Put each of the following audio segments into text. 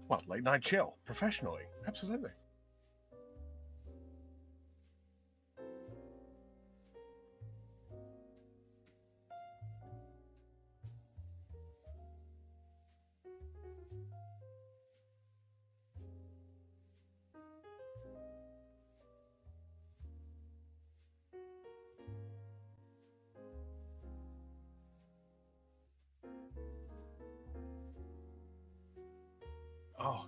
well, late night chill, professionally. Absolutely. Oh,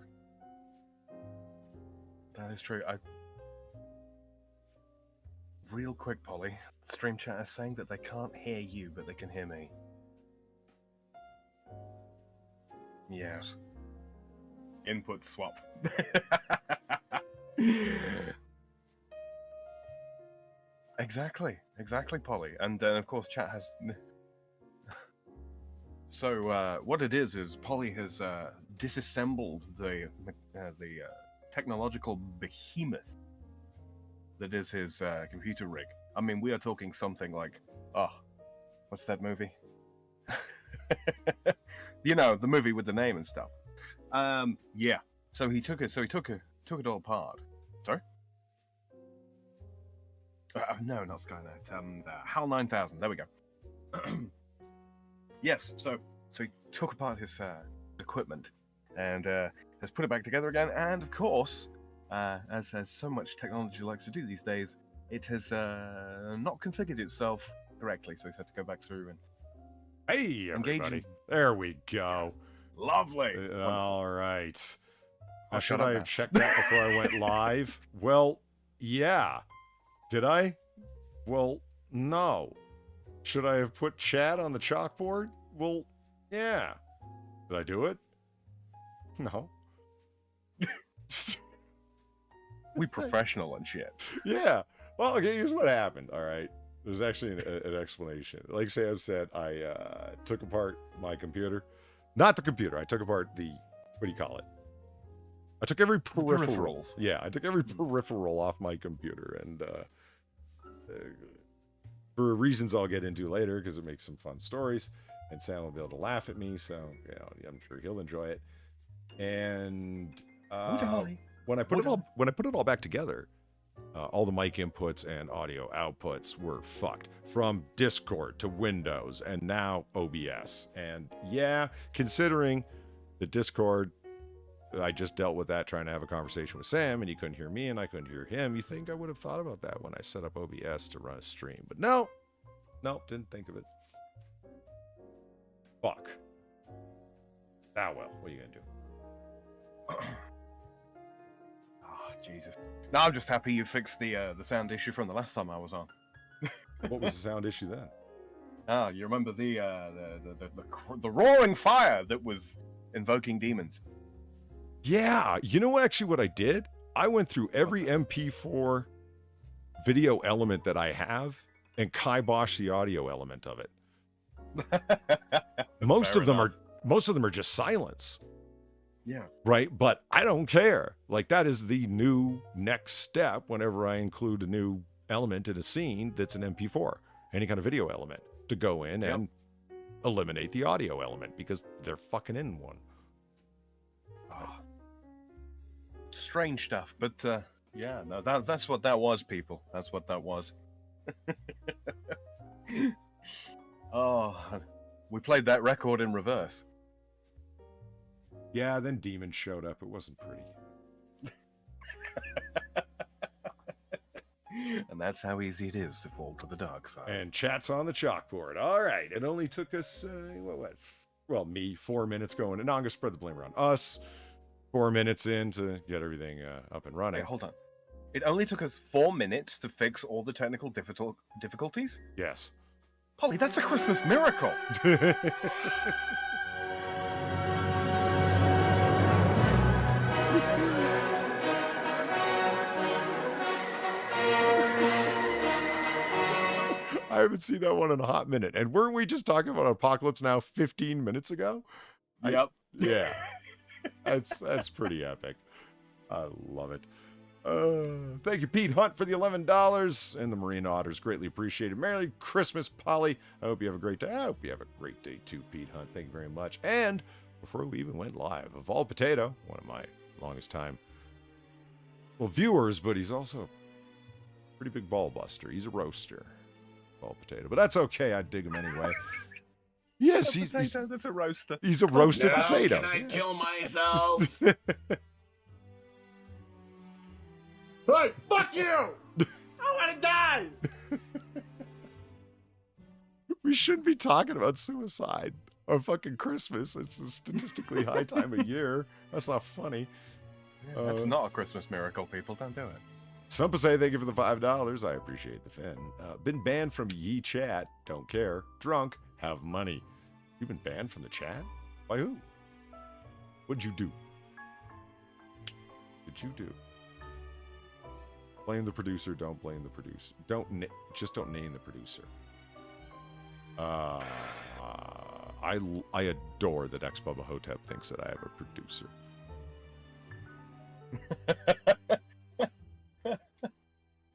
that is true. Real quick, Polly. Stream chat is saying that they can't hear you, but they can hear me. Yes. Input swap. Exactly, Polly. And then, of course, chat has... So, what it is Polly has disassembled the technological behemoth that is his computer rig. I mean, we are talking something like, what's that movie? You know, the movie with the name and stuff. Yeah. So he took it all apart. Sorry? No, not Skynet. HAL 9000. There we go. Yes. So he took apart his equipment and has put it back together again. And of course, as so much technology likes to do these days, it has not configured itself correctly. So he's had to go back through and hey, everybody. There we go. Lovely. All right. I'll Should I have checked that before I went live? Well, yeah. Did I? Well, no. Should I have put chat on the chalkboard? Well, yeah. Did I do it? No. We professional and shit. Yeah. Well, okay, here's what happened, all right? There's actually an explanation. Like Sam said, I took apart my computer. Not the computer. I took apart the, what do you call it? I took every peripheral. Yeah, I took every peripheral off my computer. And for reasons I'll get into later, because it makes some fun stories. And Sam will be able to laugh at me, so I'm sure he'll enjoy it. And when I put it all back together, all the mic inputs and audio outputs were fucked, from Discord to Windows and now OBS. And yeah, considering the Discord, I just dealt with that trying to have a conversation with Sam, and he couldn't hear me and I couldn't hear him. You think I would have thought about that when I set up OBS to run a stream, but no, didn't think of it. Fuck. Ah, well, what are you gonna do? Oh, Jesus. No, I'm just happy you fixed the sound issue from the last time I was on. What was the sound issue then? Ah, you remember the roaring fire that was invoking demons? Yeah, you know actually what I did? I went through every MP4 video element that I have and kiboshed the audio element of it. Most of them are just silence. Yeah. Right? But I don't care. Like, that is the new next step whenever I include a new element in a scene that's an MP4, any kind of video element, to go in and eliminate the audio element because they're fucking in one. Oh. Strange stuff, but yeah, no, that's what that was, people. That's what that was. Oh, we played that record in reverse. Yeah, then demons showed up. It wasn't pretty. And that's how easy it is to fall to the dark side. And chat's on the chalkboard. All right. It only took us, me 4 minutes going. And now I'm going to spread the blame around us. 4 minutes in to get everything up and running. Hey, hold on. It only took us 4 minutes to fix all the technical difficulties? Yes. Polly, that's a Christmas miracle. I haven't seen that one in a hot minute. And weren't we just talking about Apocalypse Now 15 minutes ago? Yep. Yeah. That's pretty epic. I love it. Thank you, Pete Hunt, for the $11 and the Marine Otters. Greatly appreciated. Merry Christmas, Polly. I hope you have a great day. I hope you have a great day too, Pete Hunt. Thank you very much. And before we even went live. Evolved Potato, one of my longest time viewers, but he's also a pretty big ball buster. He's a roaster. Evolved Potato. But that's okay. I dig him anyway. Yes, that's a roaster. He's a roasted potato. Can I kill myself? Hey, fuck you! I want to die! We shouldn't be talking about suicide on fucking Christmas. It's a statistically high time of year. That's not funny. Yeah, that's not a Christmas miracle, people. Don't do it. Some say thank you for the $5. I appreciate the fin. Been banned from Ye Chat. Don't care. Drunk. Have money. You've been banned from the chat? By who? What'd you do? Blame the producer. Don't blame the producer. Just don't name the producer. I adore that X Bubba Hotep thinks that I have a producer.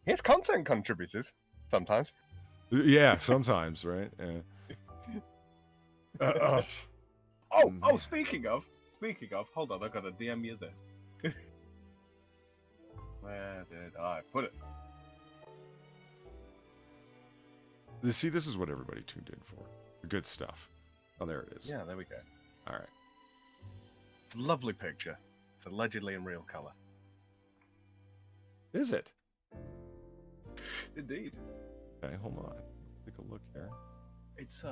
His content contributors sometimes. Yeah, sometimes, right? Yeah. Speaking of, hold on, I gotta DM you this. Where did I put it? See, this is what everybody tuned in for. The good stuff. Oh, there it is. Yeah, there we go. All right. It's a lovely picture. It's allegedly in real color. Is it? Indeed. Okay, hold on. Take a look here. It's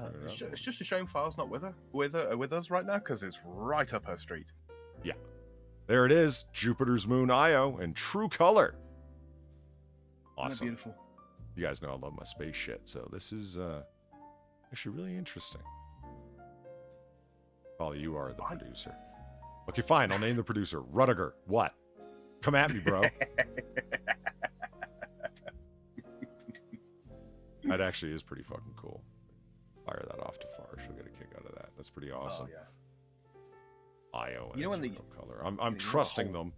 just a shame File's not with us right now, because it's right up her street. Yeah. There it is. Jupiter's Moon Io in true color. Awesome. Beautiful. You guys know I love my space shit, so this is actually really interesting. Well, you are the producer. Okay, fine. I'll name the producer. Rudiger. What? Come at me, bro. That actually is pretty fucking cool. Fire that off to Far. She'll get a kick out of that. That's pretty awesome. Oh, yeah. Io and its real color. I'm trusting them.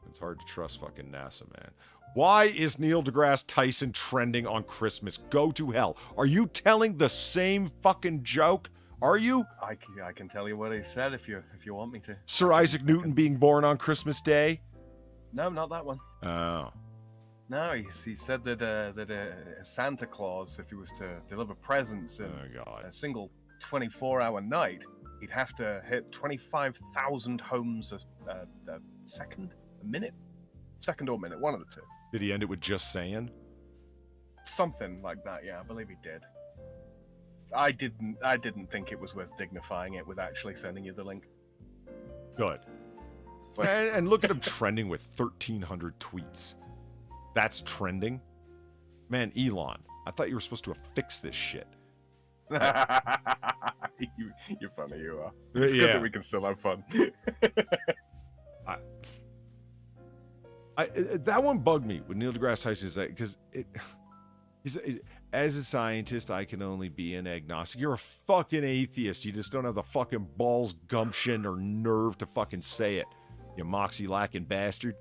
It's hard to trust fucking NASA, man. Why is Neil deGrasse Tyson trending on Christmas? Go to hell. Are you telling the same fucking joke? Are you? I can tell you what he said if you want me to. Sir Isaac Newton being born on Christmas Day? No, not that one. Oh. No, he said that Santa Claus, if he was to deliver presents in a single 24-hour night, he'd have to hit 25,000 homes a minute, one of the two. Did he end it with just saying? Something like that, yeah, I believe he did. I didn't think it was worth dignifying it with actually sending you the link. Good. And look at him trending with 1,300 tweets. That's trending? Man, Elon, I thought you were supposed to have fixed this shit. You're funny, you are. It's good that we can still have fun. That one bugged me with Neil deGrasse Tyson, because as a scientist, I can only be an agnostic. You're a fucking atheist. You just don't have the fucking balls, gumption, or nerve to fucking say it. You moxie-lacking bastard.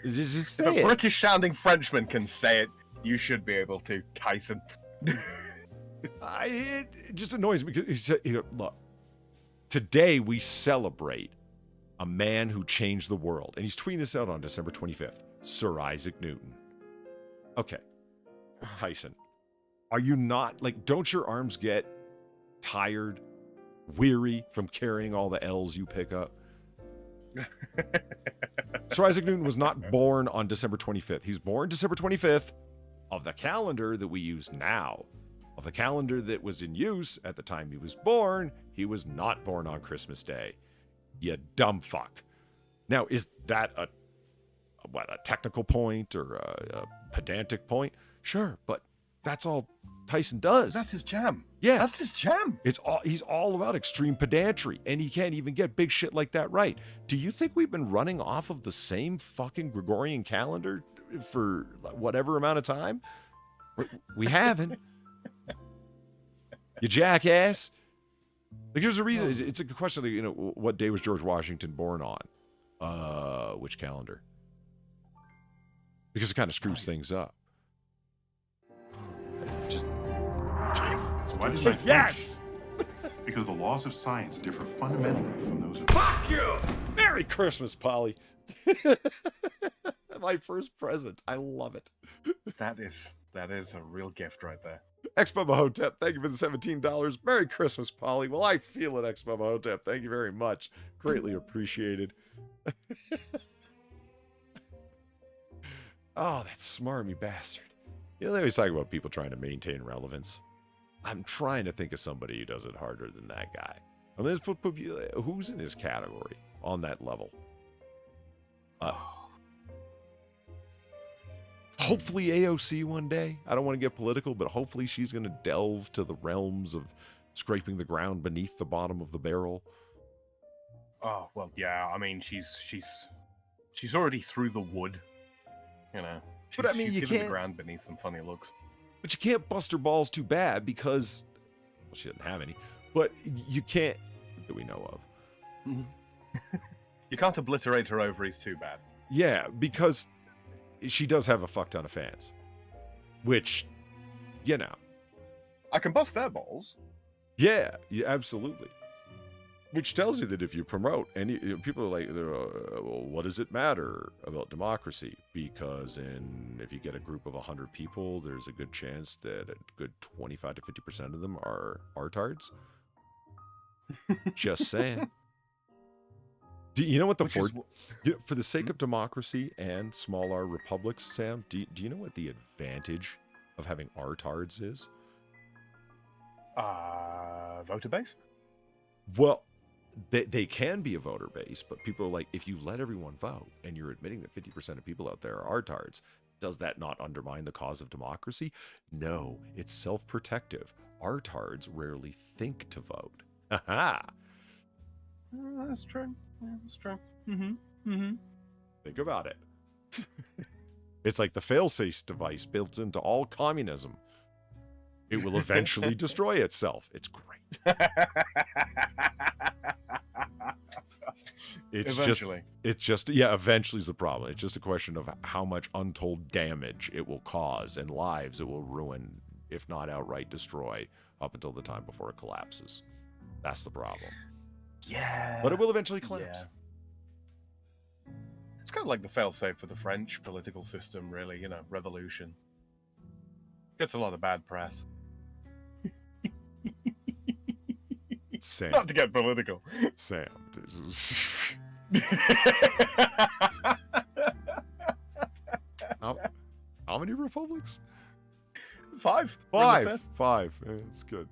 Just say if a British-sounding Frenchman can say it, you should be able to, Tyson. It just annoys me because he said, look, today we celebrate a man who changed the world. And he's tweeting this out on December 25th. Sir Isaac Newton. Okay. Tyson, are you not, don't your arms get tired, weary from carrying all the L's you pick up? Sir Isaac Newton was not born on December 25th. He's born December 25th of the calendar that we use now. Of the calendar that was in use at the time he was born, he was not born on Christmas Day. You dumb fuck. Now, is that a technical point or a pedantic point? Sure, but that's all Tyson does. That's his jam. Yeah. That's his jam. He's all about extreme pedantry, and he can't even get big shit like that right. Do you think we've been running off of the same fucking Gregorian calendar for whatever amount of time? We haven't. You jackass. There's a reason. It's a question of, what day was George Washington born on? Which calendar? Because it kind of screws things up. Just... Yes! Because the laws of science differ fundamentally from those of... Fuck you! Merry Christmas, Polly. My first present. I love it. That is a real gift right there. Xmahotep, thank you for the $17. Merry Christmas, Polly. Well, I feel it, Xmahotep. Thank you very much. Greatly appreciated. Oh, that smarmy bastard. You know, they always talk about people trying to maintain relevance. I'm trying to think of somebody who does it harder than that guy. I mean, let's put who's in his category on that level. Hopefully AOC one day. I don't want to get political, but hopefully she's going to delve to the realms of scraping the ground beneath the bottom of the barrel. Oh, well, yeah, I mean, she's already through the wood, you know. But I mean, she's you given can't... the ground beneath some funny looks. But you can't bust her balls too bad because... Well, she doesn't have any. But you can't... That we know of. You can't obliterate her ovaries too bad. Yeah, because she does have a fuck ton of fans. Which, you know. I can bust their balls. Yeah, absolutely. Which tells you that if you promote, and people are like, well, what does it matter about democracy? Because if you get a group of 100 people, there's a good chance that a good 25 to 50% of them are tards. Just saying. Do you know what for the sake of democracy and small r republics, Sam? Do you know what the advantage of having tards is? Voter base? Well, they can be a voter base, but people are like, if you let everyone vote and you're admitting that 50% of people out there are tards, does that not undermine the cause of democracy? No, it's self-protective. Tards rarely think to vote. Haha. That's true. Yeah, that's true. Think about it. It's like the fail-safe device built into all communism. It will eventually destroy itself. It's great. Eventually is the problem. It's just a question of how much untold damage it will cause and lives it will ruin, if not outright destroy, up until the time before it collapses. That's the problem. Yeah. But it will eventually collapse. Yeah. It's kind of like the failsafe for the French political system, really, you know, revolution. Gets a lot of bad press. Sam. Not to get political. Sam. How many republics? Five. Five. Yeah, that's good.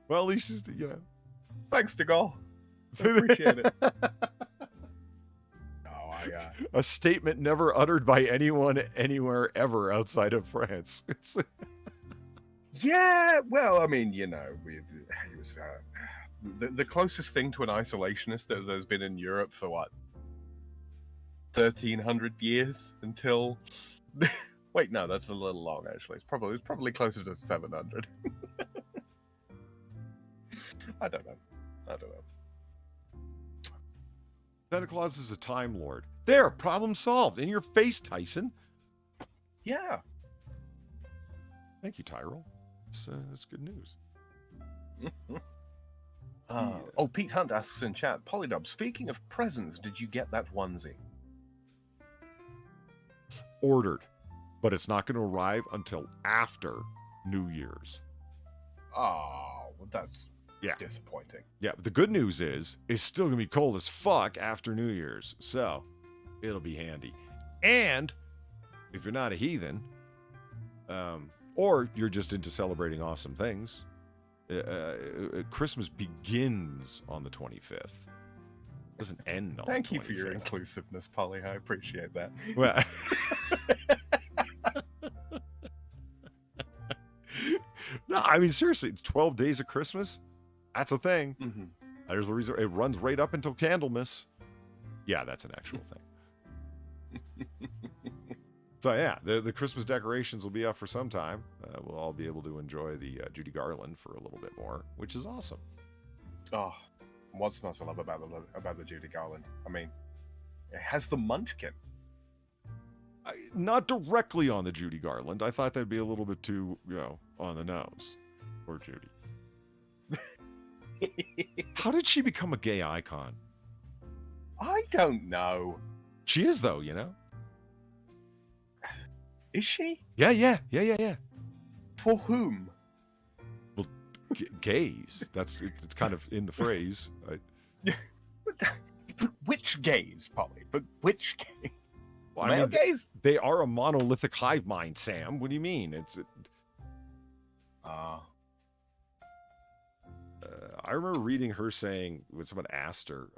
Well, at least, you know. Thanks to God. I appreciate it. A statement never uttered by anyone anywhere ever outside of France. Yeah, well, I mean, you know, he was the closest thing to an isolationist that there's been in Europe for what, 1,300 years until. Wait, no, that's a little long actually. It's probably closer to 700. I don't know. Santa Claus is a Time Lord. There, problem solved. In your face, Tyson. Yeah. Thank you, Tyrell. That's good news. Oh, Pete Hunt asks in chat, Polydub, speaking of presents, did you get that onesie? Ordered, but it's not going to arrive until after New Year's. Oh, well, that's disappointing. Yeah, but the good news is it's still going to be cold as fuck after New Year's, so it'll be handy. And if you're not a heathen, or you're just into celebrating awesome things, Christmas begins on the 25th. It doesn't end on Thank the 25th. you for your inclusiveness, Polly. I appreciate that. Well, no, I mean, seriously, it's 12 days of Christmas. That's a thing. Mm-hmm. There's a reason it runs right up until Candlemas. Yeah, that's an actual thing. So yeah, the Christmas decorations will be up for some time. We'll all be able to enjoy the Judy Garland for a little bit more, which is awesome. Oh, what's not to love about the Judy Garland? I mean, it has the Munchkin. Not directly on the Judy Garland. I thought that'd be a little bit too, on the nose. Or Judy. How did she become a gay icon? I don't know. She is, though, you know? Is she? Yeah. For whom? Well, gays. It's kind of in the phrase. But which gays, Polly? But which gays? Well, Male gays? They are a monolithic hive mind, Sam. What do you mean? I remember reading her saying, when someone asked her,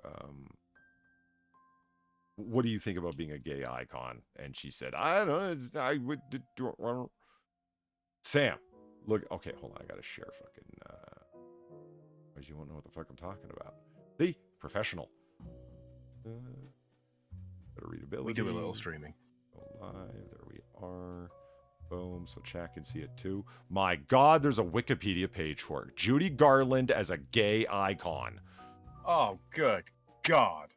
what do you think about being a gay icon? And she said, I don't know. I would. Sam, look. Okay, hold on. I gotta share fucking. Because you won't know what the fuck I'm talking about. The professional. Better readability. We do a little streaming. Go live. There we are. Boom. So chat can see it too. My God, there's a Wikipedia page for it. Judy Garland as a gay icon. Oh, good God.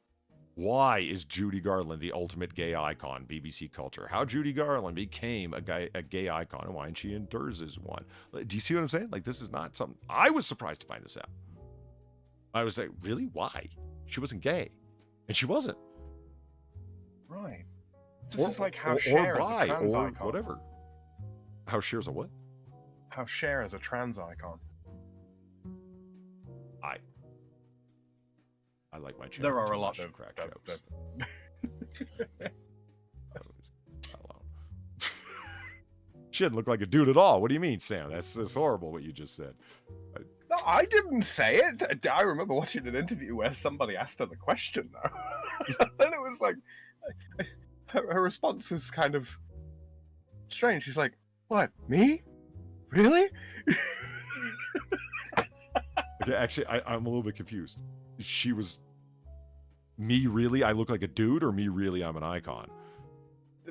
Why is Judy Garland the ultimate gay icon? BBC Culture. How Judy Garland became a gay icon and why she endures as one. Do you see what I'm saying? Like, this is not something... I was surprised to find this out. I was like, really? Why? She wasn't gay. And she wasn't. Right. This is like how Cher is a trans icon. Whatever. How Cher's a what? How Cher is a trans icon. I like my channel. There are a lot of crack jokes. She didn't look like a dude at all. What do you mean, Sam? That's horrible what you just said. No, I didn't say it. I remember watching an interview where somebody asked her the question, though. And it was like, her response was kind of strange. She's like, what, me? Really? Okay, actually, I'm a little bit confused. She was, me really, I look like a dude, or me really, I'm an icon?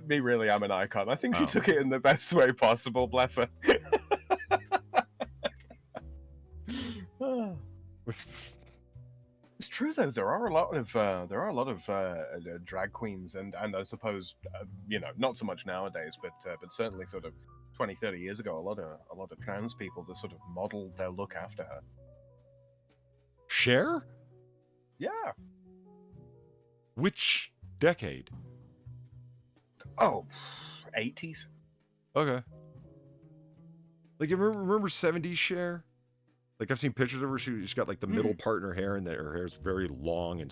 Me really, I'm an icon. I think she took it in the best way possible, bless her. It's true though. There are a lot of drag queens, and I suppose not so much nowadays, but certainly sort of 20, 30 years ago, a lot of trans people that sort of modeled their look after her. Cher? Yeah. Which decade? Oh, 80s. Okay. Like, you remember 70s Cher? Like, I've seen pictures of her. She's got like the middle part in her hair, and her hair's very long and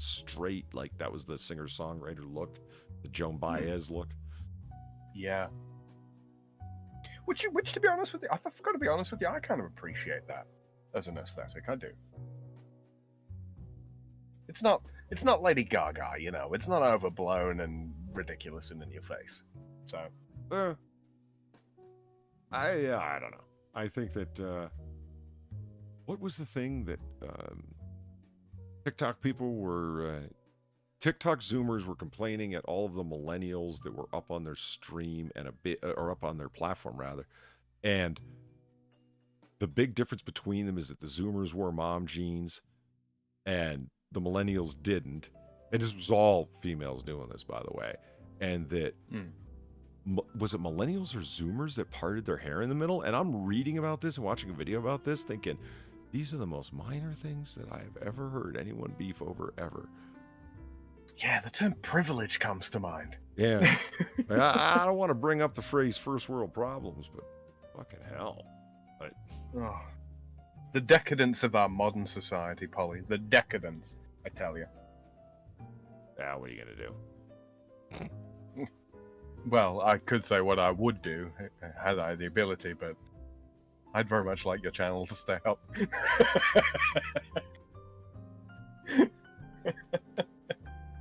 straight. Like, that was the singer-songwriter look, the Joan Baez look. Yeah. Which to be honest with you, I've got to be honest with you, I kind of appreciate that as an aesthetic. I do. It's not Lady Gaga, It's not overblown and ridiculous and in your face. So. I don't know. I think that. What was the thing that TikTok people were? TikTok Zoomers were complaining at all of the millennials that were up on their stream and or up on their platform rather, and the big difference between them is that the Zoomers wore mom jeans, and the millennials didn't. And this was all females doing this, by the way. And that was it millennials or Zoomers that parted their hair in the middle? And I'm reading about this and watching a video about this, thinking these are the most minor things that I have ever heard anyone beef over ever. Yeah, the term privilege comes to mind. Yeah. I don't want to bring up the phrase first world problems, but fucking hell. Oh, the decadence of our modern society, Polly. The decadence, I tell you. Yeah, what are you going to do? Well, I could say what I would do, had I the ability, but I'd very much like your channel to stay up.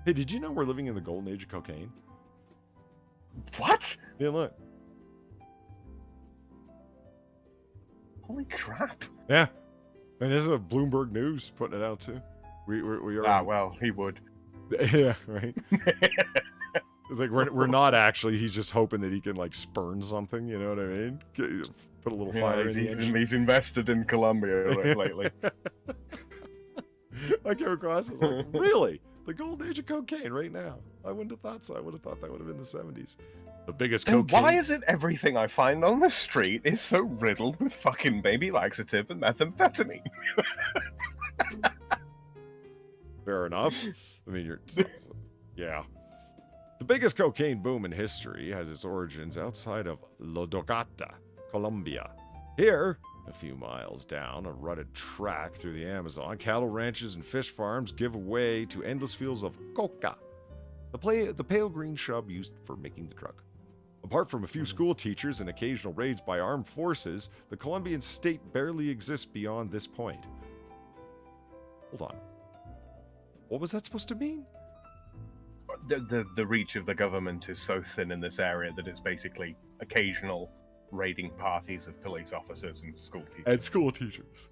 Hey, did you know we're living in the golden age of cocaine? What? Yeah, look. Holy crap. Yeah. And this is a Bloomberg News putting it out, too. We are... Ah, well, he would. Yeah, right? It's like, we're not actually. He's just hoping that he can, like, spurn something, you know what I mean? Put a little fire in the engine. He's invested in Colombia lately. I came across, I was like, really? The golden age of cocaine right now. I wouldn't have thought so. I would have thought that would have been the 70s. The biggest Then cocaine. why is it everything I find on the street is so riddled with fucking baby laxative and methamphetamine? Fair enough. I mean, yeah. The biggest cocaine boom in history has its origins outside of Lodogata, Colombia. Here, a few miles down a rutted track through the Amazon, cattle ranches and fish farms give way to endless fields of coca, the pale green shrub used for making the drug. Apart from a few school teachers and occasional raids by armed forces, the Colombian state barely exists beyond this point. Hold on. What was that supposed to mean? The reach of the government is so thin in this area that it's basically occasional raiding parties of police officers and school teachers.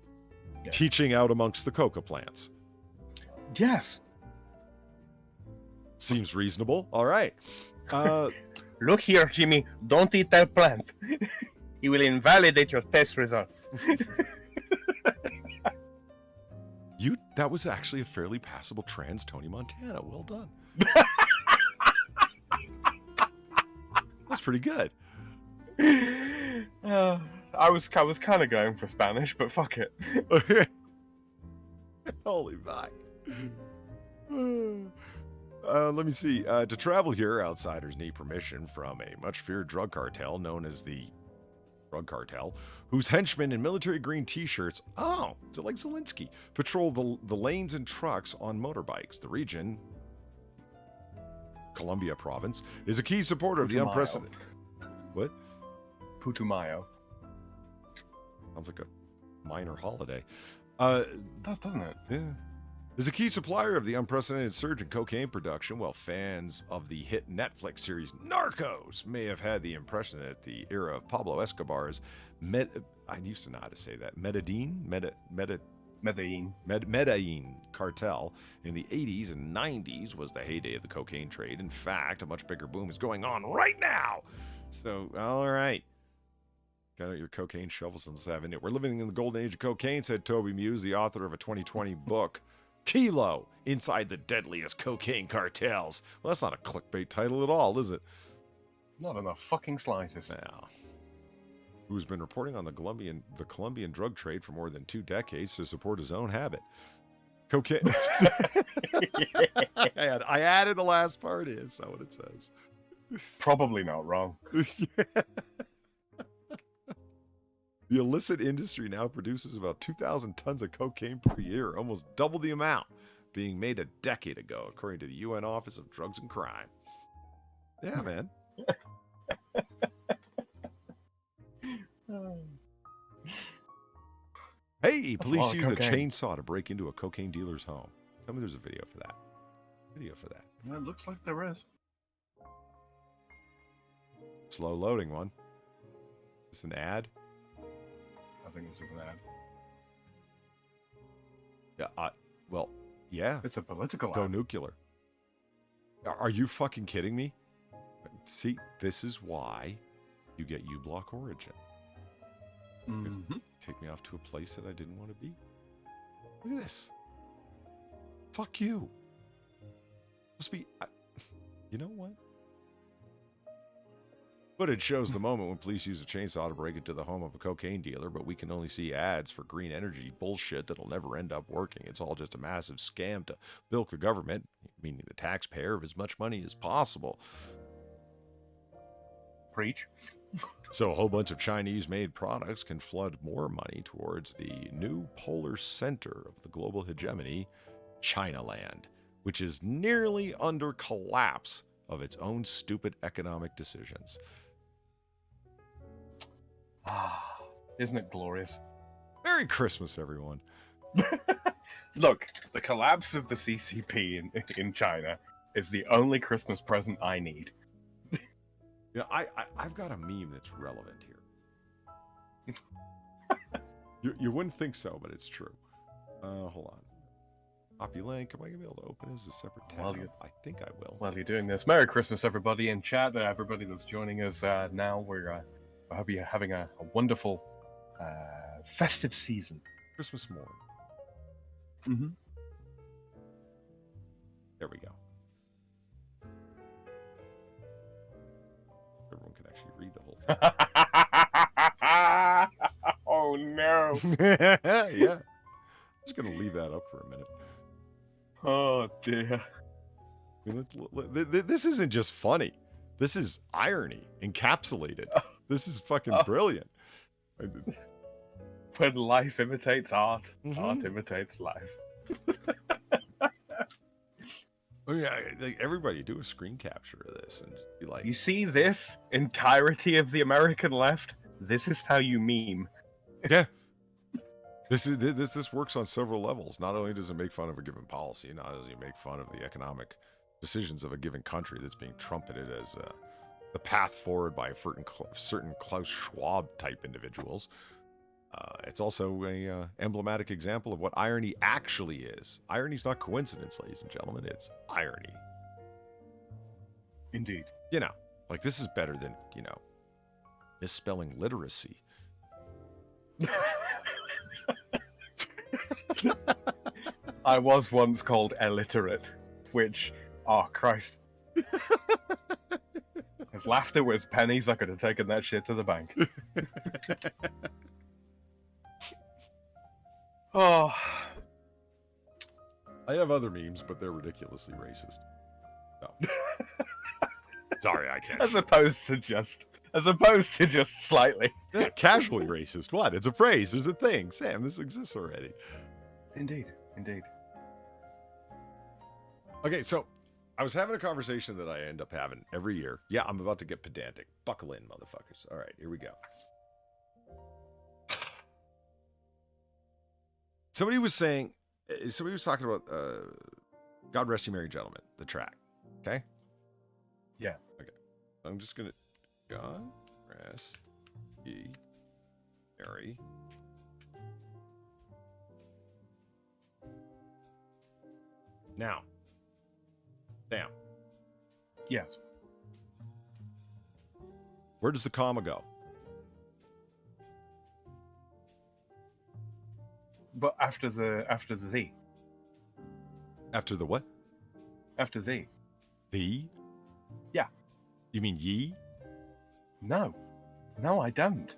Yeah. Teaching out amongst the coca plants. Yes. Seems reasonable. All right. Look here, Jimmy. Don't eat that plant. He will invalidate your test results. That was actually a fairly passable trans Tony Montana. Well done. That's pretty good. I was kind of going for Spanish, but fuck it. Holy fuck. Let me see. To travel here, outsiders need permission from a much-feared drug cartel known as the Drug Cartel, whose henchmen in military green t-shirts, they're like Zelensky, patrol the lanes and trucks on motorbikes. The region, Colombia province, is a key supporter of the unprecedented... What? Putumayo. Sounds like a minor holiday. Doesn't it? Yeah. Is a key supplier of the unprecedented surge in cocaine production, while fans of the hit Netflix series Narcos may have had the impression that the era of Pablo Escobar's I used to know how to say that. Medellin cartel in the 80s and 90s was the heyday of the cocaine trade. In fact, a much bigger boom is going on right now. So, all right. Got out your cocaine shovels and having it. We're living in the golden age of cocaine, said Toby Muse, the author of a 2020 book, Kilo, Inside the Deadliest Cocaine Cartels. Well, that's not a clickbait title at all, is it? Not in the fucking slightest. Now, who's been reporting on the Colombian drug trade for more than 2 decades to support his own habit. Cocaine. I added the last part in. That's not what it says. Probably not wrong. The illicit industry now produces about 2,000 tons of cocaine per year, almost double the amount being made a decade ago, according to the UN Office of Drugs and Crime. Yeah, man. Hey, police used a chainsaw to break into a cocaine dealer's home. Tell me there's a video for that. It looks like there is. Slow loading one. Is this an ad? I think this is an ad. Yeah, well, yeah. It's a political Go ad. nuclear. Are you fucking kidding me? See, this is why you get U-Block Origin. Mm-hmm. Take me off to a place that I didn't want to be. Look at this. Fuck you. Must be... you know what? Footage shows the moment when police use a chainsaw to break into the home of a cocaine dealer, but we can only see ads for green energy bullshit that'll never end up working. It's all just a massive scam to bilk the government, meaning the taxpayer, of as much money as possible. Preach. So a whole bunch of Chinese-made products can flood more money towards the new polar center of the global hegemony, Chinaland, which is nearly under collapse of its own stupid economic decisions. Isn't it glorious? Merry Christmas, everyone. Look, the collapse of the CCP in China is the only Christmas present I need. Yeah, I've got a meme that's relevant here. You wouldn't think so, but it's true. Hold on. Copy link. Am I going to be able to open it as a separate tab? I think I will. While you're doing this, Merry Christmas, everybody in chat. Everybody that's joining us now. I hope you're having a wonderful festive season. Christmas morn. Mm-hmm. There we go. Oh no! Yeah. Just gonna leave that up for a minute. Oh dear. This isn't just funny. This is irony encapsulated. This is fucking brilliant. When life imitates art, art imitates life. Oh yeah, like everybody do a screen capture of this and just be like, You see this entirety of the American left? This is how you meme. yeah. This works on several levels. Not only does it make fun of a given policy, not only does it make fun of the economic decisions of a given country that's being trumpeted as the path forward by certain Klaus Schwab type individuals. It's also a emblematic example of what irony actually is. Irony's not coincidence, ladies and gentlemen. It's irony. Indeed. You know, like this is better than, misspelling literacy. I was once called illiterate, which, oh Christ. If laughter was pennies, I could have taken that shit to the bank. Oh. I have other memes, but they're ridiculously racist. No. Sorry, I can't. As opposed to just slightly. Yeah, casually racist. What? It's a phrase. There's a thing. Sam, this exists already. Indeed. Indeed. Okay, so I was having a conversation that I end up having every year. Yeah, I'm about to get pedantic. Buckle in, motherfuckers. All right, here we go. Somebody was talking about God Rest You Merry Gentlemen, the track. Okay? Yeah. Okay. I'm just going to God Rest Ye Merry. Now. Damn. Yes. Where does the comma go? But after the thee. After the what? After thee. The? Yeah. You mean ye? No. No, I don't.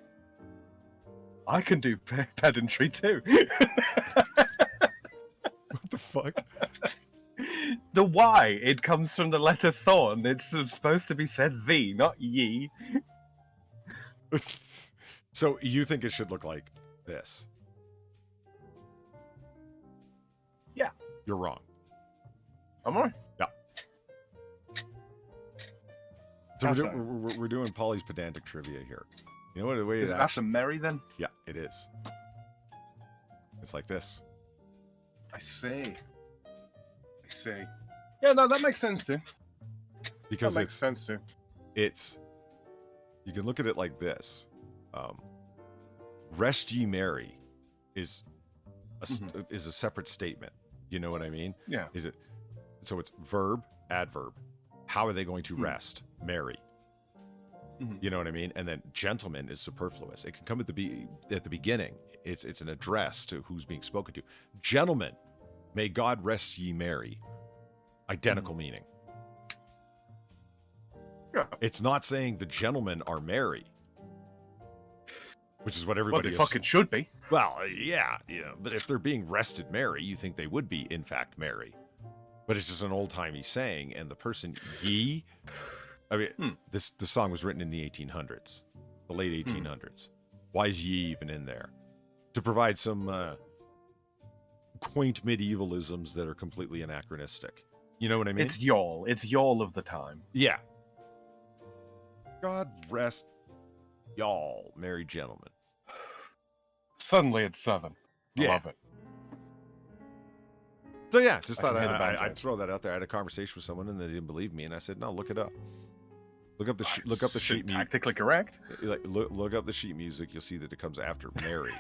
I can do pedantry too. What the fuck? The Y, it comes from the letter thorn. It's supposed to be said thee, not ye. So you think it should look like this? Yeah. You're wrong. Am I? Yeah. So How's that? we're doing Polly's pedantic trivia here. You know what the way Is it after Mary then? Yeah, it is. It's like this. I see. Yeah, no, that makes sense too. Because that makes sense too. It's you can look at it like this. Rest ye merry is a separate statement. You know what I mean? Yeah. Is it? So it's verb, adverb. How are they going to rest? Merry. You know what I mean? And then gentleman is superfluous. It can come at the beginning. It's an address to who's being spoken to. Gentlemen, may God rest ye merry. Identical meaning. Yeah. It's not saying the gentlemen are merry, which is what everybody Well, they fucking should be. Well, yeah. But if they're being rested merry, you think they would be, in fact, merry. But it's just an old-timey saying, and the person ye... I mean, the song was written in the 1800s, the late 1800s. Why is ye even in there? To provide some quaint medievalisms that are completely anachronistic. You know what I mean? It's y'all. It's y'all of the time. Yeah. God rest y'all, merry gentlemen. Suddenly it's 7. I love it. So yeah, just thought can hear the banjo. I'd throw that out there. I had a conversation with someone and they didn't believe me, and I said, "No, look it up. Look up the sheet music. Tactically correct. Like, look up the sheet music. You'll see that it comes after Mary."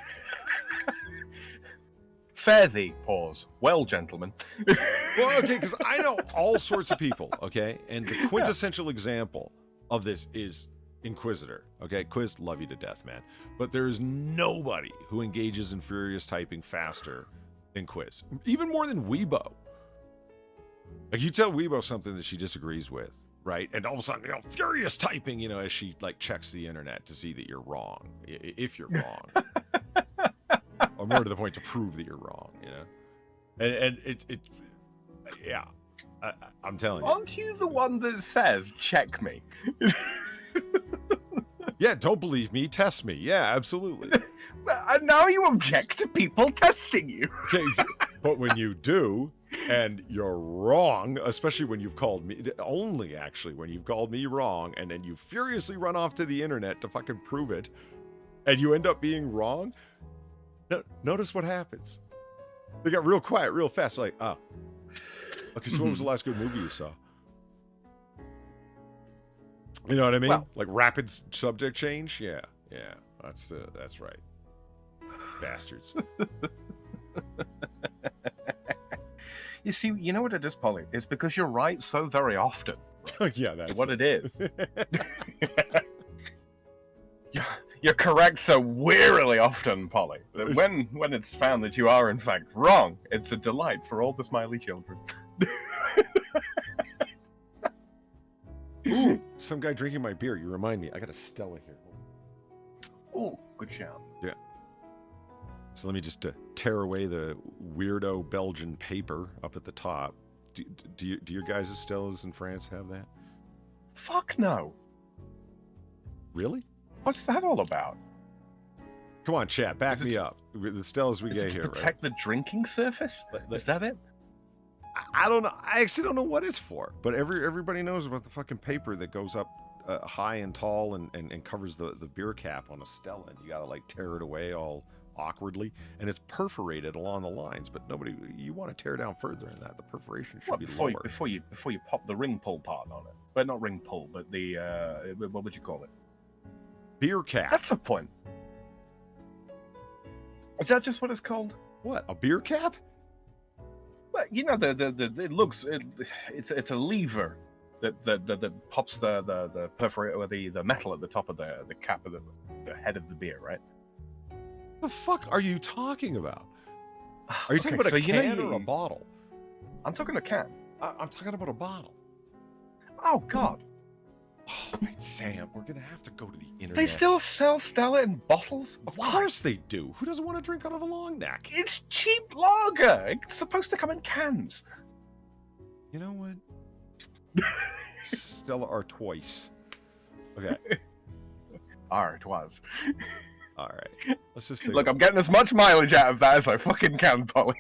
Fare thee. Pause. Well, gentlemen. Well, okay, because I know all sorts of people. Okay, and the quintessential example of this is Inquisitor. Okay, Quiz, love you to death, man. But there is nobody who engages in furious typing faster than Quiz, even more than Weibo. Like, you tell Weibo something that she disagrees with, right? And all of a sudden, furious typing, as she like checks the internet to see that you're wrong, if you're wrong, or more to the point, to prove that you're wrong, and yeah, I'm telling you. Aren't you the one that says check me? Yeah, don't believe me, test me. Yeah, absolutely. And now you object to people testing you. Okay, but when you do, and you're wrong, especially when you've called me, only actually when you've called me wrong, and then you furiously run off to the internet to fucking prove it, and you end up being wrong, notice what happens. They got real quiet real fast, like, oh. Okay, so what was the last good movie you saw? You know what I mean? Well, like rapid subject change? Yeah, that's right. Bastards. You see, you know what it is, Polly? It's because you're right so very often. Yeah, that's what it is. You're correct so wearily often, Polly, that when it's found that you are in fact wrong, it's a delight for all the smiley children. Ooh, some guy drinking my beer. You remind me. I got a Stella here. Ooh, good shout. Yeah. So let me just tear away the weirdo Belgian paper up at the top. Do your guys' Stellas in France have that? Fuck no. Really? What's that all about? Come on, chat. Back me up. The Stellas we get here, right? Protect the drinking surface? Is that it? I don't know. I actually don't know what it's for. But everybody knows about the fucking paper that goes up high and tall and covers the beer cap on a Stella. And you got to like tear it away all awkwardly. And it's perforated along the lines. But you want to tear down further than that. The perforation should be lower. Before you pop the ring pull part on it. But not ring pull, but the, what would you call it? Beer cap. That's the point. Is that just what it's called? What, a beer cap? Well, you know, it's a lever that pops the perforate or the metal at the top of the cap of the head of the beer, right? The fuck are you talking about? Are you talking about a can or a bottle? I'm talking a can. I'm talking about a bottle. Oh God. Oh, wait, Sam, we're gonna have to go to the internet. They still sell Stella in bottles? Of course they do. Who doesn't want to drink out of a long neck? It's cheap lager. It's supposed to come in cans. You know what? Stella Artois. Okay. Artois. All right. Let's just look. I'm getting as much mileage out of that as I fucking can, Polly.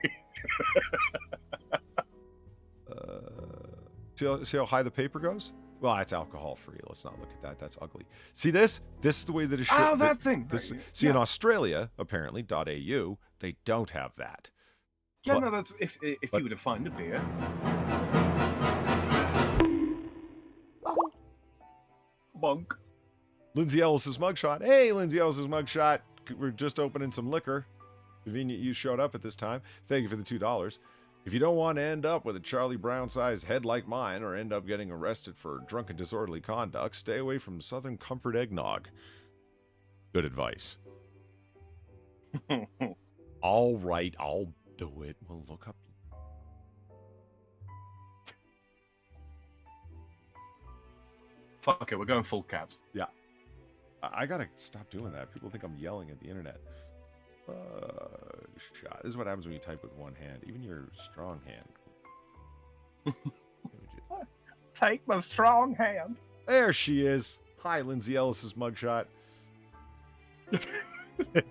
See how high the paper goes? Well, it's alcohol-free. Let's not look at that. That's ugly. See this? This is the way that it should... Oh, that thing! See, in Australia, apparently, .au, they don't have that. Yeah, but, no, that's... If you were to find a beer... Bonk. Lindsay Ellis's mugshot. Hey, Lindsay Ellis's mugshot. We're just opening some liquor. Convenient you showed up at this time. Thank you for the $2. If you don't want to end up with a Charlie Brown-sized head like mine or end up getting arrested for drunken disorderly conduct, stay away from Southern Comfort Eggnog. Good advice. All right, I'll do it. We'll look up. Fuck it, we're going full caps. Yeah. I gotta stop doing that. People think I'm yelling at the internet. Shot. This is what happens when you type with one hand. Even your strong hand. Take my strong hand. There she is. Hi, Lindsay Ellis's mugshot.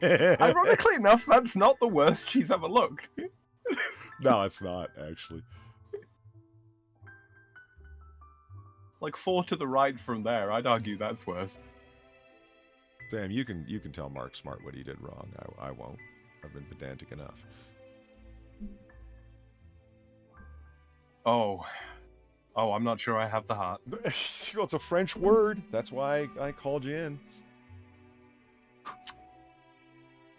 Ironically enough, that's not the worst she's ever looked. No, it's not, actually. Like 4 to the right from there, I'd argue that's worse. Sam, you can tell Mark Smart what he did wrong. I won't. I've been pedantic enough. Oh, I'm not sure I have the heart. Well, it's a French word. That's why I called you in.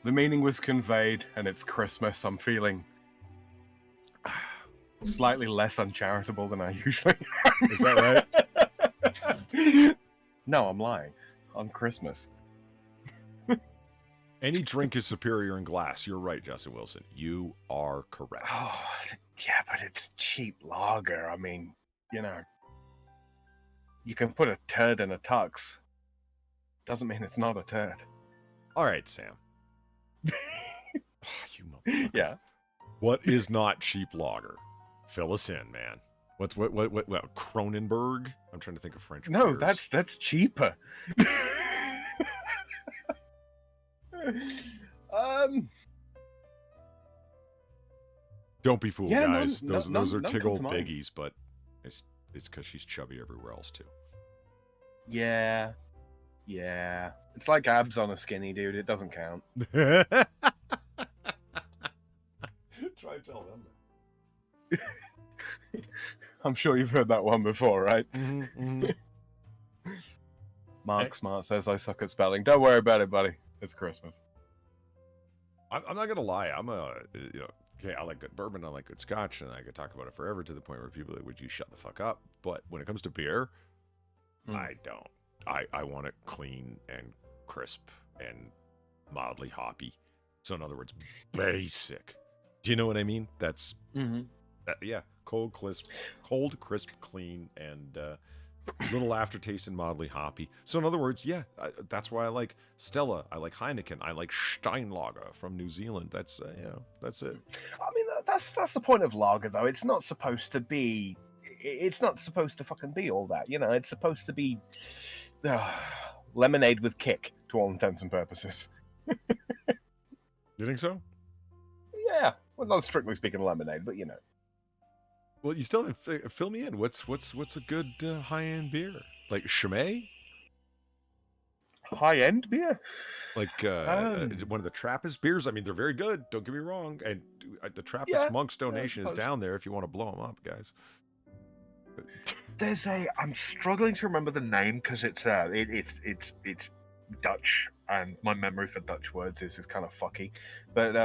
The meaning was conveyed, and it's Christmas. I'm feeling slightly less uncharitable than I usually am. Is that right? No, I'm lying. On Christmas. Any drink is superior in glass. You're right, Justin Wilson. You are correct. Oh, yeah, but it's cheap lager. I mean, you know. you can put a turd in a tux. Doesn't mean it's not a turd. All right, Sam. You motherfucker. Yeah. What is not cheap lager? Fill us in, man. What Kronenberg? I'm trying to think of French No, beers. that's cheaper. Don't be fooled, Yeah, guys. none Those are come tig old to mind. biggies, but it's because she's chubby everywhere else too. Yeah. It's like abs on a skinny dude. It doesn't count. Try and tell them that. I'm sure you've heard that one before, right? Mm-hmm. Mark Smart says I suck at spelling. Don't worry about it, buddy. It's Christmas. I'm not gonna lie. I'm okay. I like good bourbon. I like good scotch, and I could talk about it forever to the point where people are like, "Would you shut the fuck up?" But when it comes to beer, I don't. I want it clean and crisp and mildly hoppy. So in other words, basic. Do you know what I mean? That's yeah. Cold, crisp, clean, and little aftertaste and mildly hoppy. So in other words, yeah, that's why I like Stella. I like Heineken. I like Steinlager from New Zealand. That's that's it. I mean, that's the point of lager, though. It's not supposed to be. It's not supposed to fucking be all that. You know, it's supposed to be lemonade with kick, to all intents and purposes. You think so? Yeah, well, not strictly speaking lemonade, but you know. Well, you still haven't fill me in. What's a good high-end beer? Like Chimay? High-end beer? Like one of the Trappist beers? I mean, they're very good. Don't get me wrong. And the Trappist Monk's donation is down there if you want to blow them up, guys. There's I'm struggling to remember the name because it's Dutch, and my memory for Dutch words is kind of fucky. But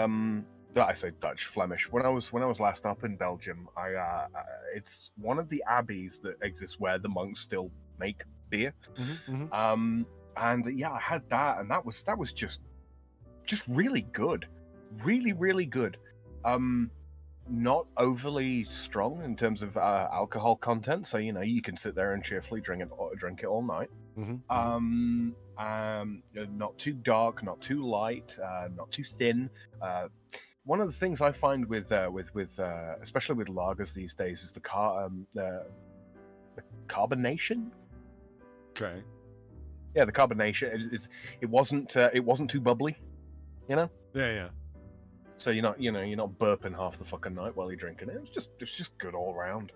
I say Dutch, Flemish. When I was last up in Belgium, it's one of the abbeys that exists where the monks still make beer. And yeah, I had that, and that was just really good, really good. Not overly strong in terms of alcohol content, so you know you can sit there and cheerfully drink it all night. Not too dark, not too light, not too thin. One of the things I find with especially with lagers these days is the carbonation. Okay. Yeah, the carbonation is it wasn't too bubbly, you know. Yeah. So you're not burping half the fucking night while you're drinking it. It was just good all round.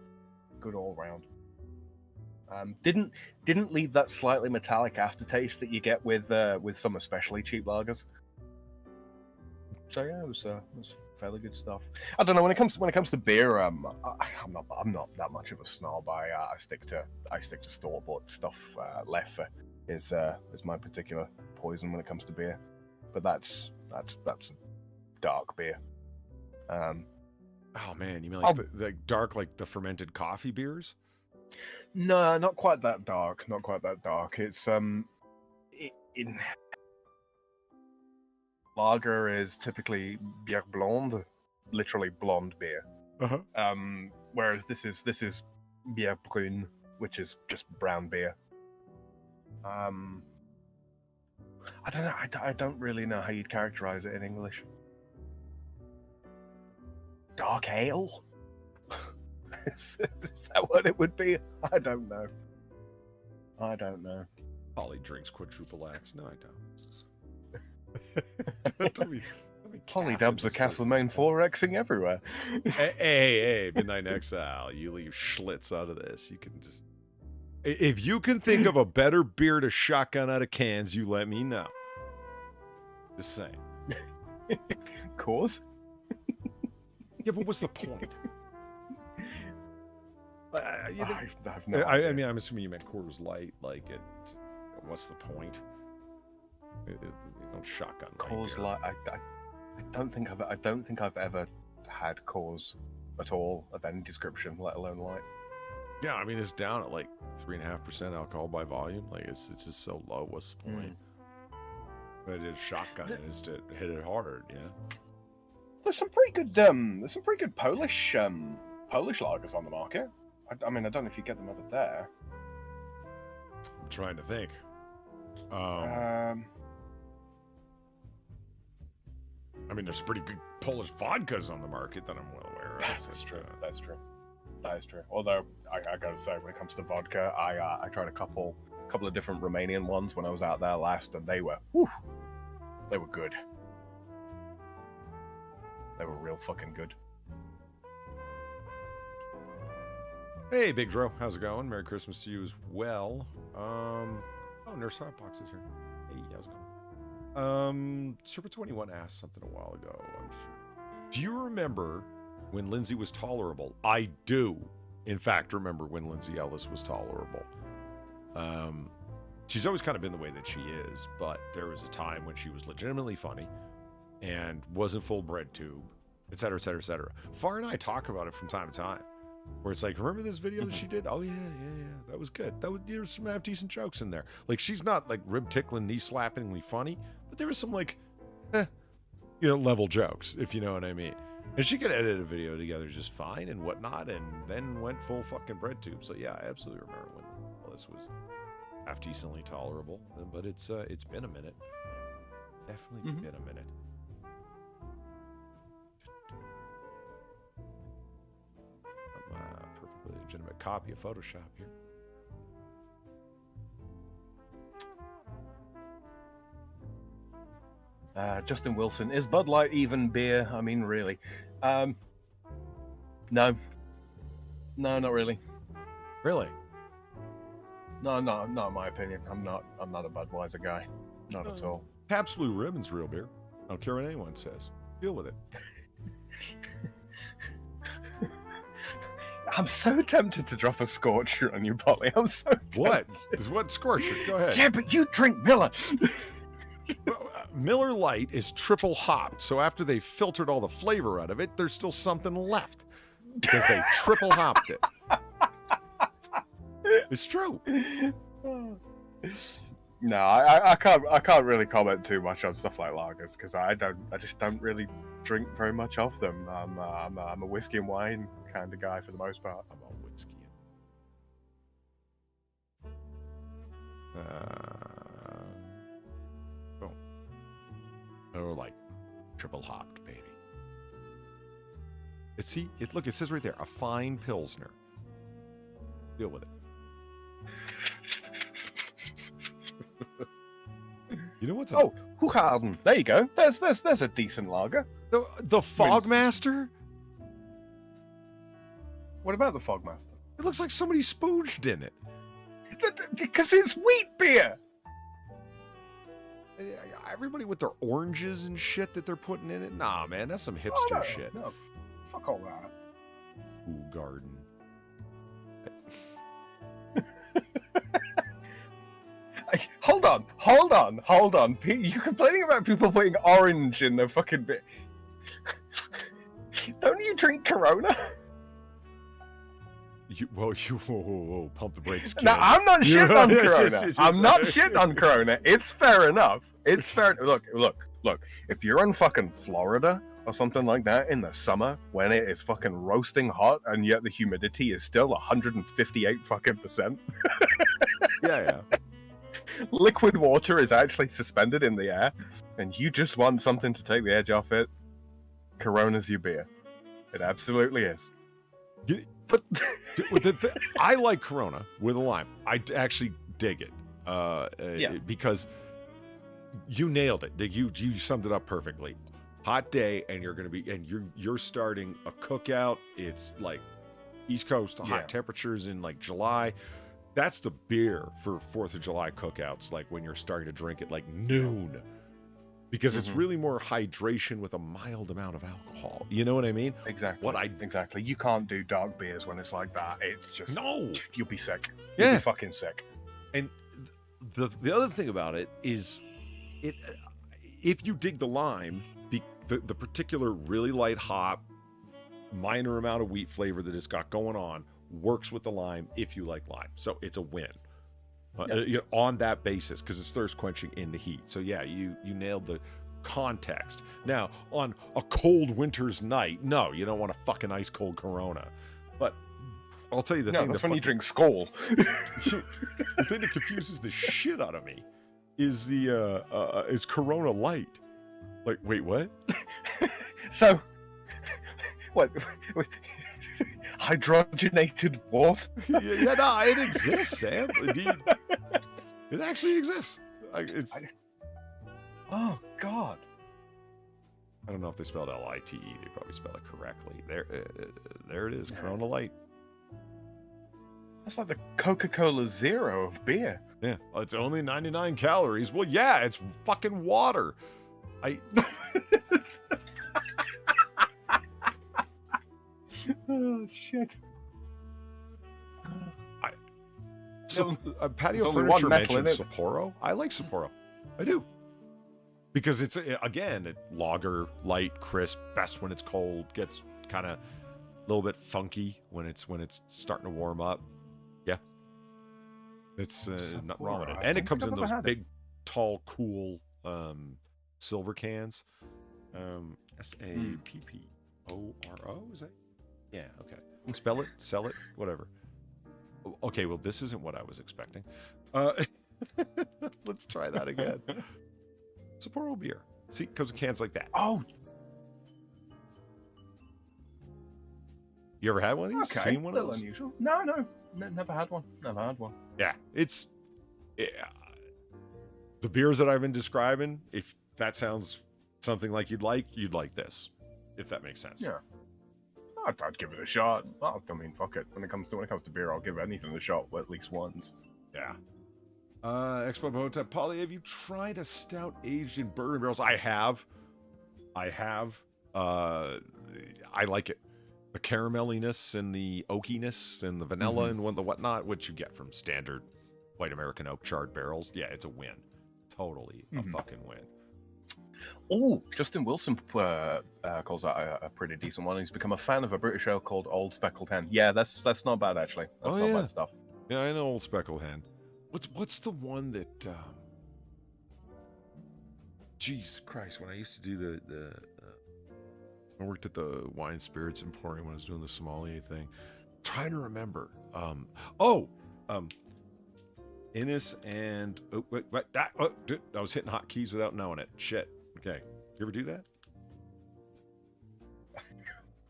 Didn't leave that slightly metallic aftertaste that you get with some especially cheap lagers. So yeah, it was fairly good stuff. I don't know when it comes to beer. I'm not that much of a snob. I stick to store bought stuff. Leffe is my particular poison when it comes to beer, but that's dark beer. Oh man, you mean like the dark, like the fermented coffee beers? No, not quite that dark. It's lager is typically bière blonde, literally blonde beer. Whereas this is bière brune, which is just brown beer. I don't know. I don't really know how you'd characterize it in English. Dark ale? Is that what it would be? I don't know. Polly drinks quadruple X. No, I don't. Polly dubs the Castlemaine 4Xing everywhere. Hey, Midnight Exile, you leave Schlitz out of this. You can just... If you can think of a better beer to shotgun out of cans, you let me know. Just saying. Cause? Yeah, but what's the point? I have no idea. I mean, I'm assuming you meant Coors Light. Like, what's the point? You don't shotgun Coors Light. I don't think I've ever had Coors at all of any description, let alone light. Yeah, I mean, it's down at like 3.5% alcohol by volume. Like, it's just so low. What's the point? But it is shotgun is to hit it hard. Yeah. There's some pretty good Polish lagers on the market. I mean, I don't know if you get them over there. I'm trying to think. I mean, there's pretty good Polish vodkas on the market that I'm well aware of. That's true. That's true. That is true. Although I gotta say, when it comes to vodka, I tried a couple of different Romanian ones when I was out there last, and they were good. They were real fucking good. Hey, Big Dro, how's it going? Merry Christmas to you as well. Oh, Nurse Hotbox is here. Hey, how's it going? Super21 asked something a while ago. Do you remember when Lindsay was tolerable? I do, in fact, remember when Lindsay Ellis was tolerable. She's always kind of been the way that she is, but there was a time when she was legitimately funny and wasn't full bread tube, et cetera, et cetera, et cetera. Far and I talk about it from time to time, where it's like, remember this video that she did? Oh, yeah, that was good. There was some half decent jokes in there. Like, she's not, like, rib-tickling, knee-slappingly funny, but there was some, like, level jokes, if you know what I mean. And she could edit a video together just fine and whatnot, and then went full fucking bread tube. So, yeah, I absolutely remember when this was half decently tolerable. But it's been a minute. Definitely been a minute. Perfectly legitimate copy of Photoshop here. Justin Wilson, is Bud Light even beer? I mean, really? No, not really. Really? No, not in my opinion. I'm not a Budweiser guy. Not at all. Pabst Blue Ribbon's real beer. I don't care what anyone says. Deal with it. I'm so tempted to drop a scorcher on you, Polly. I'm so tempted. What scorcher? Go ahead. Yeah, but you drink Miller. Miller Lite is triple hopped, so after they filtered all the flavor out of it, there's still something left because they triple hopped it. It's true. No, I can't really comment too much on stuff like lagers because I just don't really drink very much of them. I'm a whiskey and wine kind of guy for the most part. I'm all whiskey. Or like triple hopped, baby. Look, it says right there, a fine Pilsner. Deal with it. You know what's up? Oh, Hoegaarden. There you go. There's a decent lager. The Fogmaster? What about the Fogmaster? It looks like somebody spooged in it. Because it's wheat beer. Everybody with their oranges and shit that they're putting in it. Nah, man, that's some hipster shit. No, fuck all that. Ooh, garden. Hold on. You're complaining about people putting orange in their fucking beer. Don't you drink Corona? Whoa, pump the brakes, kid. No, I'm not shitting on Corona. I'm not shitting on Corona. It's fair enough. It's fair. Look. If you're in fucking Florida or something like that in the summer when it is fucking roasting hot and yet the humidity is still 158 fucking %. Yeah. Liquid water is actually suspended in the air, and you just want something to take the edge off it. Corona's your beer. It absolutely is. But I like Corona with a lime. I actually dig it. Because you nailed it. You summed it up perfectly. Hot day, and you're starting a cookout. It's like East Coast hot temperatures in like July. That's the beer for 4th of July cookouts, like when you're starting to drink it like noon. Because it's really more hydration with a mild amount of alcohol. You know what I mean? Exactly. Exactly. You can't do dark beers when it's like that. It's just... No! You'll be sick. You'll be fucking sick. And the other thing about it is, if you dig the lime, the particular really light hop, minor amount of wheat flavor that it's got going on, works with the lime if you like lime. So it's a win. On that basis, because it's thirst quenching in the heat. So yeah, you nailed the context. Now, on a cold winter's night, no, you don't want a fucking ice cold Corona. But I'll tell you the No, thing. that's when you drink Skull. The thing that confuses the shit out of me is the is Corona Light. Like, wait, what? So, what? Hydrogenated what? No, it exists, Sam. It actually exists. Oh God. I don't know if they spelled Lite. They probably spell it correctly. There it is, Corona Light. That's like the Coca-Cola Zero of beer. Yeah, well, it's only 99 calories. Well, yeah, it's fucking water. Oh shit. Patio Furniture mentioned Sapporo. I like Sapporo. I do. Because it's, again, lager, light, crisp, best when it's cold, gets kind of a little bit funky when it's starting to warm up. Yeah. It's not wrong with it. And it comes in those big, tall, cool silver cans. Sapporo, is that? Yeah, okay. Spell it, sell it, whatever. Okay, well, this isn't what I was expecting. Let's try that again. Sapporo beer. See, it comes in cans like that. Oh. You ever had one of these? Okay, Seen one of those? Unusual. No, never had one. Yeah, the beers that I've been describing, if that sounds something like you'd like this, if that makes sense. Yeah. I'd give it a shot. Well, I mean, fuck it. When it comes to beer, I'll give anything a shot at least once. Yeah. Expo Hotep Polly, have you tried a stout aged in bourbon barrels? I have. I like it. The carameliness and the oakiness and the vanilla and the whatnot, what you get from standard white American oak charred barrels. Yeah, it's a win. Totally a fucking win. Oh, Justin Wilson calls that a pretty decent one. He's become a fan of a British ale called Old Speckled Hen. Yeah, that's not bad actually. That's not bad stuff. Yeah, I know Old Speckled Hen. What's the one that? Jesus Christ! When I used to do I worked at the wine spirits emporium when I was doing the sommelier thing. Trying to remember. Innis and I was hitting hotkeys without knowing it. Shit. Okay. You ever do that?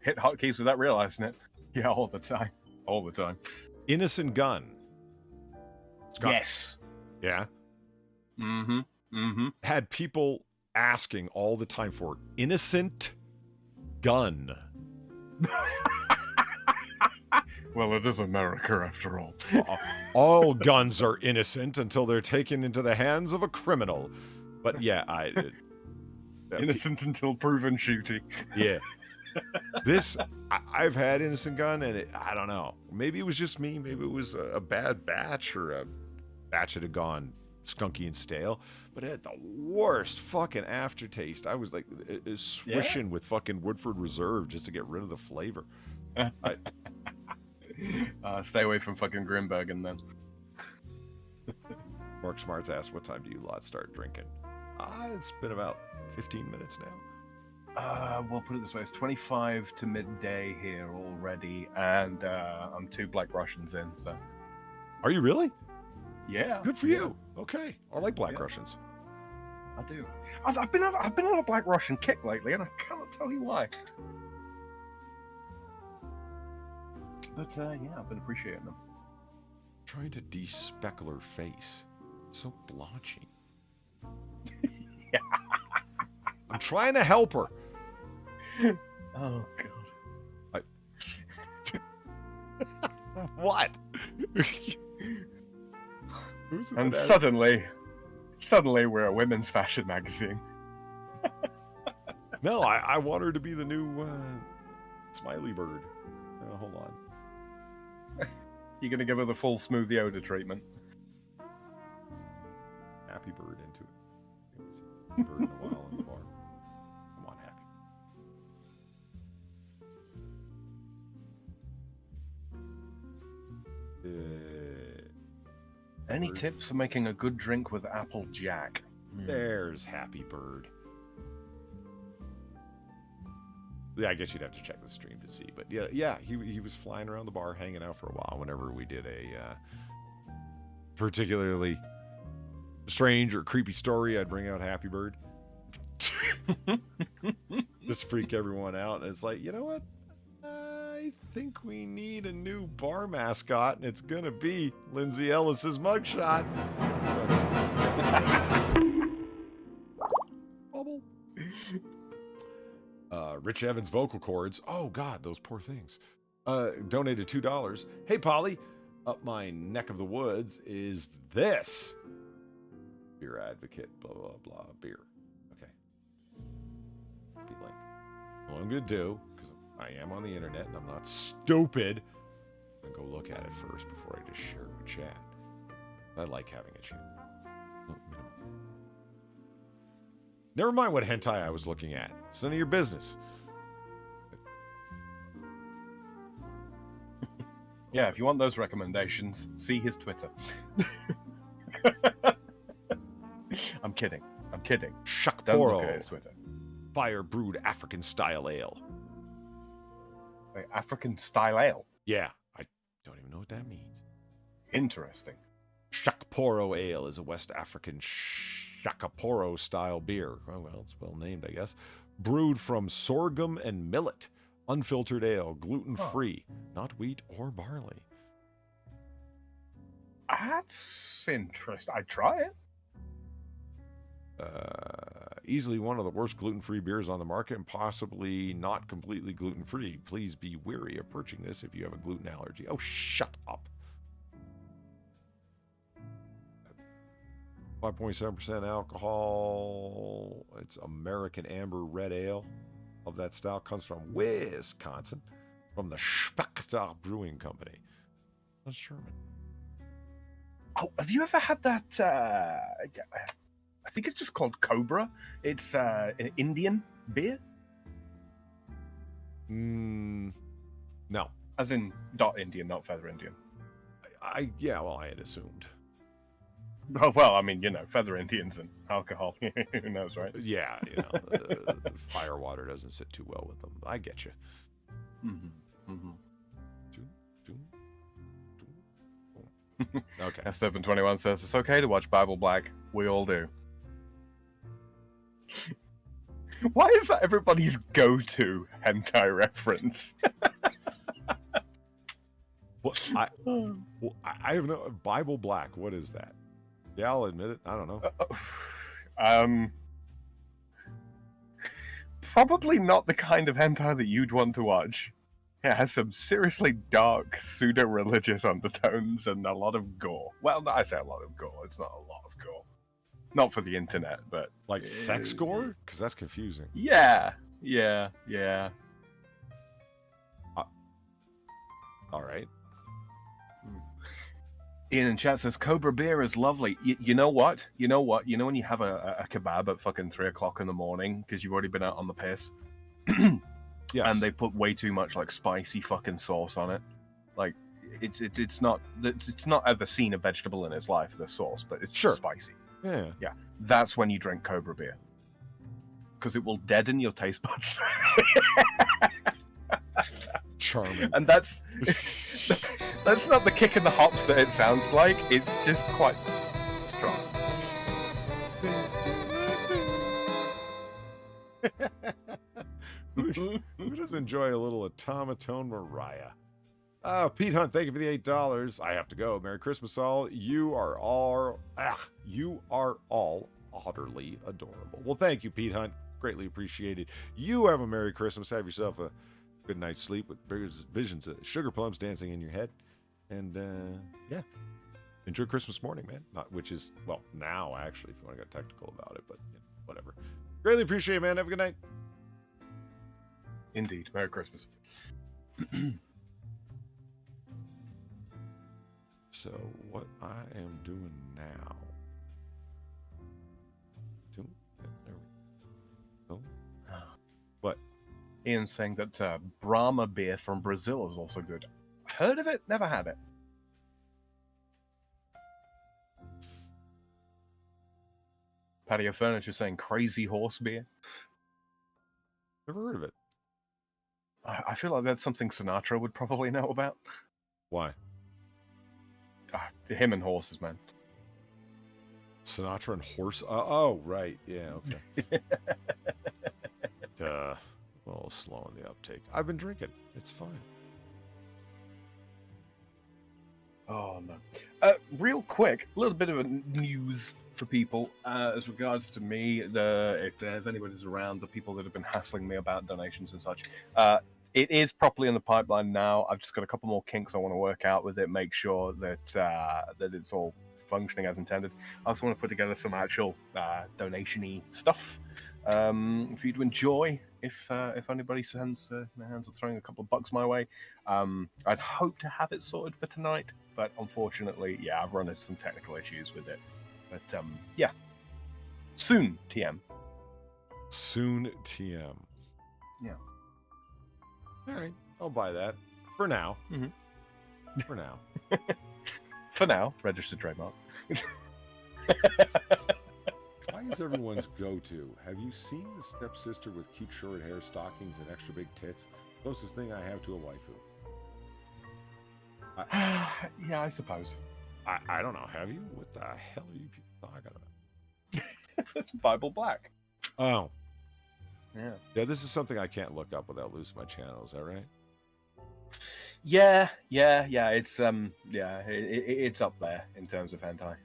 Hit hotkeys without realizing it. Yeah, all the time. All the time. Innocent Gun. Yes. Yeah. Mm-hmm. Had people asking all the time for Innocent Gun. Well, it is America after all. All guns are innocent until they're taken into the hands of a criminal. But yeah, innocent until proven shooting. Yeah. I've had Innocent Gun, and I don't know. Maybe it was just me. Maybe it was a bad batch, or a batch that had gone skunky and stale. But it had the worst fucking aftertaste. I was like swishing with fucking Woodford Reserve just to get rid of the flavor. Stay away from fucking Grimbergen then. Mark Smarts asked, what time do you lot start drinking? It's been about 15 minutes now. We'll put it this way, it's 25 to midday here already, and I'm 2 Black Russians in, so... Are you really? Yeah. Good for you. Okay. I like Black Russians. I do. I've been on a Black Russian kick lately, and I cannot tell you why. But, yeah, I've been appreciating them. Trying to de-speckle her face. It's so blotchy. I'm trying to help her. Oh, God. What? And suddenly we're a women's fashion magazine. No, I want her to be the new Smiley Bird. Hold on. You're going to give her the full smooth Yoda treatment. Happy Bird into it. Bird in a while in the bar. Come on, Happy. Any tips for making a good drink with Apple Jack? There's Happy Bird. Yeah, I guess you'd have to check the stream to see. But yeah, he was flying around the bar, hanging out for a while. Whenever we did a particularly strange or creepy story, I'd bring out Happy Bird. Just freak everyone out. And it's like, you know what? I think we need a new bar mascot, and it's gonna be Lindsay Ellis's mugshot. Bubble. Rich Evans vocal cords. Oh God, those poor things. Donated $2. Hey Polly, up my neck of the woods is this beer advocate. Blah blah blah beer. Okay. Be like, what I'm gonna do, because I am on the internet and I'm not stupid, I'm gonna go look at it first before I just share it with chat. I like having a chat. Never mind what hentai I was looking at. It's none of your business. Yeah, if you want those recommendations, see his Twitter. I'm kidding. Don't look at his Shakporo. Twitter. Fire brewed African style ale. Wait, African style ale? Yeah, I don't even know what that means. Interesting. Shakporo ale is a West African Shakaporo style beer. Oh, well, it's well named, I guess. Brewed from sorghum and millet. Unfiltered ale, gluten-free, not wheat or barley. That's interesting. I'd try it. Easily one of the worst gluten-free beers on the market and possibly not completely gluten-free. Please be wary of purchasing this if you have a gluten allergy. Oh, shut up. 5.7% alcohol. It's American Amber Red Ale of that style. Comes from Wisconsin, from the Speckter Brewing Company. That's German. Oh, have you ever had that? I think it's just called Cobra. It's an Indian beer. No. As in dot Indian, not feather Indian. Yeah, well, I had assumed. Oh, well, I mean, you know, feather Indians and alcohol. Who knows, right? Yeah, you know, fire water doesn't sit too well with them. I get you. Okay. S721 says it's okay to watch Bible Black. We all do. Why is that everybody's go-to hentai reference? I have no Bible Black. What is that? Yeah, I'll admit it. I don't know. Probably not the kind of hentai that you'd want to watch. It has some seriously dark, pseudo-religious undertones and a lot of gore. Well, I say a lot of gore. It's not a lot of gore. Not for the internet, but... Like sex gore? Because that's confusing. Yeah. All right. Ian in chat says, Cobra beer is lovely. You know what? You know when you have a kebab at fucking 3 o'clock in the morning because you've already been out on the piss? Yes. And they put way too much like spicy fucking sauce on it. Like it's not ever seen a vegetable in its life, the sauce, but it's just spicy. Yeah. That's when you drink Cobra beer. Because it will deaden your taste buds. Charming. And that's not the kick in the hops that it sounds like. It's just quite strong. Who doesn't enjoy a little automaton Mariah? Pete Hunt, thank you for the $8. I have to go. Merry Christmas, all. You are all utterly adorable. Well, thank you, Pete Hunt. Greatly appreciated. You have a Merry Christmas. Have yourself a good night's sleep with visions of sugar plums dancing in your head. And yeah, enjoy Christmas morning, man. Which is, well, now actually, if you want to get technical about it, but you know, whatever. Greatly appreciate it, man. Have a good night. Indeed. Merry Christmas. So what I am doing now. There we go. What? Ian's saying that Brahma beer from Brazil is also good. Heard of it? Never had it. Patio Furniture saying crazy horse beer. Never heard of it. I feel like that's something Sinatra would probably know about. Why? Him and horses, man. Sinatra and horse? Oh, right. Yeah, okay. A little slow on the uptake. I've been drinking. It's fine. Oh, no. Real quick, a little bit of a news for people as regards to me. If anybody's around, the people that have been hassling me about donations and such. It is properly in the pipeline now. I've just got a couple more kinks I want to work out with it, make sure that that it's all functioning as intended. I also want to put together some actual donation-y stuff for you to enjoy if anybody sends their hands up throwing a couple of bucks my way. I'd hope to have it sorted for tonight, but unfortunately, yeah, I've run into some technical issues with it. But yeah, soon, TM. Soon, TM. Yeah. All right, I'll buy that for now. Mm-hmm. For now. For now, registered trademark. Why is everyone's go-to? Have you seen the stepsister with cute short hair, stockings, and extra big tits? Closest thing I have to a waifu. Yeah, I suppose. I don't know. Have you? What the hell are you people talking about? That's Bible Black. Oh. Yeah. Yeah, this is something I can't look up without losing my channel. Is that right? Yeah. It's it's up there in terms of hentai.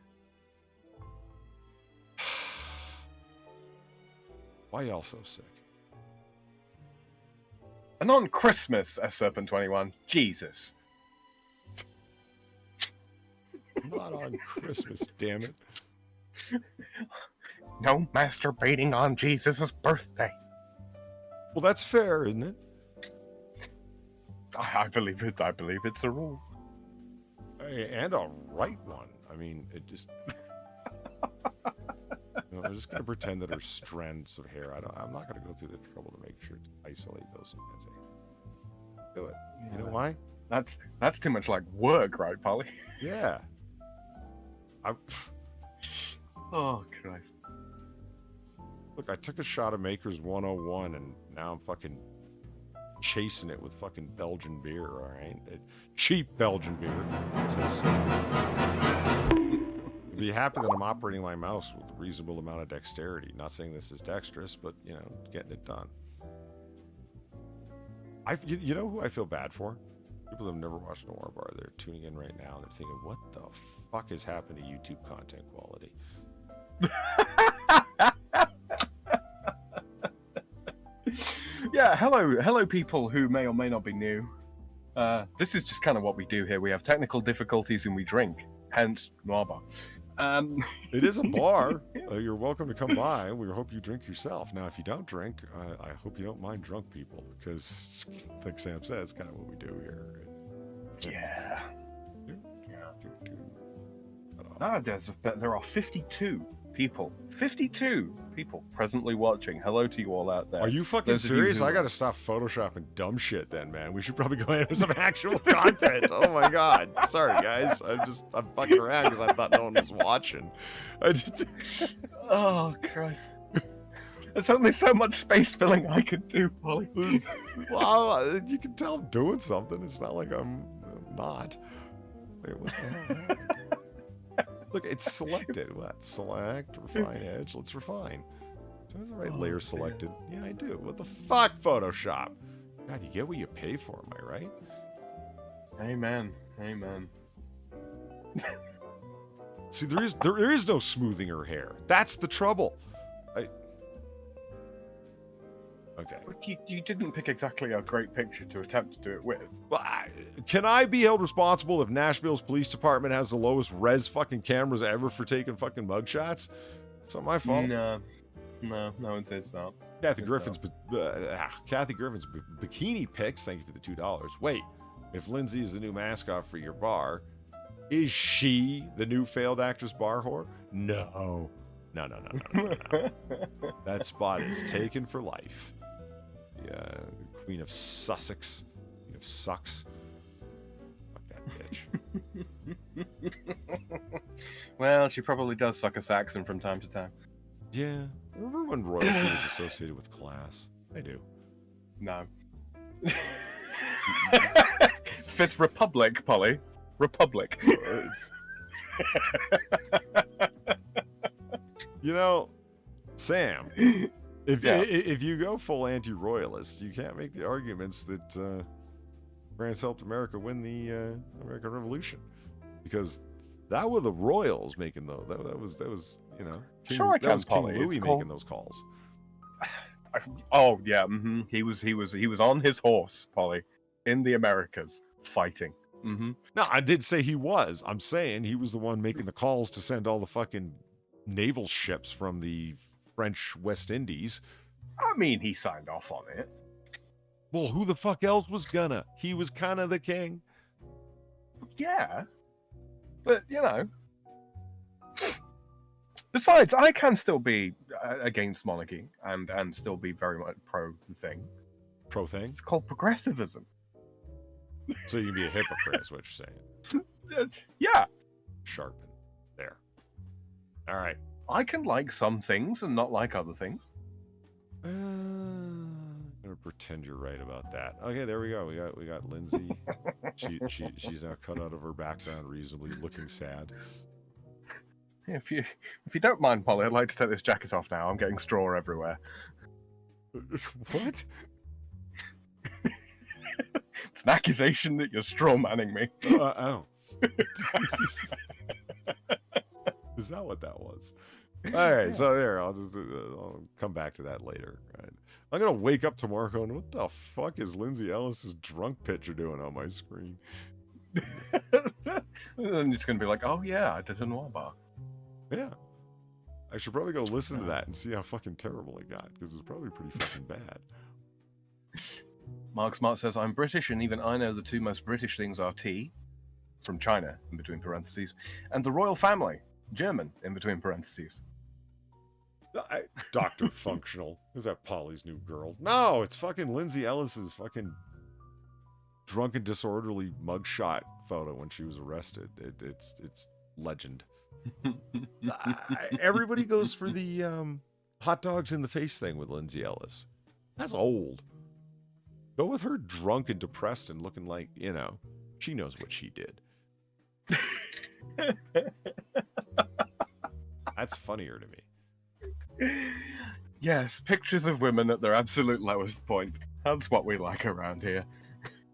Why y'all so sick? And on Christmas, Serpent 21. Jesus. Not on Christmas, damn it. No masturbating on Jesus' birthday. Well, that's fair, isn't it? I believe it. I believe it's a rule. And a right one. I mean, it just... I'm just going to pretend that her strands of hair. I'm not going to go through the trouble to make sure to isolate those strands. Do it. You know why? That's too much like work, right, Polly? Yeah. Oh, Christ. Look, I took a shot of Maker's 101, and now I'm fucking chasing it with fucking Belgian beer, all right? Cheap Belgian beer. Be happy that I'm operating my mouse with a reasonable amount of dexterity. Not saying this is dexterous, but, you know, getting it done. You know who I feel bad for? People that have never watched Noir Bar. They're tuning in right now, and they're thinking, what the fuck has happened to YouTube content quality? Yeah, hello people who may or may not be new. This is just kind of what we do here. We have technical difficulties and we drink, hence Noir Bar. It is a bar. You're welcome to come by. We hope you drink yourself. Now, if you don't drink, I hope you don't mind drunk people, because, like Sam said, it's kind of what we do here. Yeah. There are 52 people. 52 people presently watching. Hello to you all out there. Are you fucking serious? I gotta stop photoshopping dumb shit then, man. We should probably go into some actual content. Oh my god. Sorry, guys. I'm fucking around because I thought no one was watching. Oh, Christ. There's only so much space filling I could do, Polly. Well, you can tell I'm doing something. It's not like I'm not. Wait, what the hell happened? Look, it's selected. What? Select, refine edge. Let's refine. Do I have the right layer selected? Yeah, I do. What the fuck, Photoshop? God, you get what you pay for, am I right? Amen. Amen. See, there is no smoothing her hair. That's the trouble. Okay. You didn't pick exactly a great picture to attempt to do it with. Well, can I be held responsible if Nashville's police department has the lowest res fucking cameras ever for taking fucking mugshots? It's not my fault. No one says that. Kathy Griffin's bikini pics. Thank you for the $2. Wait, if Lindsay is the new mascot for your bar, is she the new failed actress bar whore? No. That spot is taken for life. The Queen of Sussex. Queen of Sucks. Fuck that bitch. Well, she probably does suck a Saxon from time to time. Yeah. Remember when royalty was associated with class? I do. No. Fifth Republic, Polly. Republic. You know, Sam, if you go full anti-royalist, you can't make the arguments that France helped America win the American Revolution, because that were the royals making those. That was you know. Sure, I can, King Louis making those calls. Oh yeah, he was on his horse, Polly, in the Americas fighting. No, I did say he was. I'm saying he was the one making the calls to send all the fucking naval ships from the French West Indies. I mean, he signed off on it. Well, who the fuck else was gonna? He was kind of the king. Yeah, but you know. Besides, I can still be against monarchy and still be very much pro the thing. Pro thing? It's called progressivism. So you can be a hypocrite, is what you're saying. Yeah. Sharpen. There. All right. I can like some things and not like other things. I'm gonna pretend you're right about that. Okay, there we go. We got Lindsay. She's now cut out of her background reasonably, looking sad. If you don't mind, Polly, I'd like to take this jacket off now. I'm getting straw everywhere. What? It's an accusation that you're straw manning me. Oh. Is that what that was? All right, so there. I'll come back to that later. Right. I'm gonna wake up tomorrow going, what the fuck is Lindsay Ellis's drunk picture doing on my screen? And it's gonna be like, oh yeah, I did a Noir bar. Yeah. I should probably go listen to that and see how fucking terrible it got, because it's probably pretty fucking bad. Mark Smart says, I'm British, and even I know the two most British things are tea, from China, in between parentheses, and the royal family, German, in between parentheses. Dr. Functional. Is that Polly's new girl? No, it's fucking Lindsay Ellis's fucking drunken, disorderly mugshot photo when she was arrested. It's legend. Everybody goes for the hot dogs in the face thing with Lindsay Ellis. That's old. Go with her drunk and depressed and looking like, you know, she knows what she did. That's funnier to me. Yes, pictures of women at their absolute lowest point. That's what we like around here.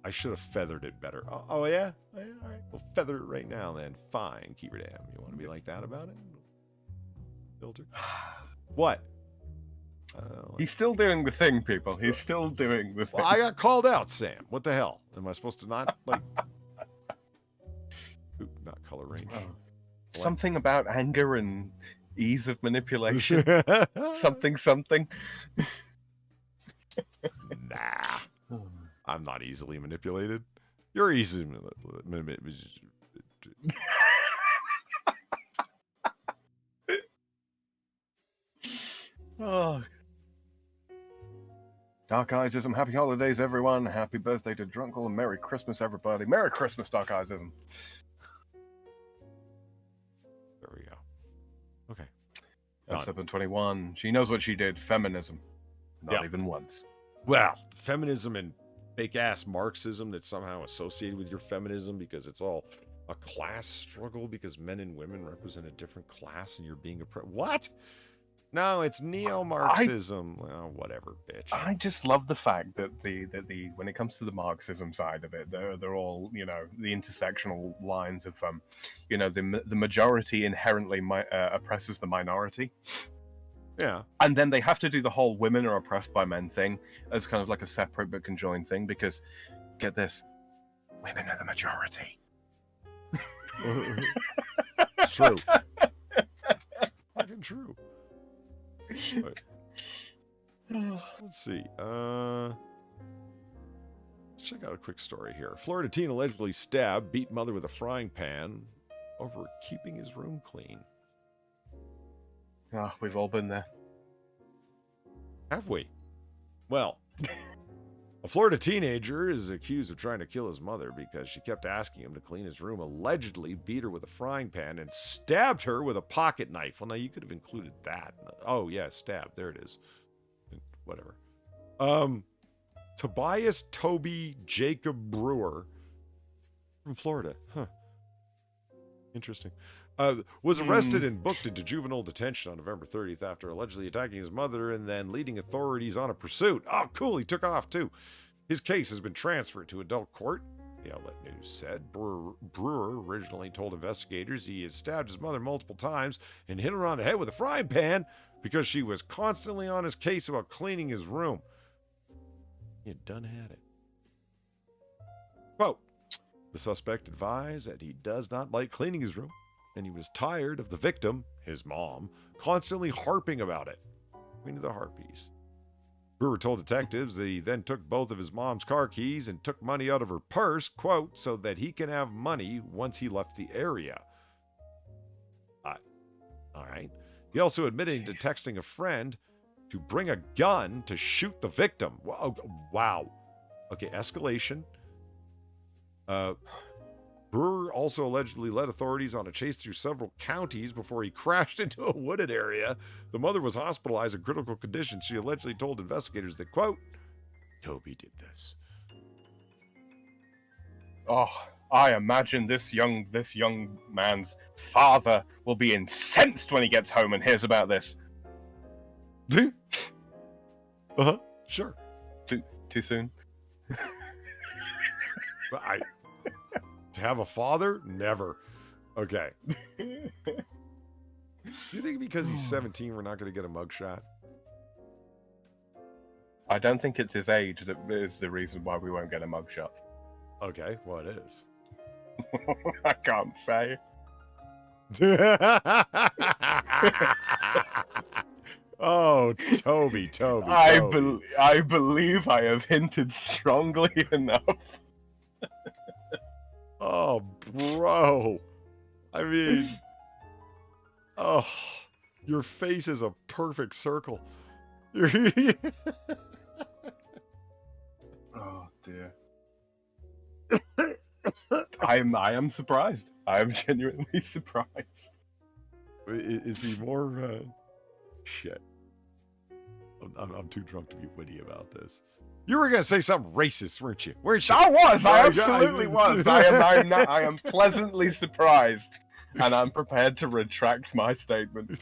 I should have feathered it better. Oh yeah? All right. We'll feather it right now then. Fine, Keeper Dam. You want to be like that about it? Filter? What? He's still doing the thing, people. He's still doing the thing. Well, I got called out, Sam. What the hell? Am I supposed to not, like... Ooh, not color range. Oh. Something about anger and ease of manipulation. something. Nah. I'm not easily manipulated. You're easily manipulated. Oh. Dark Eyesism, happy holidays, everyone. Happy birthday to Drunkle and Merry Christmas, everybody. Merry Christmas, Dark Eyesism. There we go. Okay. Episode 21. She knows what she did. Feminism. Not even once. Well, feminism and fake-ass Marxism that's somehow associated with your feminism because it's all a class struggle because men and women represent a different class and you're being oppressed. What? No, it's neo-Marxism. Well, whatever, bitch. I just love the fact that the when it comes to the Marxism side of it, they're all, you know, the intersectional lines of you know, the majority inherently oppresses the minority. Yeah. And then they have to do the whole women are oppressed by men thing as kind of like a separate but conjoined thing because, get this, women are the majority. It's true. Fucking true. Right. Let's see. Let's check out a quick story here. Florida teen allegedly stabbed, beat mother with a frying pan over keeping his room clean. Oh, we've all been there. Have we? Well, a Florida teenager is accused of trying to kill his mother because she kept asking him to clean his room, allegedly beat her with a frying pan, and stabbed her with a pocket knife. Well, now you could have included that. Oh, yeah, stab. There it is. Whatever. Tobias Toby Jacob Brewer from Florida. Huh. Interesting. Was arrested and booked into juvenile detention on November 30th after allegedly attacking his mother and then leading authorities on a pursuit. Oh, cool. He took off, too. His case has been transferred to adult court, the outlet news said. Brewer originally told investigators he had stabbed his mother multiple times and hit her on the head with a frying pan because she was constantly on his case about cleaning his room. He had done had it. Quote, the suspect advised that he does not like cleaning his room, and he was tired of the victim, his mom, constantly harping about it. Queen of the Harpies. Brewer told detectives that he then took both of his mom's car keys and took money out of her purse, quote, so that he can have money once he left the area. All right. He also admitted to texting a friend to bring a gun to shoot the victim. Wow. Okay, escalation. Brewer also allegedly led authorities on a chase through several counties before he crashed into a wooded area. The mother was hospitalized in critical condition. She allegedly told investigators that, quote, Toby did this. Oh, I imagine this young man's father will be incensed when he gets home and hears about this. Uh-huh, sure. Too soon? To have a father? Never. Okay. Do you think because he's 17 we're not going to get a mugshot? I don't think it's his age that is the reason why we won't get a mugshot. Okay, well it is. I can't say. Oh, Toby. I believe I have hinted strongly enough. Oh, bro. I mean, oh, your face is a perfect circle. Oh dear. I am surprised. I am genuinely surprised. Is he more? Shit. I'm too drunk to be witty about this. You were gonna say something racist, weren't you? I was. I absolutely was. I am pleasantly surprised, and I'm prepared to retract my statement.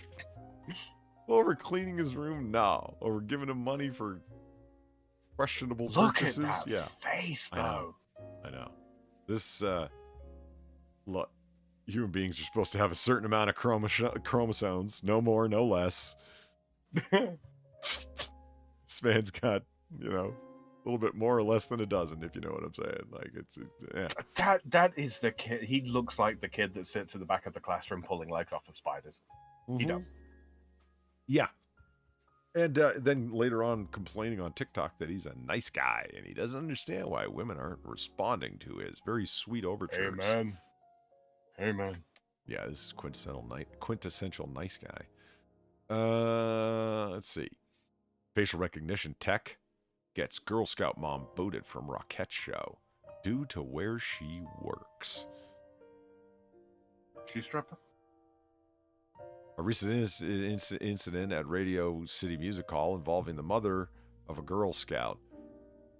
Over cleaning his room? No. Over giving him money for questionable purposes? Look at that face, though. I know. This, look, human beings are supposed to have a certain amount of chromosomes. No more, no less. This man's got, a little bit more or less than a dozen, if you know what I'm saying. Like, yeah. That is the kid. He looks like the kid that sits in the back of the classroom pulling legs off of spiders. Mm-hmm. He does. Yeah. And then later on complaining on TikTok that he's a nice guy and he doesn't understand why women aren't responding to his very sweet overtures. Amen. Yeah, this is quintessential nice guy. Let's see. Facial recognition tech gets Girl Scout mom booted from Rockette show due to where she works. She's stripper. A recent incident at Radio City Music Hall involving the mother of a Girl Scout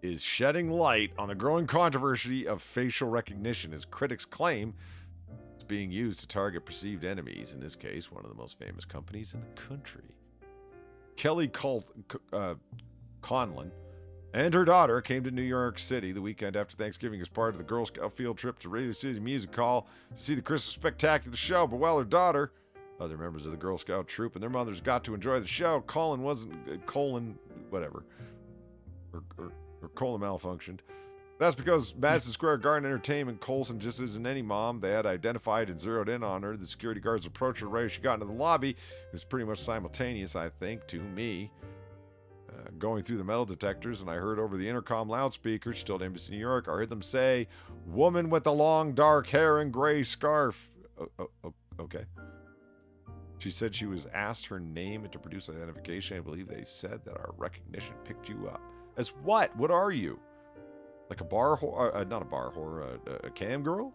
is shedding light on the growing controversy of facial recognition, as critics claim it's being used to target perceived enemies, in this case, one of the most famous companies in the country. Kelly Conlon and her daughter came to New York City the weekend after Thanksgiving as part of the Girl Scout field trip to Radio City Music Hall to see the Christmas spectacular show, but while her daughter, other members of the Girl Scout troop, and their mothers got to enjoy the show, colon malfunctioned. That's because Madison Square Garden Entertainment, Colson just isn't any mom. They had identified and zeroed in on her. The security guards approached her right as she got into the lobby. It was pretty much simultaneous, I think, to me. Going through the metal detectors, and I heard over the intercom loudspeaker, she told Embassy New York, I heard them say, woman with the long dark hair and gray scarf. Okay. She said she was asked her name and to produce identification. I believe they said that our recognition picked you up. As what? What are you? Like a bar whore? Not a bar whore, a cam girl?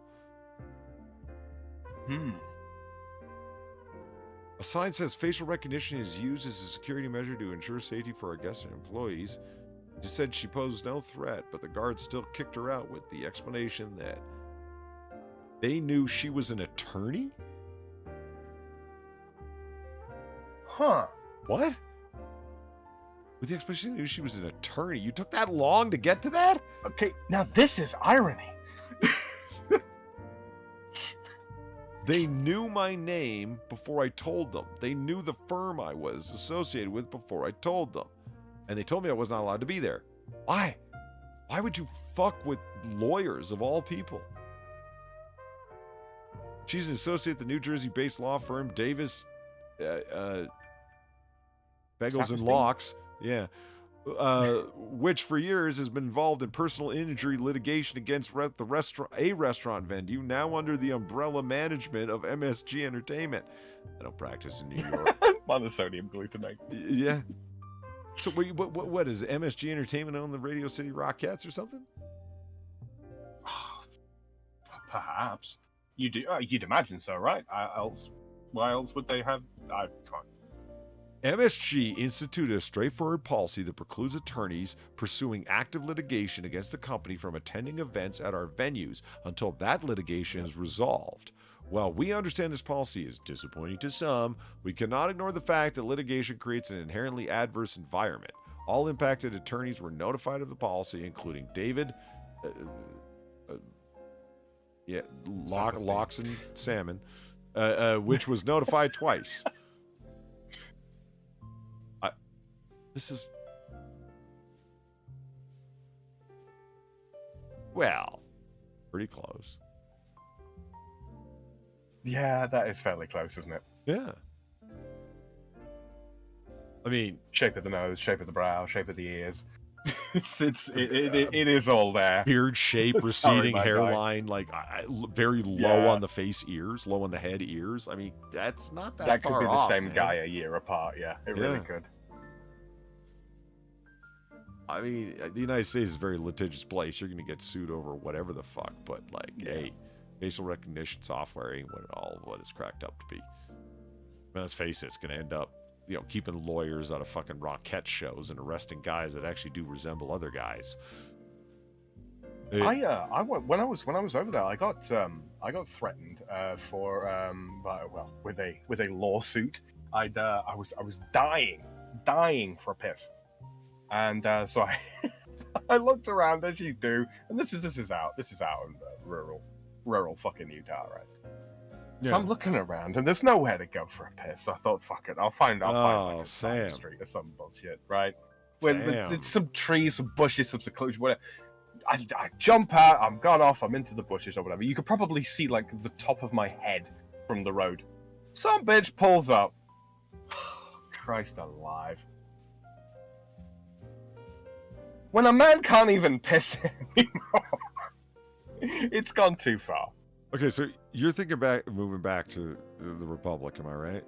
A sign says facial recognition is used as a security measure to ensure safety for our guests and employees. She said she posed no threat, but the guards still kicked her out with the explanation that they knew she was an attorney? Huh. What? With the explanation they knew she was an attorney. You took that long to get to that? Okay, now this is irony. They knew my name before I told them. They knew the firm I was associated with before I told them. And they told me I was not allowed to be there. Why? Why would you fuck with lawyers of all people? She's an associate at the New Jersey-based law firm Davis Bagels and Locks. Yeah. Which for years has been involved in personal injury litigation against a restaurant venue, now under the umbrella management of MSG Entertainment. I don't practice in New York. Monosodium glutamate. Yeah. So what is MSG Entertainment own the Radio City Rockettes or something? Perhaps. You'd imagine so, right? Why else would they have? Fine. MSG instituted a straightforward policy that precludes attorneys pursuing active litigation against the company from attending events at our venues until that litigation is resolved. While we understand this policy is disappointing to some, we cannot ignore the fact that litigation creates an inherently adverse environment. All impacted attorneys were notified of the policy, including David, Locks and Salmon, which was notified twice. This is... Well, pretty close. Yeah, that is fairly close, isn't it? Yeah. I mean... Shape of the nose, shape of the brow, shape of the ears. It is all there. Beard shape, receding hairline, guy. like very low on the face ears, low on the head ears. I mean, that's not that far could be off, the same man. guy a year apart, yeah. It really could. I mean, the United States is a very litigious place. You're going to get sued over whatever the fuck, but like, hey, facial recognition software ain't what it's cracked up to be. Man, let's face it, it's going to end up, keeping lawyers out of fucking Rockette shows and arresting guys that actually do resemble other guys. I went when I was over there. I got threatened with a lawsuit. I was dying for a piss. And so I looked around as you do, and this is out in rural fucking Utah, right? So I'm looking around, and there's nowhere to go for a piss. So I thought, fuck it, I'll find like a side street or some bullshit, right? With some trees, some bushes, some seclusion, whatever. I jump out, I'm gone off, I'm into the bushes or whatever. You could probably see like the top of my head from the road. Some bitch pulls up. Christ alive. When a man can't even piss anymore, it's gone too far. Okay, so you're moving back to the Republic, am I right?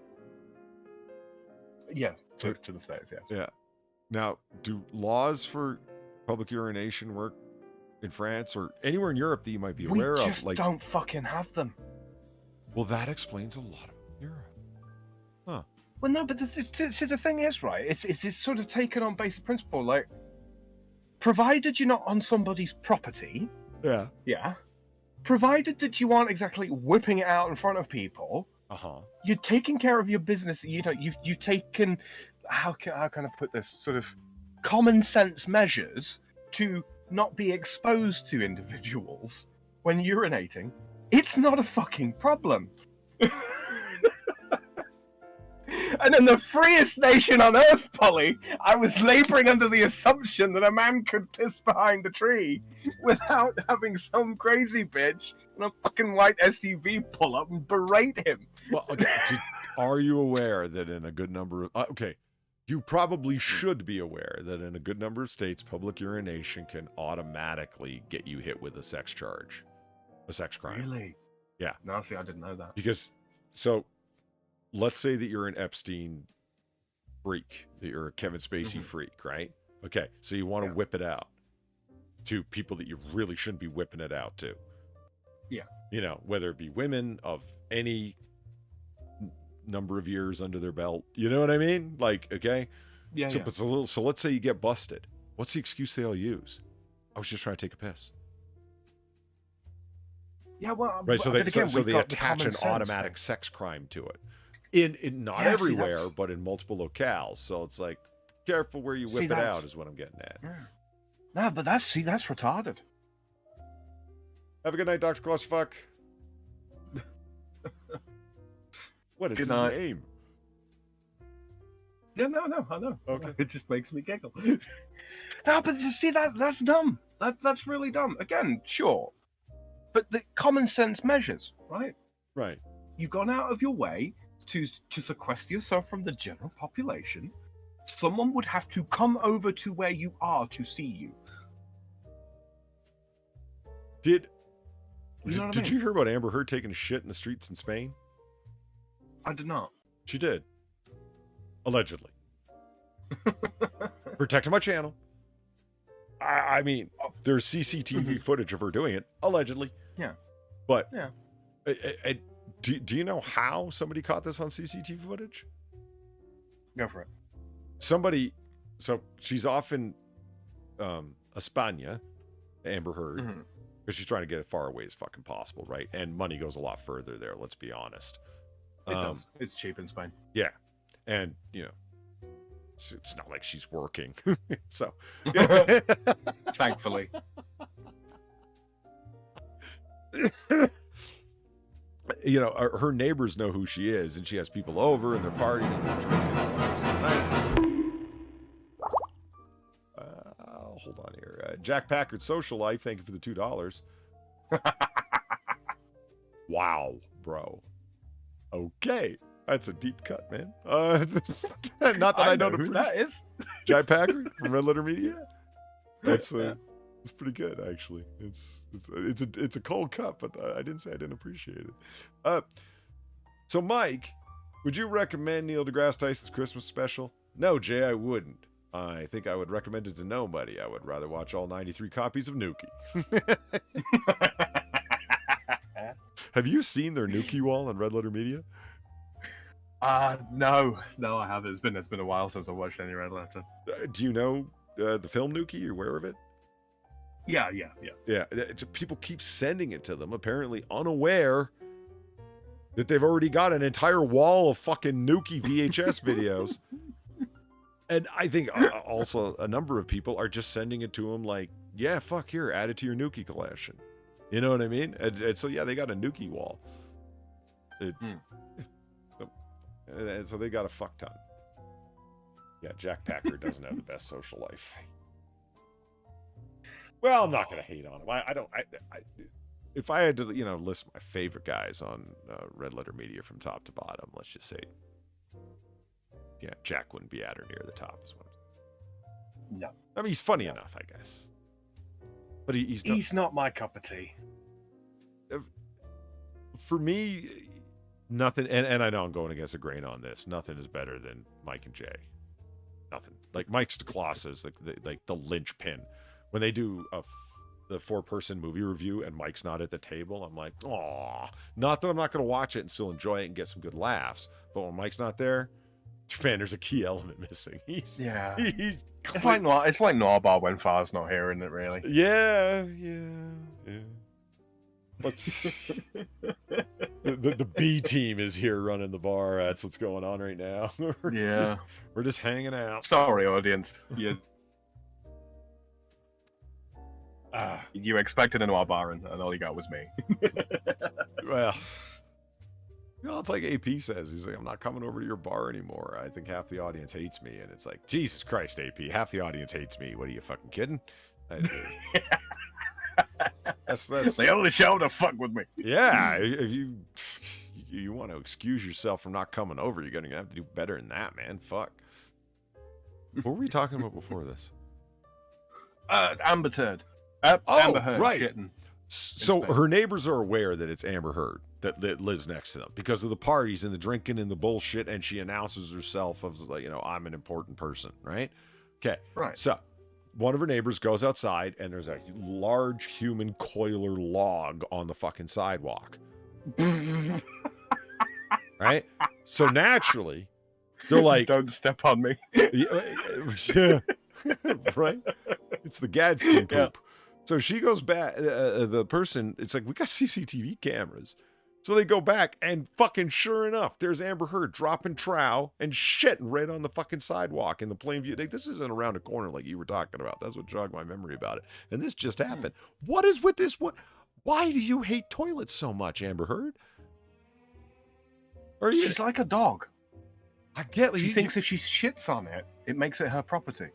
Yeah, to the States, yes. Yeah. Now, do laws for public urination work in France or anywhere in Europe that you might be aware of? We just don't fucking have them. Well, that explains a lot of Europe. Huh. Well, no, but the thing is, right, it's sort of taken on basic principle, like, provided you're not on somebody's property, yeah, provided that you aren't exactly whipping it out in front of people, you're taking care of your business. You've taken, how can I put this, sort of common sense measures to not be exposed to individuals when urinating. It's not a fucking problem. And in the freest nation on earth, Polly, I was laboring under the assumption that a man could piss behind a tree without having some crazy bitch in a fucking white SUV pull up and berate him. Well, okay, are you aware that in a good number of... you probably should be aware that in a good number of states, public urination can automatically get you hit with a sex charge. A sex crime. Really? Yeah. No, see, I didn't know that. Because, so... let's say that you're an Epstein freak, that you're a Kevin Spacey freak, right? Okay, so you want to whip it out to people that you really shouldn't be whipping it out to. Yeah. Whether it be women of any number of years under their belt. You know what I mean? Like, okay? Yeah, so let's say you get busted. What's the excuse they all use? I was just trying to take a piss. Yeah, well, right. So they again, so they attach an sense automatic sex crime to it. In not everywhere, but in multiple locales. So it's like, careful where you whip it out is what I'm getting at. Yeah. No, but that's retarded. Have a good night, Dr. Clusterfuck. What is his name? Yeah, no, I know. Okay. It just makes me giggle. No, but you see, that's dumb. That's really dumb. Again, sure. But the common sense measures, right? Right. You've gone out of your way to sequester yourself from the general population. Someone would have to come over to where you are to see you. Did you hear about Amber Heard taking a shit in the streets in Spain? I did not. She did. Allegedly. Protecting my channel. I mean, there's CCTV footage of her doing it, allegedly. Yeah. But yeah. Do you know how somebody caught this on CCTV footage? Go for it. Somebody, so she's off in España, Amber Heard, because she's trying to get as far away as fucking possible, right? And money goes a lot further there, let's be honest. It does. It's cheap in Spain. Yeah. And, you know, it's not like she's working. So, thankfully. You know, her neighbors know who she is, and she has people over and they're partying and they're drinking. Hold on here. Jack Packard Social Life, thank you for the $2. Wow, bro. Okay. That's a deep cut, man. Not that I know who that is. Jack Packard from Red Letter Media. That's it's pretty good, actually. It's a cold cut, but I didn't say I didn't appreciate it. So, Mike, would you recommend Neil deGrasse Tyson's Christmas special? No, Jay, I wouldn't. I think I would recommend it to nobody. I would rather watch all 93 copies of Nuki. Have you seen their Nuki wall on Red Letter Media? No, I haven't. It's been a while since I watched any Red Letter. Do you know the film Nuki? You're aware of it? Yeah. People keep sending it to them, apparently unaware that they've already got an entire wall of fucking Nuki VHS videos. And I think also a number of people are just sending it to them like, yeah, fuck, here, add it to your Nuki collection. You know what I mean? And so, yeah, they got a Nuki wall. And so they got a fuck ton. Yeah, Jack Packard doesn't have the best social life. Well, I'm not going to hate on him. I don't. If I had to, list my favorite guys on Red Letter Media from top to bottom, let's just say, yeah, Jack wouldn't be at or near the top. Is what I'm saying. No. I mean, he's funny enough, I guess. But he's not my cup of tea. For me, nothing, and I know I'm going against the grain on this. Nothing is better than Mike and Jay. Nothing. Like Mike's DeClaus is like the linchpin. When they do the 4-person movie review and Mike's not at the table, I'm like, aw. Not that I'm not going to watch it and still enjoy it and get some good laughs, but when Mike's not there, man, there's a key element missing. It's like Noir. It's like Noir Bar when Far's not here, isn't it? Really? Yeah. Let's. the B team is here running the bar. That's what's going on right now. We're just hanging out. Sorry, audience. You expected a Noir Bar, and all you got was me. Well. It's like AP says. He's like, I'm not coming over to your bar anymore. I think half the audience hates me. And it's like, Jesus Christ, AP. Half the audience hates me. What are you fucking kidding? That's they only show to fuck with me. Yeah. If you want to excuse yourself from not coming over, you're going to have to do better than that, man. Fuck. What were we talking about before this? Amber Turd. Amber Heard. Right. Shitting. So her neighbors are aware that it's Amber Heard that lives next to them because of the parties and the drinking and the bullshit, and she announces herself as like, I'm an important person, right? Okay. Right. So one of her neighbors goes outside and there's a large human coiler log on the fucking sidewalk. Right? So naturally, they're like, don't step on me. Yeah. Right? It's the Gadsden poop. Yeah. So she goes back, the person, it's like, we got CCTV cameras. So they go back, and fucking sure enough, there's Amber Heard dropping trow and shitting right on the fucking sidewalk in the plain view. Like, this isn't around a corner like you were talking about. That's what jogged my memory about it. And this just happened. What is with this? Why do you hate toilets so much, Amber Heard? She's like a dog. I get it. She thinks if she shits on it, it makes it her property.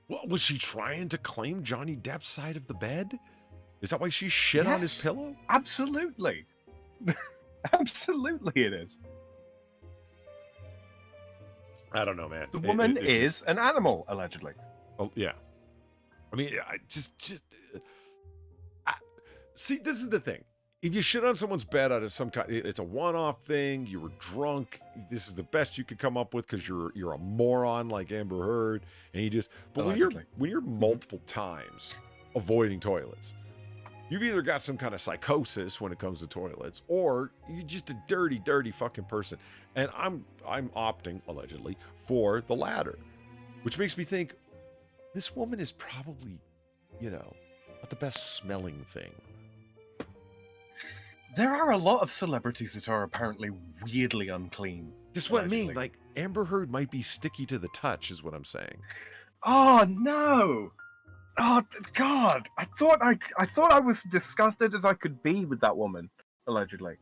What, was she trying to claim Johnny Depp's side of the bed? Is that why she shit on his pillow? Absolutely. Absolutely it is. I don't know, man. The woman is an animal, allegedly. Oh, yeah. I mean, I see, this is the thing. If you shit on someone's bed out of some kind, it's a one-off thing. You were drunk. This is the best you could come up with because you're a moron like Amber Heard, and you just. But when you're multiple times avoiding toilets, you've either got some kind of psychosis when it comes to toilets, or you're just a dirty, dirty fucking person. And I'm opting allegedly for the latter, which makes me think this woman is probably, not the best smelling thing. There are a lot of celebrities that are apparently weirdly unclean. That's what I mean. Like, Amber Heard might be sticky to the touch, is what I'm saying. Oh no! Oh God! I thought I was disgusted as I could be with that woman, allegedly.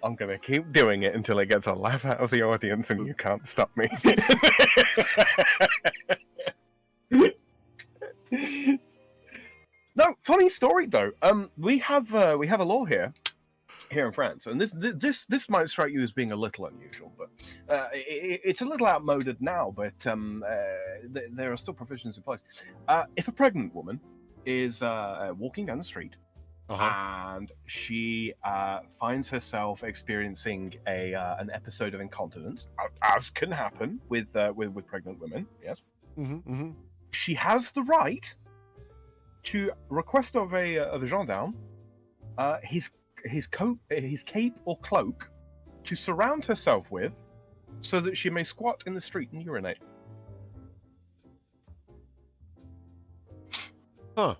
I'm gonna keep doing it until it gets a laugh out of the audience, and you can't stop me. No, funny story though. We have a law here in France, and this might strike you as being a little unusual, but it's a little outmoded now. But there are still provisions in place. If a pregnant woman is walking down the street and she finds herself experiencing an episode of incontinence, as can happen with pregnant women, yes, she has the right to request of a gendarme his cape or cloak to surround herself with, so that she may squat in the street and urinate. Huh.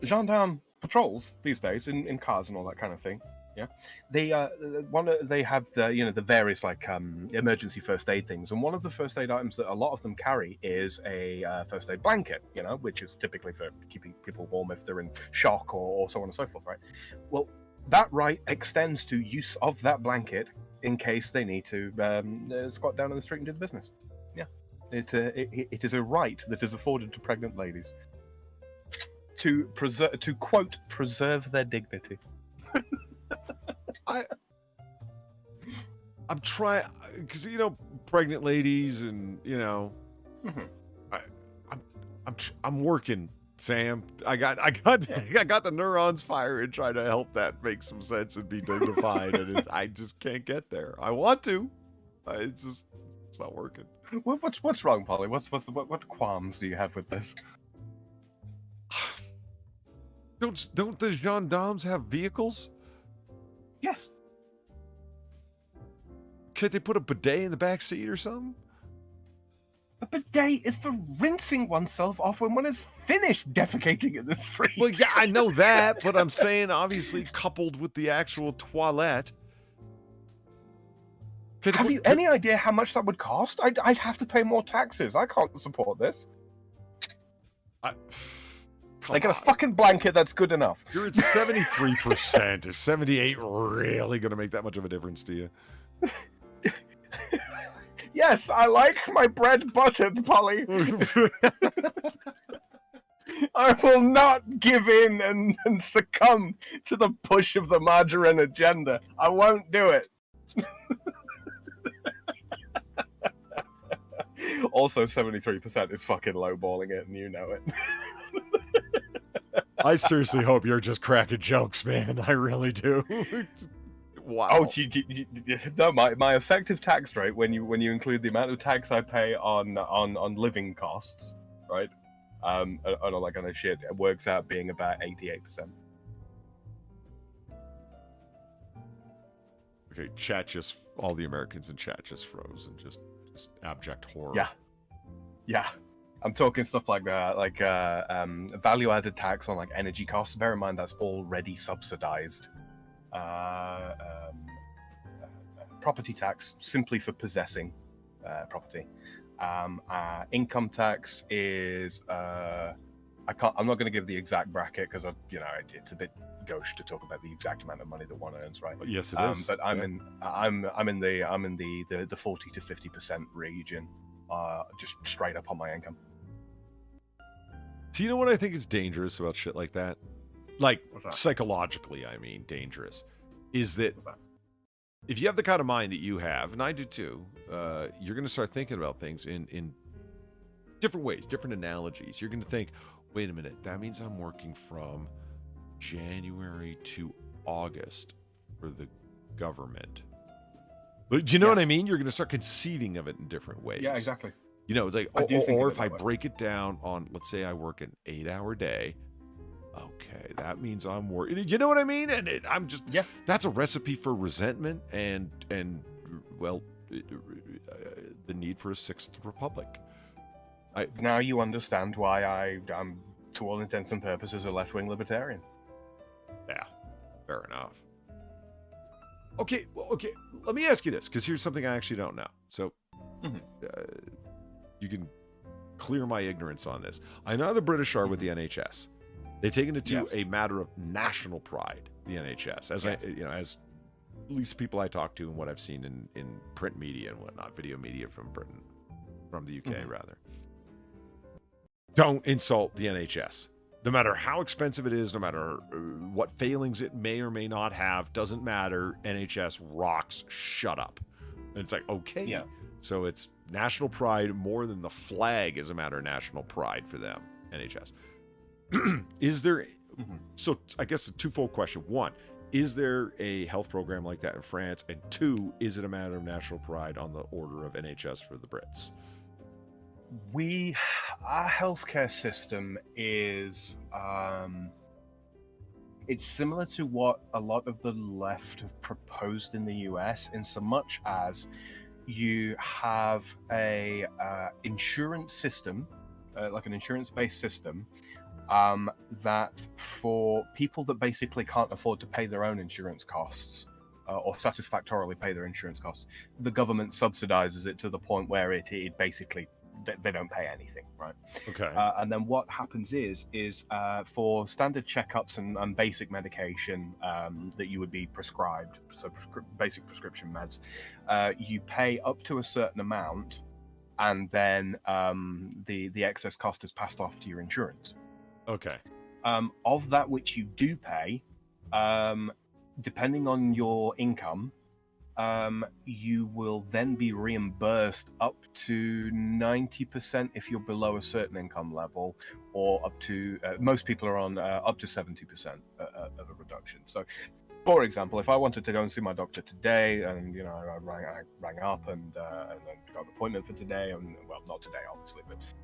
Gendarme patrols these days in cars and all that kind of thing. Yeah, they have the various emergency first aid things, and one of the first aid items that a lot of them carry is a first aid blanket, which is typically for keeping people warm if they're in shock or so on and so forth, right? Well, that right extends to use of that blanket in case they need to squat down in the street and do the business. Yeah, it is a right that is afforded to pregnant ladies to quote preserve their dignity. I'm trying, because pregnant ladies, and I'm working, Sam. I got the neurons firing, trying to help that make some sense and be dignified, and I just can't get there. I want to, it's not working. What's wrong, Polly? What qualms do you have with this? Don't the gendarmes have vehicles? Yes. Can't they put a bidet in the back seat or something? A bidet is for rinsing oneself off when one is finished defecating in the street. Well, yeah, I know that, but I'm saying, obviously, coupled with the actual toilet. Have you any idea how much that would cost? I'd have to pay more taxes. I can't support this. They get a fucking blanket that's good enough. You're at 73%. Is 78 really going to make that much of a difference to you? Yes, I like my bread buttered, Polly. I will not give in and succumb to the push of the margarine agenda. I won't do it. Also, 73% is fucking lowballing it, and you know it. I seriously hope you're just cracking jokes, man. I really do. Wow. Oh, no, my effective tax rate, when you include the amount of tax I pay on living costs, right, and all that kind of shit, it works out being about 88%. Okay, chat just all the Americans in chat just froze and just abject horror. Yeah. I'm talking stuff like that, like value-added tax on like energy costs. Bear in mind that's already subsidized. Property tax simply for possessing property. Income tax is I'm not going to give the exact bracket because it's a bit gauche to talk about the exact amount of money that one earns, right? Yes, it is. But I'm in the 40 to 50% region, just straight up on my income. So you know what I think is dangerous about shit like that? Like, What's that? psychologically, I mean, dangerous. Is that if you have the kind of mind that you have, and I do too, you're going to start thinking about things in different ways, different analogies. You're going to think, wait a minute, that means I'm working from January to August for the government. But do you know what I mean? You're going to start conceiving of it in different ways. Yeah, exactly. You know, like, or if I break it down on, let's say I work an 8-hour day, okay, that means I'm working. You know what I mean? And I'm just, that's a recipe for resentment and well, the need for a sixth republic. Now you understand why I'm, to all intents and purposes, a left-wing libertarian. Yeah, fair enough. Okay, let me ask you this, because here's something I actually don't know. So, you can clear my ignorance on this. I know the British are with the NHS. They've taken it to a matter of national pride, the NHS, as as at least people I talk to and what I've seen in print media and whatnot, video media from Britain, from the UK rather. Don't insult the NHS. No matter how expensive it is, no matter what failings it may or may not have, doesn't matter. NHS rocks. Shut up. And it's like, okay. Yeah. So it's national pride more than the flag is a matter of national pride for them, NHS. Is there, so I guess a twofold question. One, is there a health program like that in France? And two, is it a matter of national pride on the order of NHS for the Brits? Our healthcare system is, it's similar to what a lot of the left have proposed in the US, in so much as you have a insurance system, like an insurance-based system, that for people that basically can't afford to pay their own insurance costs, or satisfactorily pay their insurance costs, the government subsidizes it to the point where it basically, they don't pay anything, right? Okay. And then what happens is for standard checkups and basic medication that you would be prescribed, so basic prescription meds, you pay up to a certain amount, and then the excess cost is passed off to your insurance. Okay. Of that which you do pay, depending on your income, you will then be reimbursed up to 90% if you're below a certain income level, or up to most people are on up to 70% of a reduction. So, for example, if I wanted to go and see my doctor today, and I rang up and got an appointment for today, and well, not today obviously,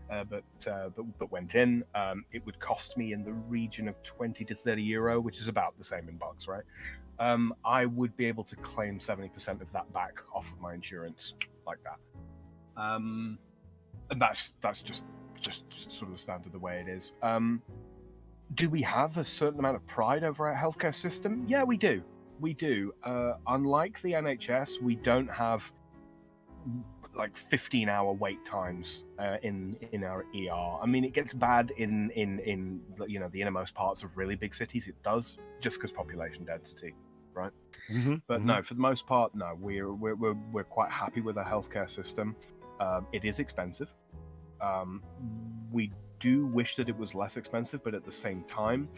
but went in, it would cost me in the region of 20 to 30 euro, which is about the same in bucks, right? I would be able to claim 70% of that back off of my insurance, like that. And that's just sort of standard the way it is. Do we have a certain amount of pride over our healthcare system? Yeah, we do. We do. Unlike the NHS, we don't have like 15-hour wait times in our ER. I mean, it gets bad in the innermost parts of really big cities. It does, just because population density, right? But no, for the most part, no. We're quite happy with our healthcare system. It is expensive. We do wish that it was less expensive, but at the same time,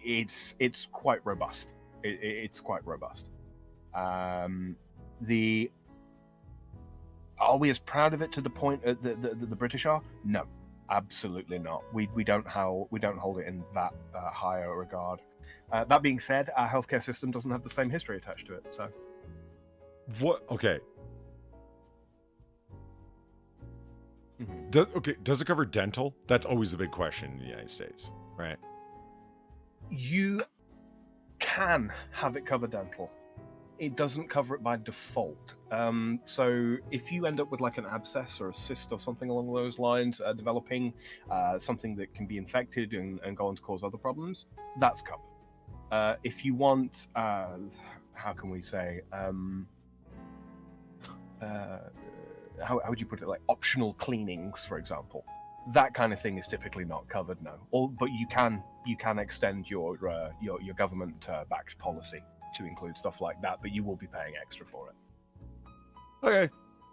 it's quite robust. It's quite robust. Are we as proud of it to the point that the British are? No, absolutely not. We don't hold it in that high a regard. That being said, our healthcare system doesn't have the same history attached to it. So, what? Okay. Does it cover dental? That's always the big question in the United States, right? You can have it cover dental. it doesn't cover it by default. So if you end up with like an abscess or a cyst or something along those lines, developing something that can be infected and go on to cause other problems, that's covered. If you want, how can we say, how would you put it, like optional cleanings, for example, that kind of thing is typically not covered, no. But you can extend your government backed policy to include stuff like that, but you will be paying extra for it. Okay.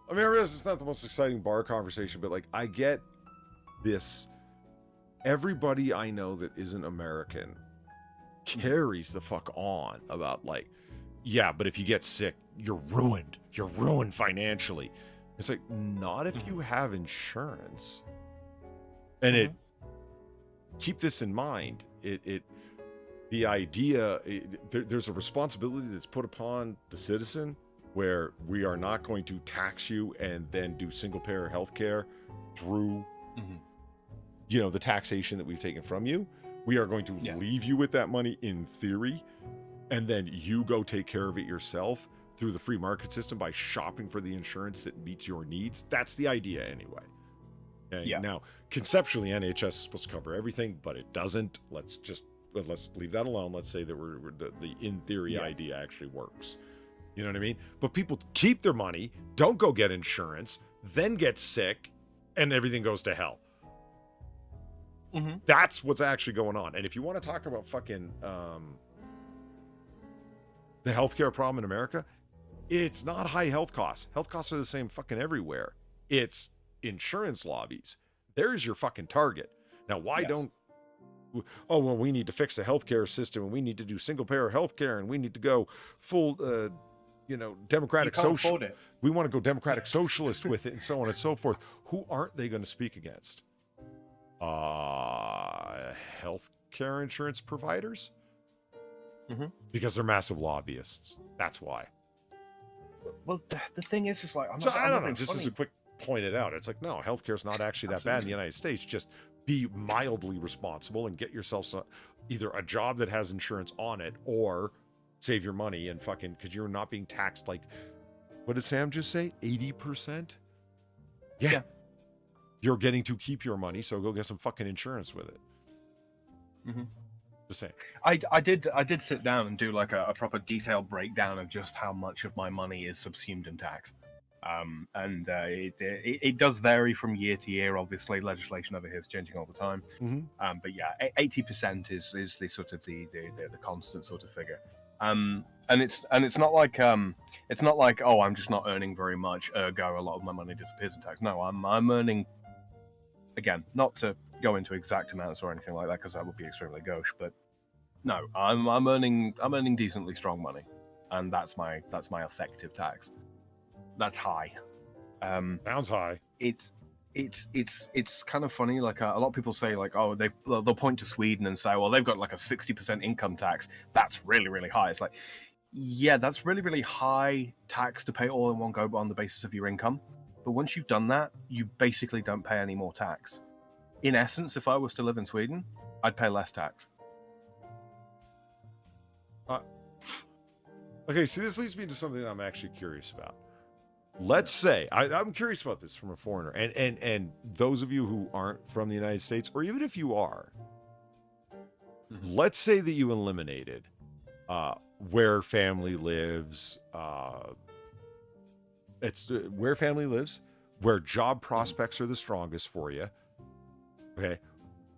I mean, I realize it's not the most exciting bar conversation, but like, I get this. Everybody I know that isn't American carries the fuck on about like, yeah, but if you get sick, you're ruined. You're ruined financially. It's like, not if you have insurance. And keep this in mind. The idea, there's a responsibility that's put upon the citizen where we are not going to tax you and then do single payer health care through, the taxation that we've taken from you. We are going to leave you with that money in theory, and then you go take care of it yourself through the free market system by shopping for the insurance that meets your needs. That's the idea anyway. Okay? Yeah. Now, conceptually, NHS is supposed to cover everything, but it doesn't. Let's leave that alone. Let's say that the in theory idea actually works. You know what I mean? But people keep their money, don't go get insurance, then get sick, and everything goes to hell. That's what's actually going on. And if you want to talk about fucking the healthcare problem in America, it's not high health costs. Health costs are the same fucking everywhere. It's insurance lobbies. There's your fucking target. Now, why don't... Oh, well, we need to fix the healthcare system, and we need to do single-payer healthcare, and we need to go full, democratic social. We want to go democratic socialist with it, and so on and so forth. Who aren't they going to speak against? Healthcare insurance providers? Because they're massive lobbyists. That's why. Well, the thing is like... I don't know, just as a quick point it out, it's like, no, healthcare's not actually that bad in the United States. Just be mildly responsible and get yourself either a job that has insurance on it, or save your money and fucking, because you're not being taxed like, what did Sam just say? 80%? Yeah. You're getting to keep your money, so go get some fucking insurance with it. Just saying. I did sit down and do like a proper detailed breakdown of just how much of my money is subsumed in tax. It does vary from year to year. Obviously, legislation over here is changing all the time. But yeah, 80% is the sort of the constant sort of figure. And it's not like oh, I'm just not earning very much, ergo a lot of my money disappears in tax. No, I'm earning, again, not to go into exact amounts or anything like that, because that would be extremely gauche, but no, I'm earning decently strong money, and that's my effective tax. That's high. Sounds high. It's kind of funny. Like a lot of people say, like, oh, they'll point to Sweden and say, well, they've got like a 60% income tax. That's really, really high. It's like, yeah, that's really, really high tax to pay all in one go on the basis of your income. But once you've done that, you basically don't pay any more tax. In essence, if I was to live in Sweden, I'd pay less tax. Okay, so this leads me to something that I'm actually curious about. Let's say, I'm curious about this from a foreigner, and those of you who aren't from the United States, or even if you are, let's say that you eliminated where family lives, where family lives, where job prospects are the strongest for you. Okay,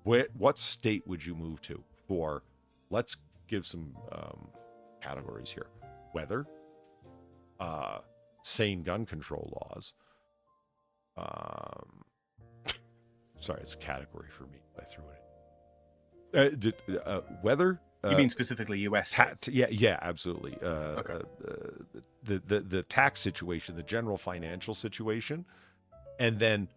what state would you move to for? Let's give some categories here: weather, sane gun control laws. Sorry, it's a category for me. I threw it in. Weather. You mean specifically U.S. Yeah, absolutely. Okay. The tax situation, the general financial situation, and then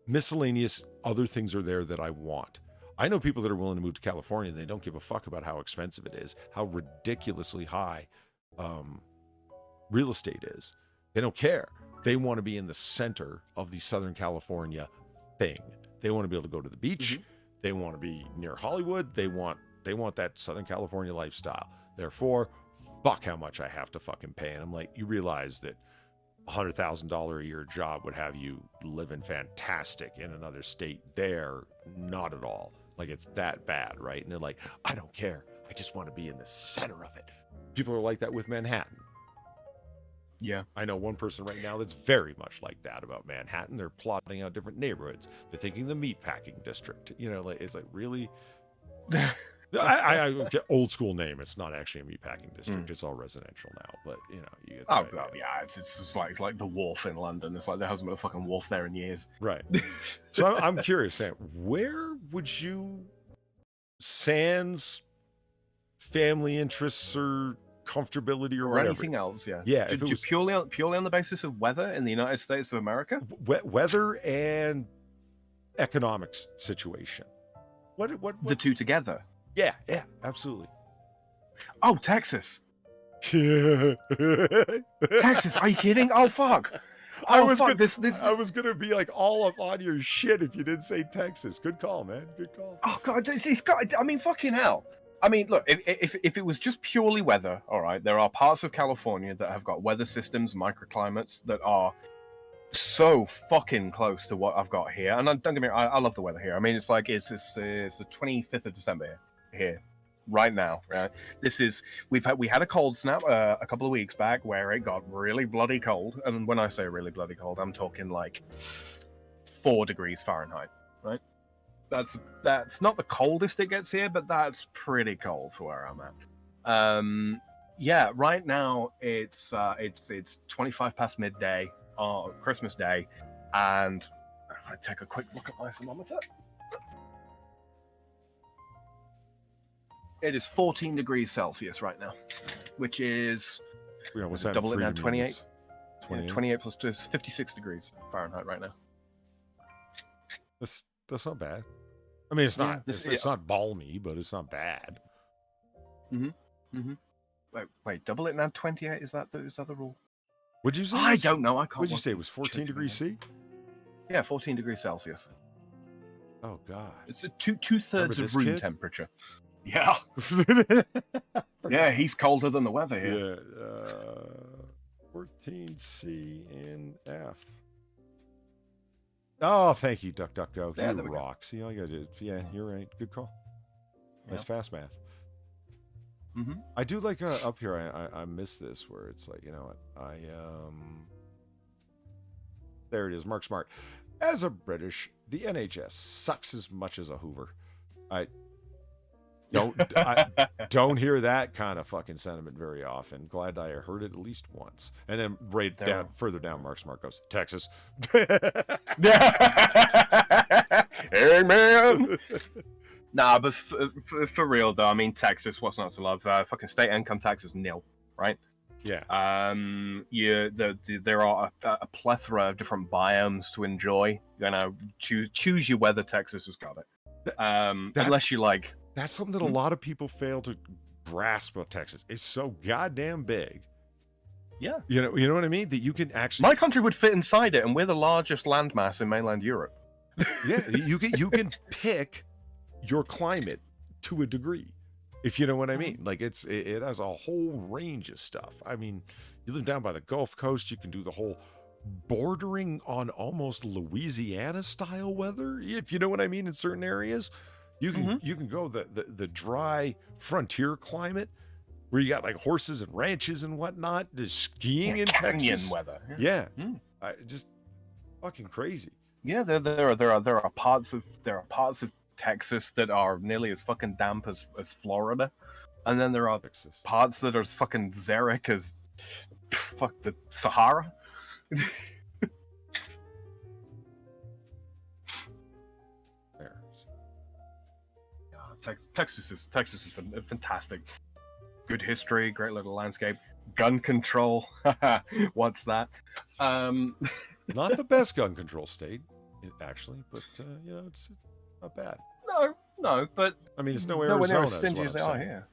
miscellaneous other things are there that I want. I know people that are willing to move to California and they don't give a fuck about how expensive it is, how ridiculously high real estate is. They don't care. They want to be in the center of the Southern California thing. They want to be able to go to the beach. They want to be near Hollywood. They want that Southern California lifestyle. Therefore, fuck how much I have to fucking pay. And I'm like, you realize that $100,000 a year job would have you living fantastic in another state there? Not at all. Like, it's that bad, right? And they're like, I don't care. I just want to be in the center of it. People are like that with Manhattan. Yeah. I know one person right now that's very much like that about Manhattan. They're plotting out different neighborhoods. They're thinking the meatpacking district. You know, like, it's like, really? I old school name. It's not actually a meatpacking district. It's all residential now. But, you know, you get yeah. It's just like the wharf in London. It's like there hasn't been a fucking wharf there in years. Right. So I'm curious, Sam, where would you, sans family interests or comfortability or whatever, anything else, yeah. Yeah. If it was purely on the basis of weather in the United States of America? Weather and economics situation. What the two together? Yeah, absolutely. Oh, Texas. Texas, are you kidding? Oh, fuck. I was gonna be like all up on your shit if you didn't say Texas. Good call, man. Good call. Oh, God, it's got, I mean, fucking hell. I mean, look, if it was just purely weather, all right, there are parts of California that have got weather systems, microclimates that are so fucking close to what I've got here. And don't get me wrong, I love the weather here. I mean, it's like it's the 25th of December here right now. Right, we had a cold snap a couple of weeks back where it got really bloody cold. And when I say really bloody cold, I'm talking like 4 degrees Fahrenheit. Right. That's not the coldest it gets here, but that's pretty cold for where I'm at. Yeah, right now it's 25 past midday on Christmas Day, and if I take a quick look at my thermometer, it is 14 degrees Celsius right now, which is what's that? Double it now, 28. 28. Yeah, 28 plus 2 is 56 degrees Fahrenheit right now. That's not bad. I mean, it's not. Yeah, it's not balmy, but it's not bad. Wait, double it now, 28. Is that the rule? Would you say? I don't know. I can't. Would you say it was 14 degrees C? Yeah, 14 degrees Celsius. Oh God! It's two-thirds of room kid? temperature. Yeah. Yeah, he's colder than the weather here. Yeah. 14 C and F. Oh, thank you, DuckDuckGo. Yeah, You rock. See, all you gotta do. Yeah, you're right. Good call. Nice fast math. I do like up here. I miss this where it's like, you know what? There it is. Mark Smart. As a British, the NHS sucks as much as a Hoover. I don't hear that kind of fucking sentiment very often. Glad I heard it at least once. And then further down, Mark Smart goes, Texas. Hey, man. Nah, but for real though, I mean, Texas, what's not to love? Fucking state income tax is nil, right? Yeah. There are a plethora of different biomes to enjoy. You know, choose your weather. Texas has got it. Unless you like. That's something that a lot of people fail to grasp about Texas. It's so goddamn big. Yeah. You know what I mean? That you can actually. My country would fit inside it, and we're the largest landmass in mainland Europe. Yeah, you can pick your climate to a degree, if you know what I mean. Like it has a whole range of stuff. I mean, you live down by the Gulf Coast, you can do the whole bordering on almost Louisiana style weather, if you know what I mean. In certain areas, you can go the dry frontier climate where you got like horses and ranches and whatnot. There's skiing in Texas. Weather. Yeah, just fucking crazy. Yeah, there are parts of Texas that are nearly as fucking damp as Florida, and then there are parts that are as fucking xeric as the Sahara. Texas is fantastic. Good history, great little landscape, gun control. What's that? Not the best gun control state, actually, but it's not bad. No, but I mean, it's no Arizona. Nowhere near as stingy as they are here.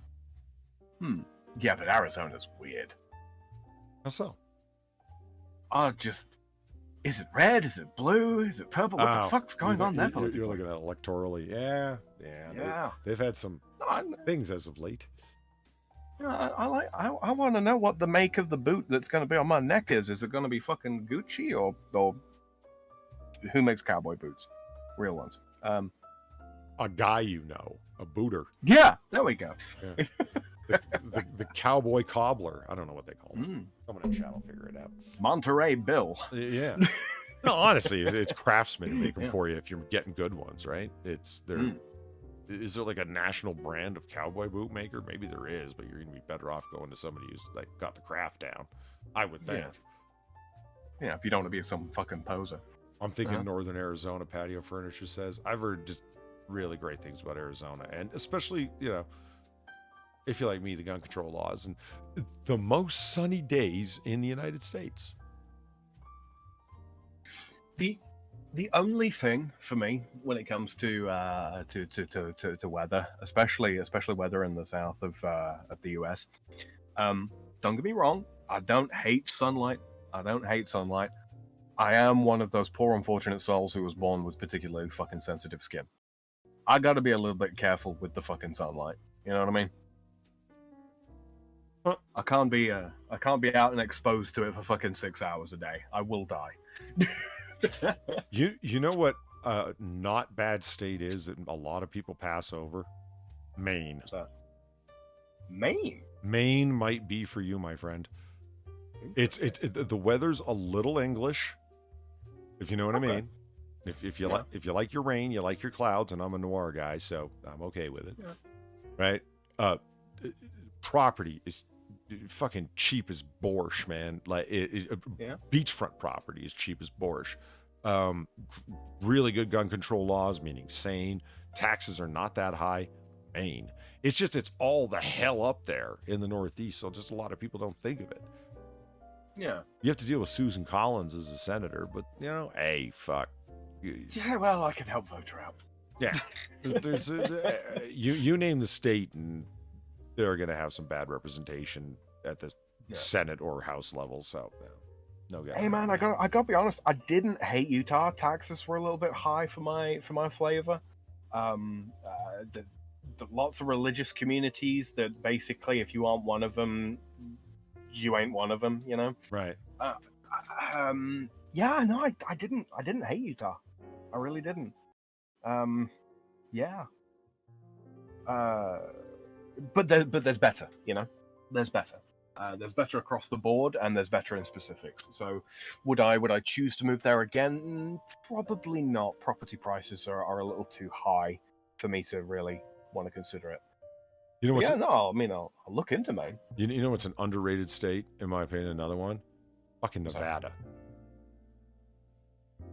Yeah, but Arizona's weird. How so? Is it red? Is it blue? Is it purple? What the fuck's going on there? You're looking at electorally. Yeah. They've had some things as of late. I want to know what the make of the boot that's going to be on my neck is. Is it going to be fucking Gucci or who makes cowboy boots? Real ones. A guy you know, a booter. Yeah, there we go. Yeah. The cowboy cobbler. I don't know what they call him. Someone in chat will figure it out. Monterey Bill. Yeah. No, honestly, it's craftsmen who make them for you if you're getting good ones, right? It's there. Is there like a national brand of cowboy boot maker? Maybe there is, but you're gonna be better off going to somebody who's like got the craft down. I would think. Yeah, if you don't want to be some fucking poser. I'm thinking Northern Arizona Patio Furniture says. I've heard just really great things about Arizona, and especially, you know, if you're like me, the gun control laws and the most sunny days in the United States. The only thing for me when it comes to weather, especially weather in the south of the US, don't get me wrong, I don't hate sunlight. I am one of those poor unfortunate souls who was born with particularly fucking sensitive skin. I got to be a little bit careful with the fucking sunlight. You know what I mean? I can't be out and exposed to it for fucking 6 hours a day. I will die. You know what not bad state is that a lot of people pass over? Maine. What's that? Maine? Maine might be for you, my friend. It's the weather's a little English, if you know what I mean. If you like your rain, you like your clouds, and I'm a Noir guy, so I'm okay with it. Yeah. Right? Property is fucking cheap as borscht, man. Like beachfront property is cheap as borscht. Really good gun control laws, meaning sane. Taxes are not that high. Maine. It's just it's all the hell up there in the Northeast, so just a lot of people don't think of it. Yeah. You have to deal with Susan Collins as a senator, but you know, hey, fuck. Yeah, well, I can help vote her out. Yeah. There's you name the state and they're going to have some bad representation at the Senate or House level. So, no guy. Hey man, I got to be honest. I didn't hate Utah. Taxes were a little bit high for my flavor. The lots of religious communities that basically, if you aren't one of them, you ain't one of them. You know. Right. Yeah. No, I didn't hate Utah. I really didn't. Yeah. But there's better, you know. There's better. There's better across the board, and there's better in specifics. So, would I choose to move there again? Probably not. Property prices are a little too high for me to really want to consider it. You know what's I'll look into Maine. You know what's an underrated state, in my opinion? Another one, fucking Nevada.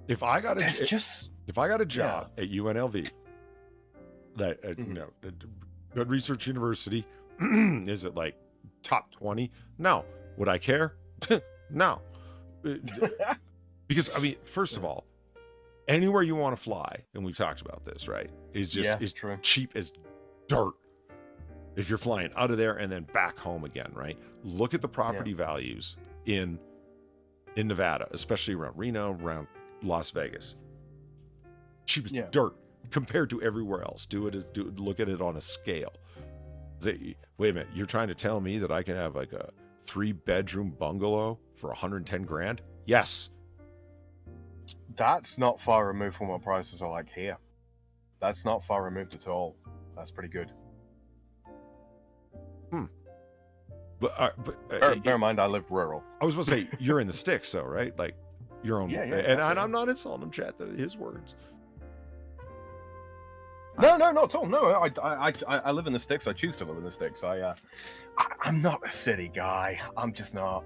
If I got a job at UNLV, that you know, Good Research University, is it like top 20? No. Would I care? No. Because I mean, first of all, anywhere you want to fly, and we've talked about this, right? Is true. Cheap as dirt. If you're flying out of there and then back home again, right? Look at the property values in Nevada, especially around Reno, around Las Vegas. Cheap as dirt compared to everywhere else. Look at it on a scale. Wait a minute, you're trying to tell me that I can have like a 3-bedroom bungalow for 110 grand? Yes. That's not far removed from what prices are like here. That's not far removed at all. That's pretty good. But bear in mind, I live rural. I was going to say, you're in the sticks, though, right? Like your own. And I'm not insulting him, chat. His words. No, not at all. No, I live in the sticks. I choose to live in the sticks. I'm not a city guy. I'm just not.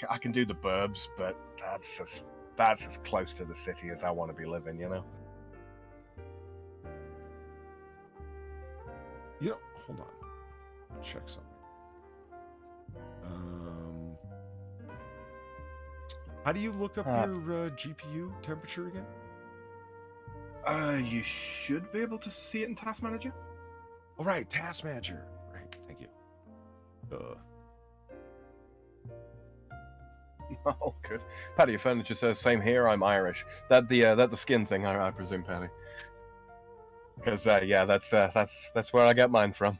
I can do the burbs, but that's as close to the city as I want to be living. You know. You know, hold on. I'll check something. How do you look up your GPU temperature again? You should be able to see it in Task Manager. All right, Task Manager. Right, thank you. Oh, good. Patty Furniture says, "Same here. I'm Irish." That the skin thing, I presume, Patty. Because that's where I get mine from.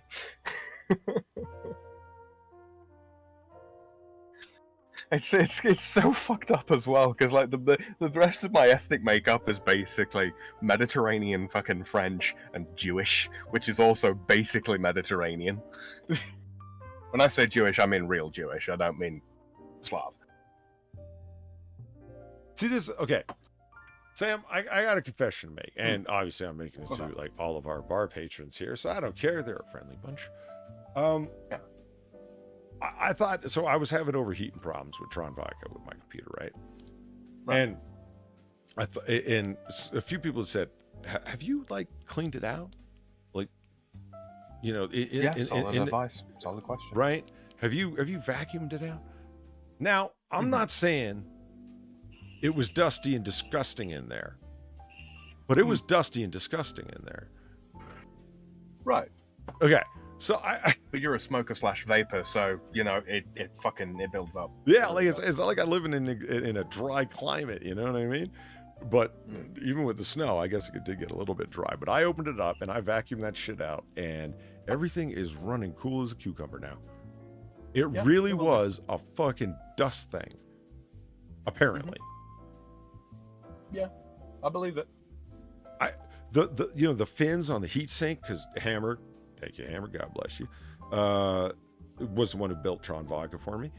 It's so fucked up as well, because like the rest of my ethnic makeup is basically Mediterranean, fucking French, and Jewish, which is also basically Mediterranean. When I say Jewish, I mean real Jewish. I don't mean Slav. See this? Okay, Sam, I got a confession to make, and obviously I'm making it to like all of our bar patrons here, so I don't care. They're a friendly bunch. Yeah. I thought so. I was having overheating problems with Tron Vodka with my computer, right? And I thought, and a few people said, "Have you like cleaned it out?" Like, you know, solid advice, solid question, right? Have you vacuumed it out? Now, I'm not saying it was dusty and disgusting in there, but it was dusty and disgusting in there. Right. Okay. So but you're a smoker / vapor, so you know it builds up. Yeah, like it's not like I live in a dry climate, you know what I mean? But even with the snow, I guess it did get a little bit dry. But I opened it up and I vacuumed that shit out, and everything is running cool as a cucumber now. It really was a fucking dust thing, apparently. Yeah, I believe it. The fins on the heatsink, because Hammer. Thank you, Hammer. God bless you. Was the one who built Tron Vodka for me,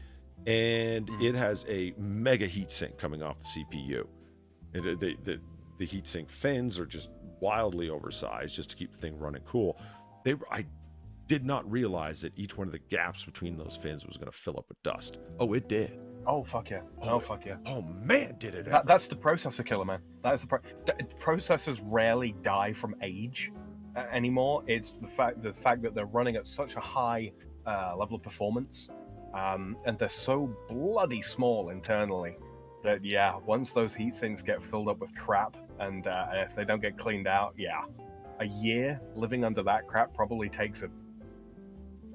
and it has a mega heatsink coming off the CPU. The heatsink fins are just wildly oversized just to keep the thing running cool. I did not realize that each one of the gaps between those fins was going to fill up with dust. Oh, it did. Oh fuck yeah! Fuck yeah! Oh man, did it? That's the processor killer, man. That is the processors rarely die from age anymore. It's the fact that they're running at such a high level of performance, and they're so bloody small internally that once those heat sinks get filled up with crap, and if they don't get cleaned out, a year living under that crap probably takes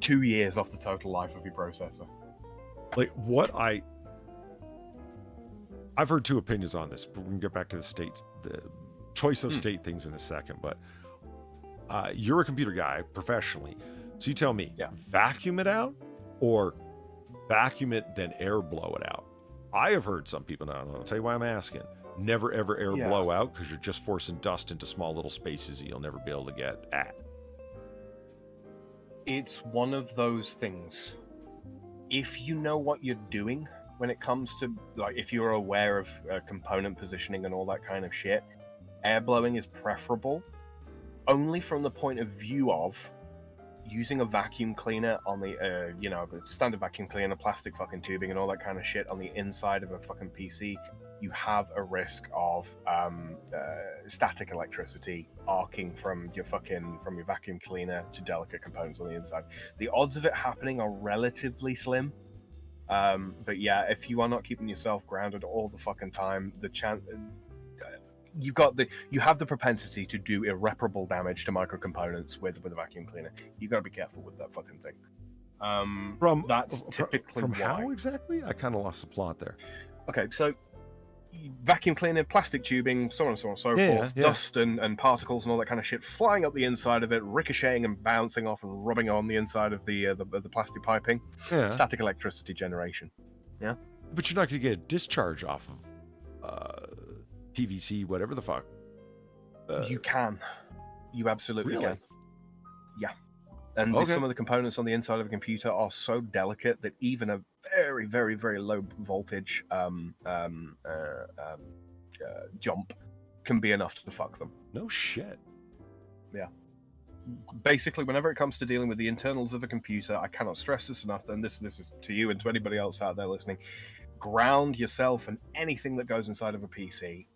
2 years off the total life of your processor. Like I've heard two opinions on this, but we can get back to the choice of state things in a second. But you're a computer guy professionally, so you tell me, vacuum it out or vacuum it then air blow it out? I have heard some people, now I'll tell you why I'm asking, never ever air blow out, because you're just forcing dust into small little spaces that you'll never be able to get at. It's one of those things. If you know what you're doing when it comes to, like, if you're aware of component positioning and all that kind of shit, air blowing is preferable, only from the point of view of using a vacuum cleaner on the, standard vacuum cleaner, plastic fucking tubing and all that kind of shit on the inside of a fucking PC. You have a risk of static electricity arcing from your vacuum cleaner to delicate components on the inside. The odds of it happening are relatively slim. But yeah, if you are not keeping yourself grounded all the fucking time, the chance you have the propensity to do irreparable damage to microcomponents with a vacuum cleaner. You got to be careful with that fucking thing. That's typically from why. How exactly? I kind of lost the plot there. Okay, so vacuum cleaner, plastic tubing, so on and so on and so forth, dust and particles and all that kind of shit flying up the inside of it, ricocheting and bouncing off and rubbing on the inside of the plastic piping. Static electricity generation. Yeah, but you're not going to get a discharge off of PVC, whatever the fuck. You can. You absolutely really? can. Yeah. And some of the components on the inside of a computer are so delicate that even a very, very, very low voltage jump can be enough to fuck them. No shit. Yeah. Basically, whenever it comes to dealing with the internals of a computer, I cannot stress this enough, and this is to you and to anybody else out there listening. Ground yourself and anything that goes inside of a PC.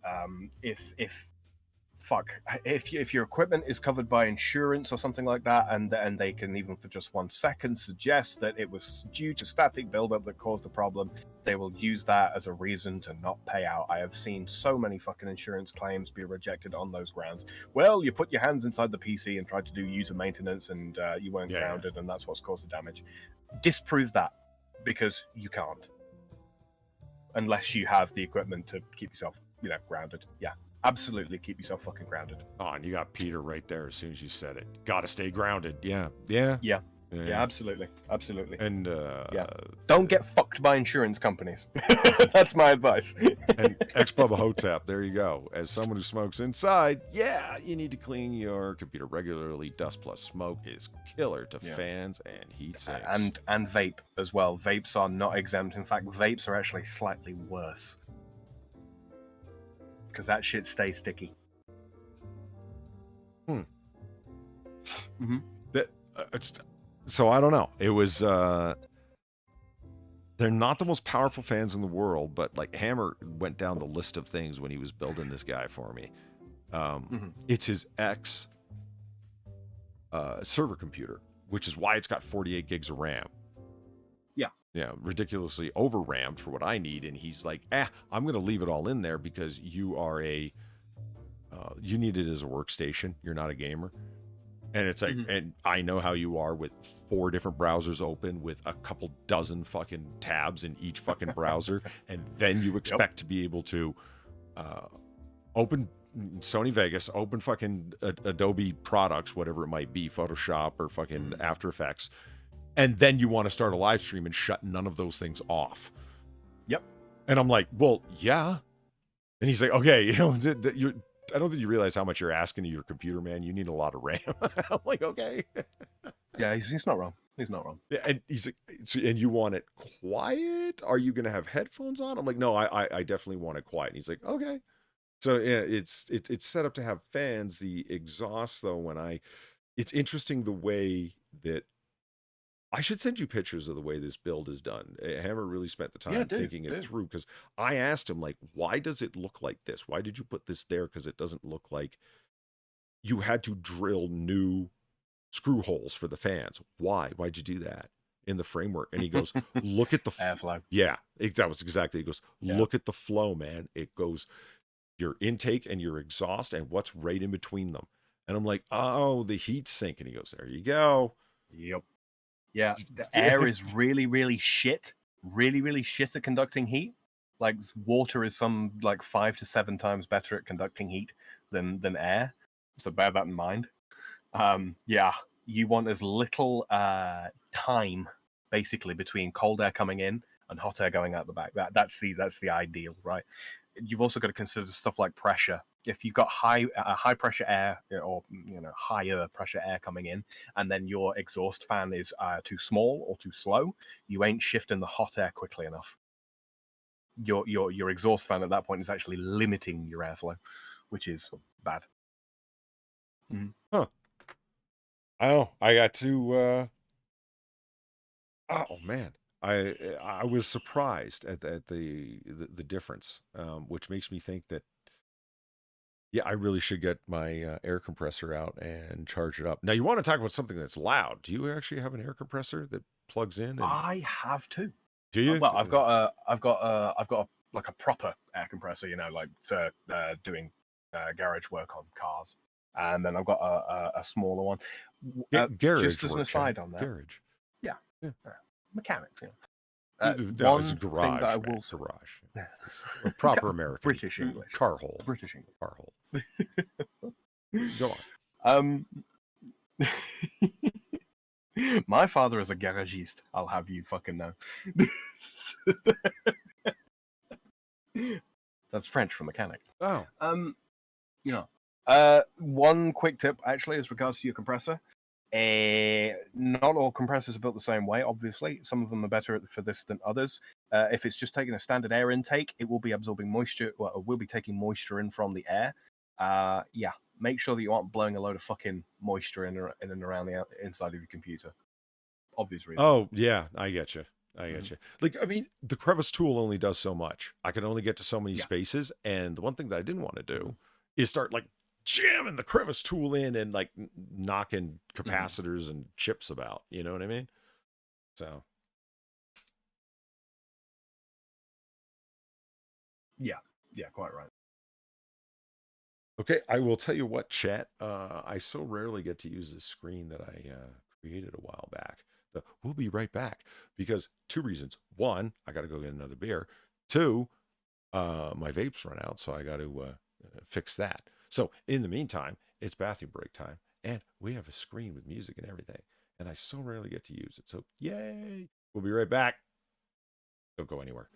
If your equipment is covered by insurance or something like that, and they can even for just 1 second suggest that it was due to static buildup that caused the problem, they will use that as a reason to not pay out. I have seen so many fucking insurance claims be rejected on those grounds. Well, you put your hands inside the PC and tried to do user maintenance, and you weren't grounded, and that's what's caused the damage. Disprove that, because you can't, unless you have the equipment to keep yourself, grounded. Yeah. Absolutely keep yourself fucking grounded. Oh, and you got Peter right there as soon as you said it. Gotta stay grounded. Yeah. Yeah, absolutely. Absolutely. And yeah. Don't get fucked by insurance companies. That's my advice. And X-Bubba Hotep, there you go. As someone who smokes inside, yeah, you need to clean your computer regularly. Dust plus smoke is killer to fans and heat sinks. And vape as well. Vapes are not exempt. In fact, vapes are actually slightly worse. Because that shit stays sticky. Mm-hmm. So I don't know. It was they're not the most powerful fans in the world, but like Hammer went down the list of things when he was building this guy for me. It's his X server computer, which is why it's got 48 gigs of RAM. Yeah, ridiculously over rammed for what I need. And he's like, I'm going to leave it all in there because you are you need it as a workstation. You're not a gamer. And it's like, and I know how you are with 4 different browsers open with a couple dozen fucking tabs in each fucking browser. And then you expect to be able to open Sony Vegas, open fucking Adobe products, whatever it might be, Photoshop or fucking After Effects. And then you want to start a live stream and shut none of those things off. Yep. And I'm like, well, yeah. And he's like, okay, I don't think you realize how much you're asking of your computer, man. You need a lot of RAM. I'm like, okay. Yeah, he's not wrong. He's not wrong. Yeah, and he's like, and you want it quiet? Are you going to have headphones on? I'm like, no, I definitely want it quiet. And he's like, okay. So yeah, it's set up to have fans. The exhaust, though, it's interesting the way that. I should send you pictures of the way this build is done. Hammer really spent the time thinking it through, because I asked him, like, why does it look like this? Why did you put this there? Because it doesn't look like you had to drill new screw holes for the fans. Why? Why'd you do that in the framework? And he goes, look at the airflow. Yeah, that was exactly. He goes, look at the flow, man. It goes your intake and your exhaust and what's right in between them. And I'm like, oh, the heat sink. And he goes, there you go. Yep. Yeah, the air is really, really shit. Really, really shit at conducting heat. Like, water is 5 to 7 times better at conducting heat than air. So bear that in mind. Yeah, you want as little time, basically, between cold air coming in and hot air going out the back. That's the ideal, right? You've also got to consider stuff like pressure. If you've got high pressure air or higher pressure air coming in, and then your exhaust fan is too small or too slow, you ain't shifting the hot air quickly enough. Your exhaust fan at that point is actually limiting your airflow, which is bad. Huh. I know. I got to. Oh man. I was surprised at the difference, which makes me think that, yeah, I really should get my air compressor out and charge it up. Now, you want to talk about something that's loud. Do you actually have an air compressor that plugs in? I have too. Do you? Well, I've got a proper air compressor, like for doing garage work on cars, and then I've got a smaller one. Garage. Just as an aside on that. Garage. Yeah. Mechanics. No, it's a garage. Thing that I will garage. A proper American British English. Car hole. British English. Car hole. Go on. My father is a garagiste. I'll have you fucking know. That's French for mechanic. Oh. One quick tip actually as regards to your compressor. Not all compressors are built the same way, obviously. Some of them are better for this than others. If it's just taking a standard air intake, it will be absorbing moisture, or will be taking moisture in from the air. Yeah, make sure that you aren't blowing a load of fucking moisture in and around the inside of your computer. Obvious reason. Oh, yeah, I get you. Like, I mean, the crevice tool only does so much. I can only get to so many spaces, and the one thing that I didn't want to do is start, like, jamming the crevice tool in and like knocking capacitors and chips about, you know what I mean? So yeah, quite right. Okay, I will tell you what, chat, I so rarely get to use this screen that I created a while back. We'll be right back, because 2 reasons. 1, I got to go get another beer. 2, my vapes run out, so I got to fix that. So in the meantime, it's bathroom break time, and we have a screen with music and everything. and I so rarely get to use it. So yay! We'll be right back. Don't go anywhere.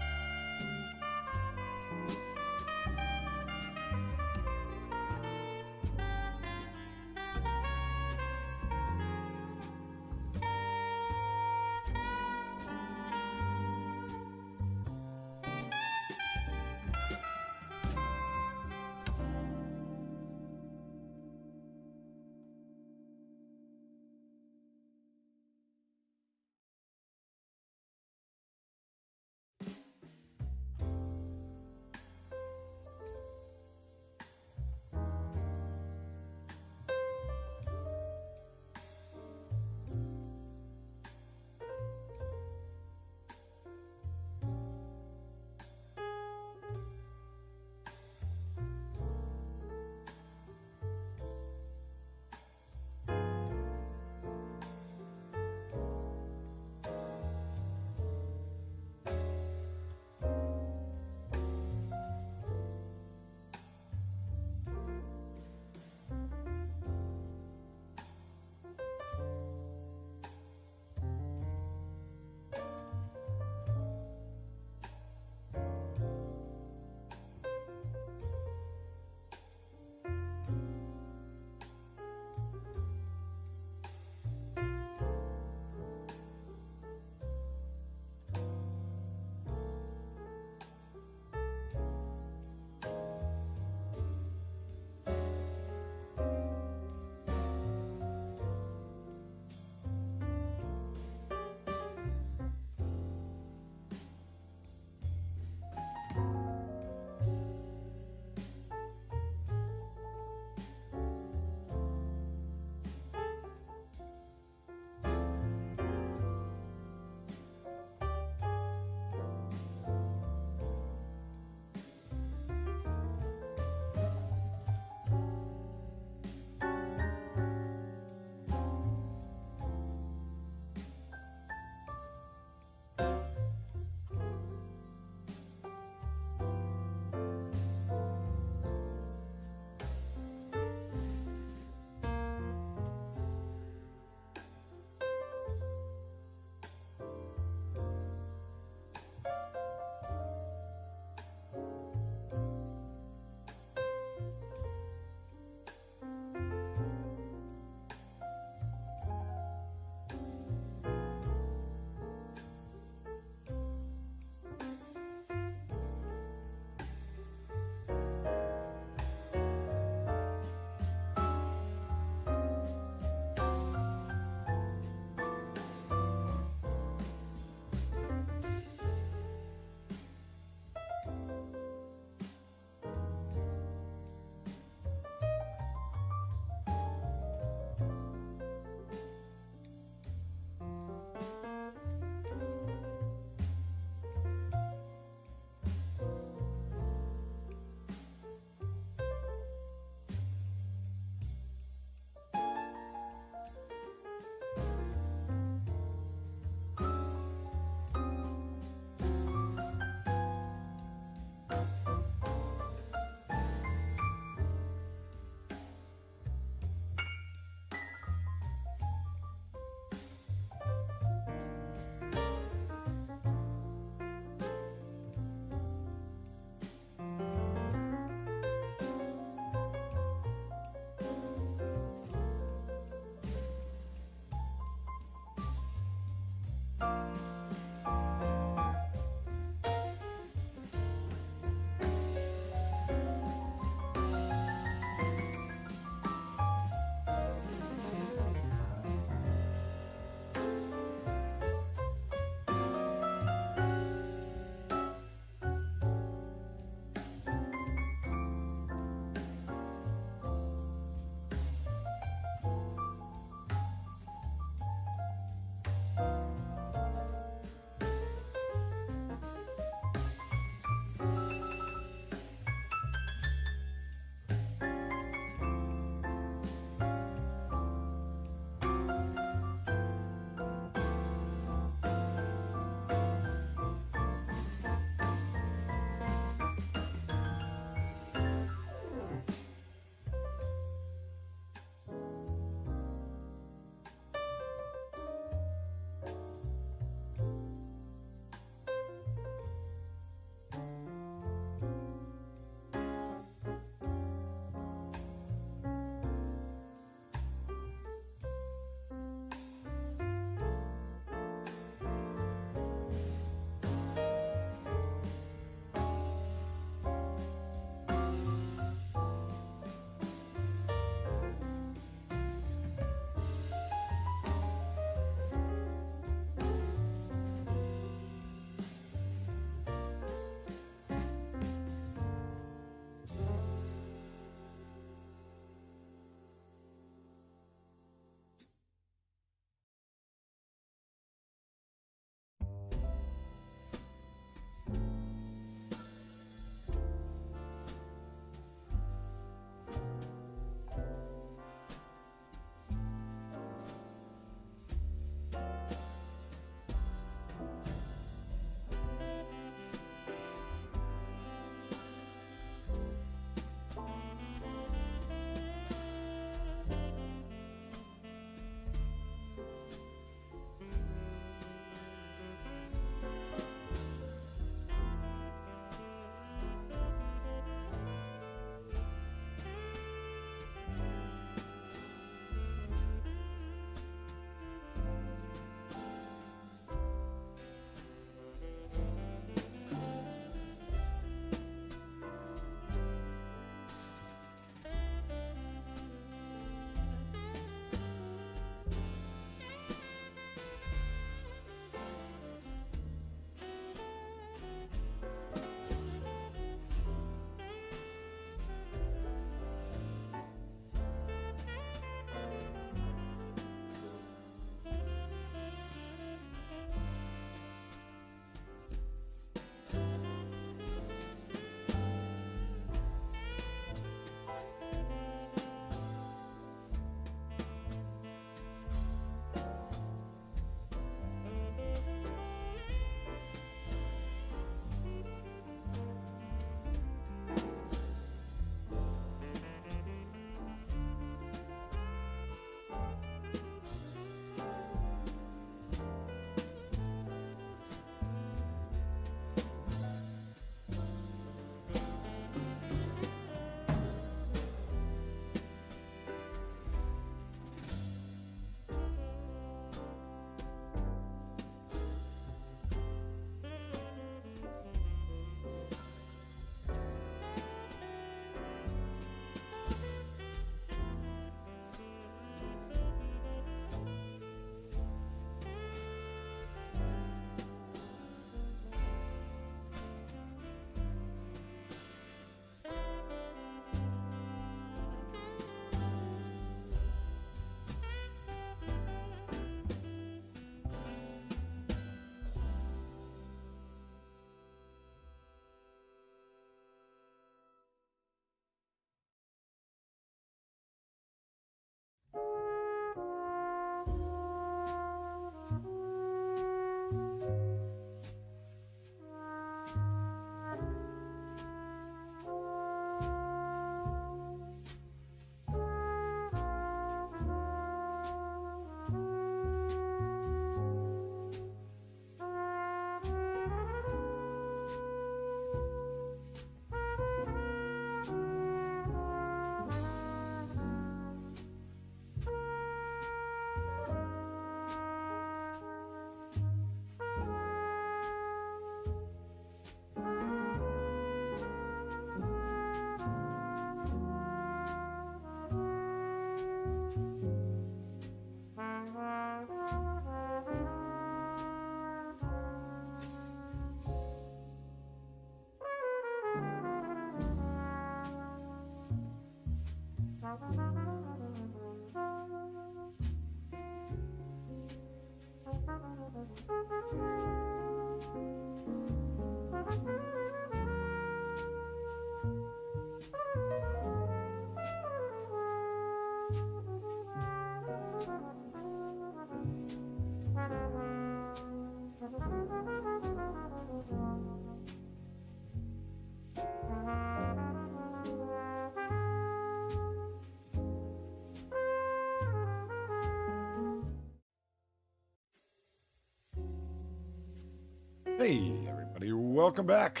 Hey, everybody, welcome back.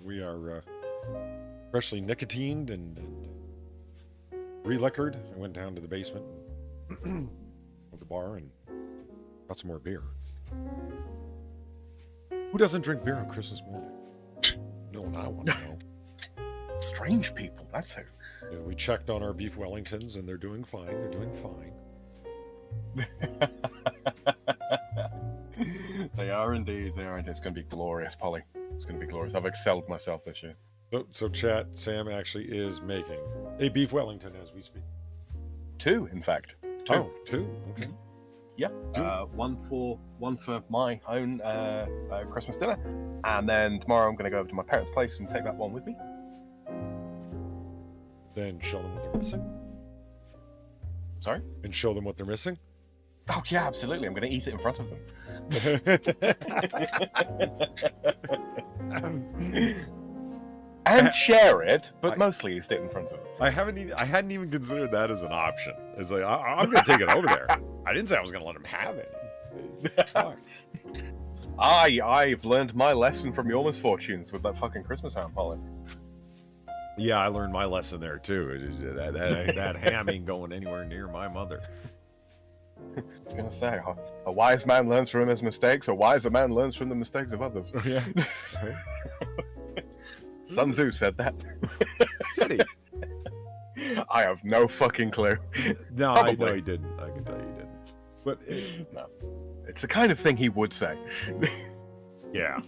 We are freshly nicotined and re-liquored. I went down to the basement of the bar and got some more beer. Who doesn't drink beer on Christmas morning? No one I want to know. Strange people, that's who. Yeah, we checked on our beef Wellingtons and they're doing fine. They're doing fine. They are indeed. They are indeed. It's going to be glorious, Polly. It's going to be glorious. I've excelled myself this year. So chat, Sam actually is making a beef Wellington as we speak. 2, in fact. 2. Oh, 2? Okay. Yeah. One for my own Christmas dinner. And then tomorrow I'm going to go over to my parents' place and take that one with me. Then show them what they're missing. Sorry? And show them what they're missing? Oh, yeah, absolutely. I'm going to eat it in front of them. And share it, but mostly eat it in front of them. I hadn't even considered that as an option. It's like, I'm going to take it over there. I didn't say I was going to let him have it. I've learned my lesson from your misfortunes with that fucking Christmas ham, Polly. Yeah, I learned my lesson there, too. That ham ain't going anywhere near my mother. I was going to say, a wise man learns from his mistakes, a wiser man learns from the mistakes of others. Yeah. Sun Tzu said that. Did he? I have no fucking clue. No, Probably. I know he didn't. I can tell you he didn't. But no, it's the kind of thing he would say. Yeah.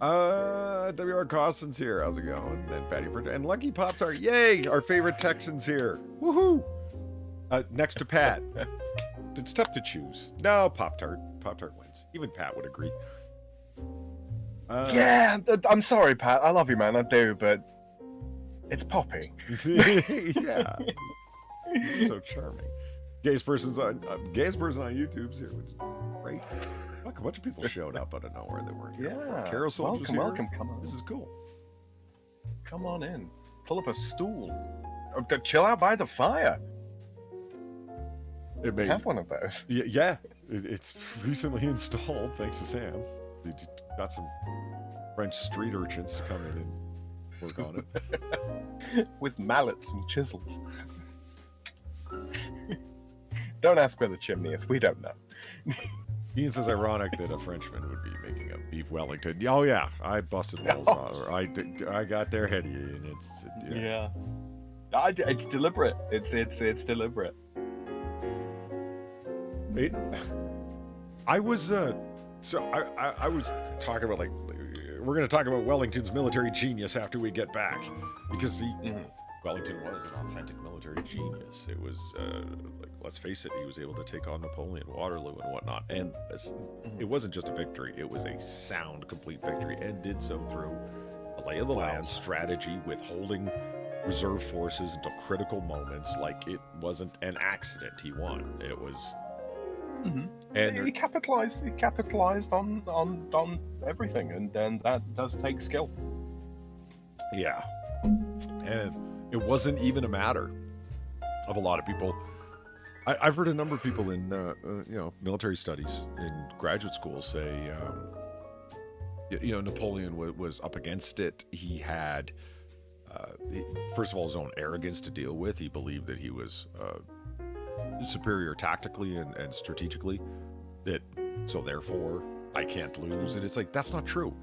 Well. WR Costin's here. How's it going? And Patty for and Lucky Pop-Tart. Yay! Our favorite Texans here. Woohoo! Next to Pat. It's tough to choose. No, Pop-Tart. Pop-Tart wins. Even Pat would agree. Yeah, I'm sorry, Pat. I love you, man. I do, but it's Poppy. Yeah. He's so charming. Gayest person on YouTube's here, which is great. Look, a bunch of people showed up out of nowhere that weren't here. Yeah. Carol Soldier's here. Welcome. Come on. This is cool. Come on in. Pull up a stool. Chill out by the fire. It may have one of those. Yeah. It's recently installed, thanks to Sam. They just got some French street urchins to come in and work on it. With mallets and chisels. Don't ask where the chimney is. We don't know. Ian says ironic that a Frenchman would be making a beef Wellington. Oh yeah, I busted balls on her. I got there ahead of you, and it's yeah. It's deliberate. It's deliberate. I was I was talking about, like, we're going to talk about Wellington's military genius after we get back, because Wellington was an authentic military genius. It was like, let's face it, he was able to take on Napoleon, Waterloo, and whatnot, and it wasn't just a victory; it was a sound, complete victory, and did so through a lay of the land strategy, withholding reserve forces until critical moments. Like, it wasn't an accident. He won. It was. And he capitalized on everything, and then that does take skill. Yeah, and it wasn't even a matter of a lot of people. I've heard a number of people in military studies in graduate school say, Napoleon was up against it. He had, first of all, his own arrogance to deal with. He believed that he was superior tactically and strategically, so therefore I can't lose. And it's like, that's not true.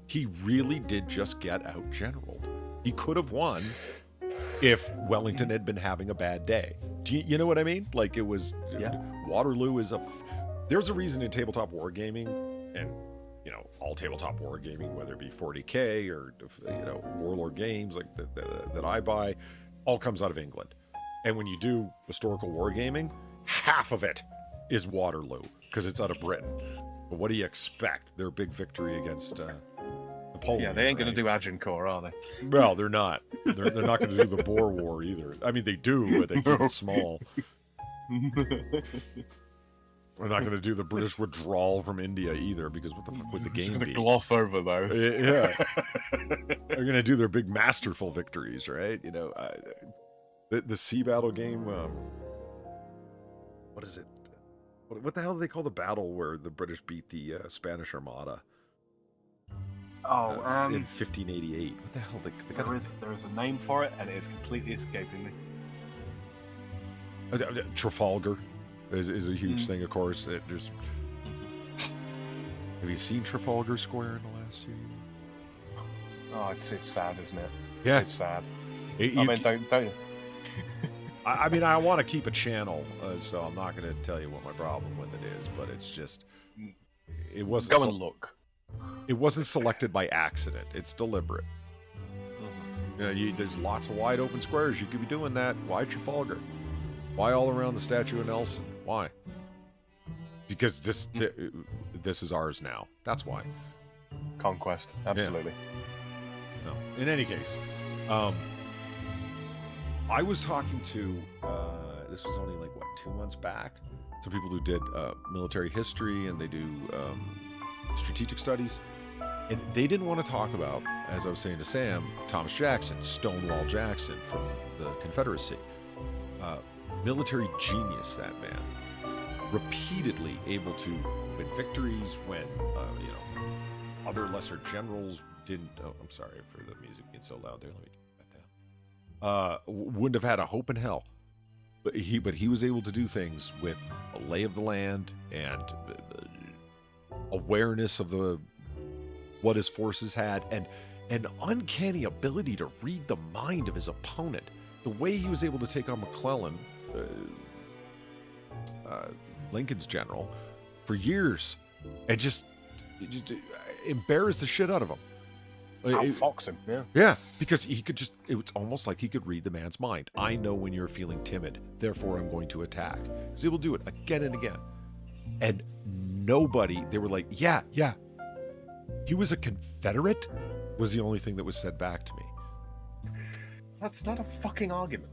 He really did just get out generaled. He could have won if Wellington had been having a bad day. Do you know what I mean? Like, it was Waterloo is there's a reason in tabletop wargaming, and all tabletop wargaming, whether it be 40K or Warlord games like that I buy, all comes out of England. And when you do historical wargaming, half of it is Waterloo, because it's out of Britain. But what do you expect? Their big victory against Napoleon. Yeah, they ain't going to do Agincourt, are they? Well, they're not. They're not going to do the Boer War either. I mean, they do, but they keep it small. They're not going to do the British withdrawal from India either, because what the fuck would the game be? Going to gloss over those. Yeah. They're going to do their big masterful victories, right? You know, the sea battle game, what is it? What the hell do they call the battle where the British beat the Spanish Armada? In 1588. What the hell? There is a name for it, and it is completely escaping me. Trafalgar is a huge thing, of course. Have you seen Trafalgar Square in the last few years? Oh, it's sad, isn't it? Yeah, it's sad. Don't. I mean, I want to keep a channel, so I'm not going to tell you what my problem with it is. But it's just, it wasn't. Go and look. It wasn't selected by accident. It's deliberate. You know, there's lots of wide open squares. You could be doing that. Why Trafalgar? Why all around the statue of Nelson? Why? Because this is ours now. That's why. Conquest, absolutely. Yeah. No. In any case, I was talking to. This was only like 2 months back. Some people who did military history and they do strategic studies, and they didn't want to talk about, as I was saying to Sam, Thomas Jackson, Stonewall Jackson from the Confederacy. Military genius, that man. Repeatedly able to win victories when, other lesser generals didn't. Oh, I'm sorry for the music being so loud there. Let me turn that down. Wouldn't have had a hope in hell. But he was able to do things with a lay of the land and awareness of what his forces had, and an uncanny ability to read the mind of his opponent. The way he was able to take on McClellan, Lincoln's general, for years, and just embarrassed the shit out of him. Outfox him, yeah. Yeah, because he could just, it was almost like he could read the man's mind. I know when you're feeling timid, therefore I'm going to attack. He was able to do it again and again. And nobody, they were like, yeah, he was a Confederate, was the only thing that was said back to me. That's not a fucking argument.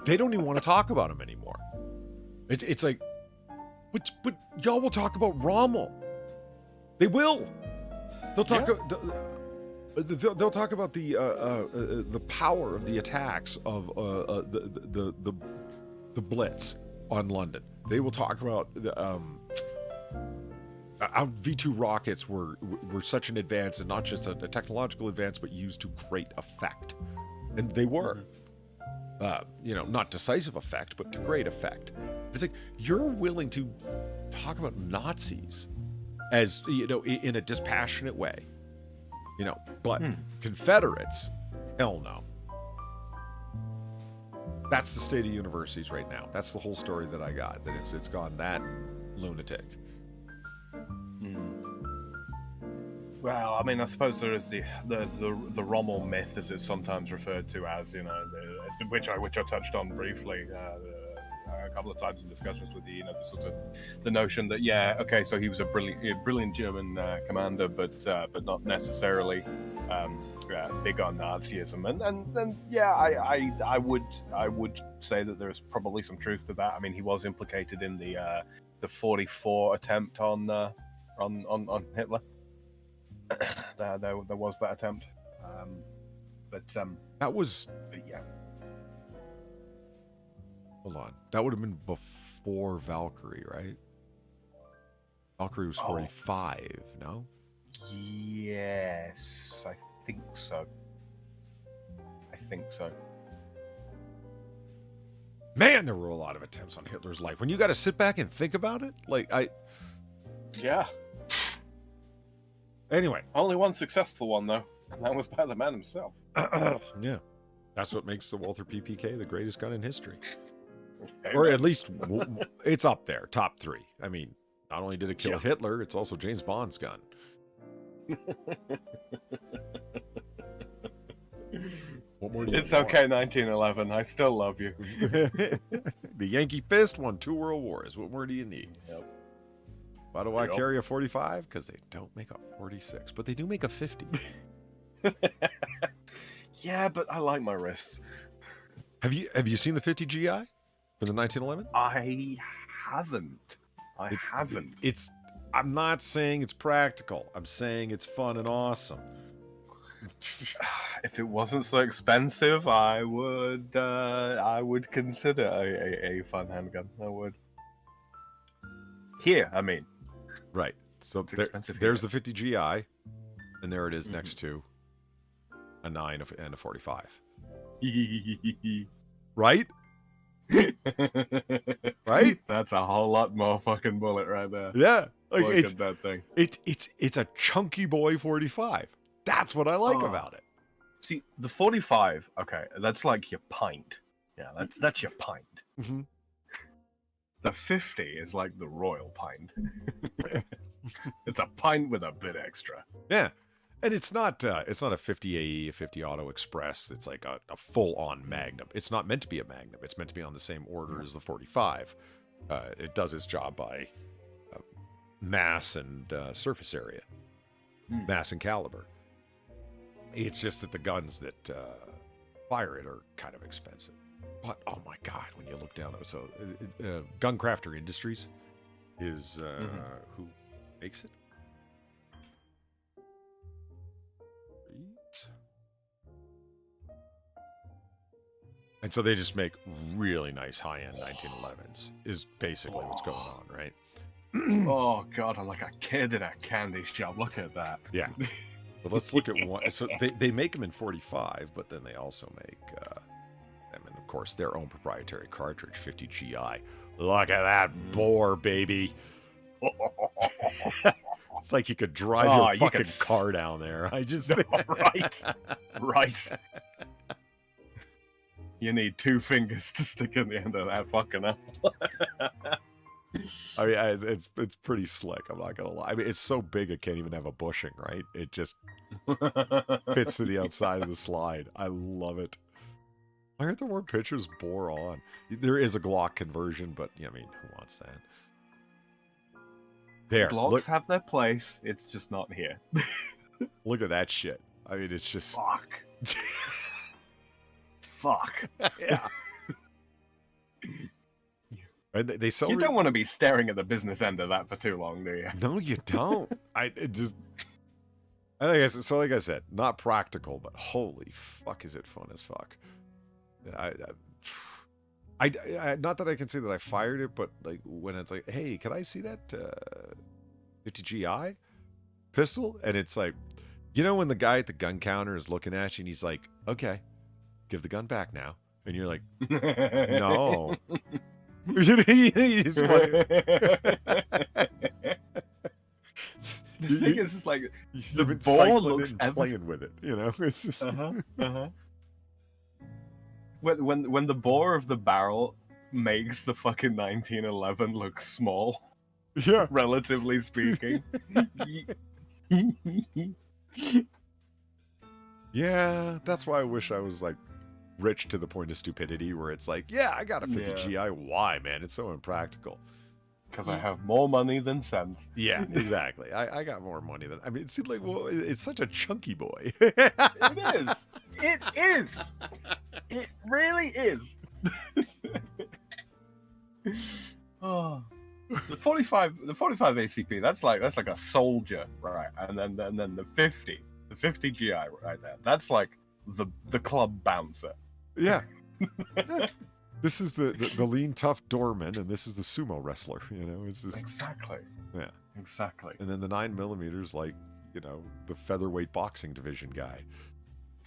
They don't even want to talk about him anymore. It's like, but y'all will talk about Rommel. They will. They'll talk. Yeah. They'll talk about the power of the attacks of the Blitz on London. They will talk about how V2 rockets were such an advance, and not just a technological advance, but used to great effect. And they were, not decisive effect, but to great effect. It's like, you're willing to talk about Nazis as, in a dispassionate way, but Confederates, hell no. That's the state of universities right now. That's the whole story that I got, that it's gone that lunatic. Well, I mean, I suppose there is the Rommel myth, as it's sometimes referred to as, which I touched on briefly a couple of times in discussions with you. The sort of the notion that so he was a brilliant German commander, but not necessarily big on Nazism, and I would say that there's probably some truth to that. I mean, he was implicated in the 44 attempt on Hitler. There was that attempt, that was. But yeah. Hold on, that would have been before Valkyrie, right? Valkyrie was 45, no? Yes, I think so. Man, there were a lot of attempts on Hitler's life. When you got to sit back and think about it, Yeah. Anyway. Only one successful one, though. And that was by the man himself. Yeah. That's what makes the Walther PPK the greatest gun in history. Or at least it's up there, top 3. I mean, not only did it kill Hitler, it's also James Bond's gun. What more do you It's okay, 1911. I still love you. The Yankee Fist won 2 world wars. What more do you need? Yep. Why do I Yep. carry a 45? Because they don't make a 46, but they do make a 50. Yeah, but I like my wrists. Have you seen the 50 GI for the 1911? I haven't. I haven't. I'm not saying it's practical. I'm saying it's fun and awesome. If it wasn't so expensive, I would consider a fun handgun. I would. Here, I mean. Right. So It's expensive there's here. the 50 GI, and there it is next to a 9 and a 45. Right? Right? That's a whole lot more fucking bullet right there. Yeah. Like Look it's at that thing. it's a chunky boy 45. That's what I like Oh. about it. See, the 45, okay, that's like your pint. Yeah, that's your pint. Mhm. The 50 is like the royal pint. It's a pint with a bit extra. Yeah. And it's not a 50 AE, a 50 Auto Express. It's like a full-on Magnum. It's not meant to be a Magnum. It's meant to be on the same order as the 45. It does its job by mass and surface area, mass and caliber. It's just that the guns that fire it are kind of expensive. But oh my god, when you look down, so Guncrafter Industries is who makes it. And so they just make really nice high-end 1911s is basically what's going on, right? Oh god, I'm like a kid in a candy shop. Look at that. Yeah. But let's look at one. So they make them in 45, but then they also make them in, of course, their own proprietary cartridge, 50 GI. Look at that bore, baby. It's like you could drive your fucking car down there. I just right. You need 2 fingers to stick in the end of that fucking apple. I mean, it's pretty slick. I'm not gonna lie. I mean, it's so big it can't even have a bushing, right? It just fits to the outside of the slide. I love it. Why aren't there more pictures bore on? There is a Glock conversion, but I mean, who wants that? There, Glocks look, have their place. It's just not here. look at that shit. I mean, it's just Fuck. Fuck. yeah. And they sell. You don't want to be staring at the business end of that for too long, do you? No, you don't. I think like I said, not practical, but holy fuck, is it fun as fuck. I not that I can say that I fired it, but like when it's like, hey, can I see that 50 GI pistol? And it's like, you know, when the guy at the gun counter is looking at you and he's like, okay, give the gun back now, and you're like, no. He's like, The thing is, it's like you've the been ball cycling looks and playing with it, you know. It's just When the bore of the barrel makes the fucking 1911 look small, yeah. relatively speaking. Yeah, that's why I wish I was like rich to the point of stupidity, where it's like, yeah, I got a 50 GI. Why, man? It's so impractical. Because I have more money than sense. Yeah, exactly. I got more money than. I mean, it seems like, well, it's such a chunky boy. It is. It is. It really is. Oh, the 45 ACP. That's like a soldier, right? And then the 50 GI right there. That's like the club bouncer. Yeah. Yeah. This is the lean, tough doorman, and this is the sumo wrestler. You know, it's just Exactly. yeah, Exactly. and then the 9mm, like, you know, the featherweight boxing division guy.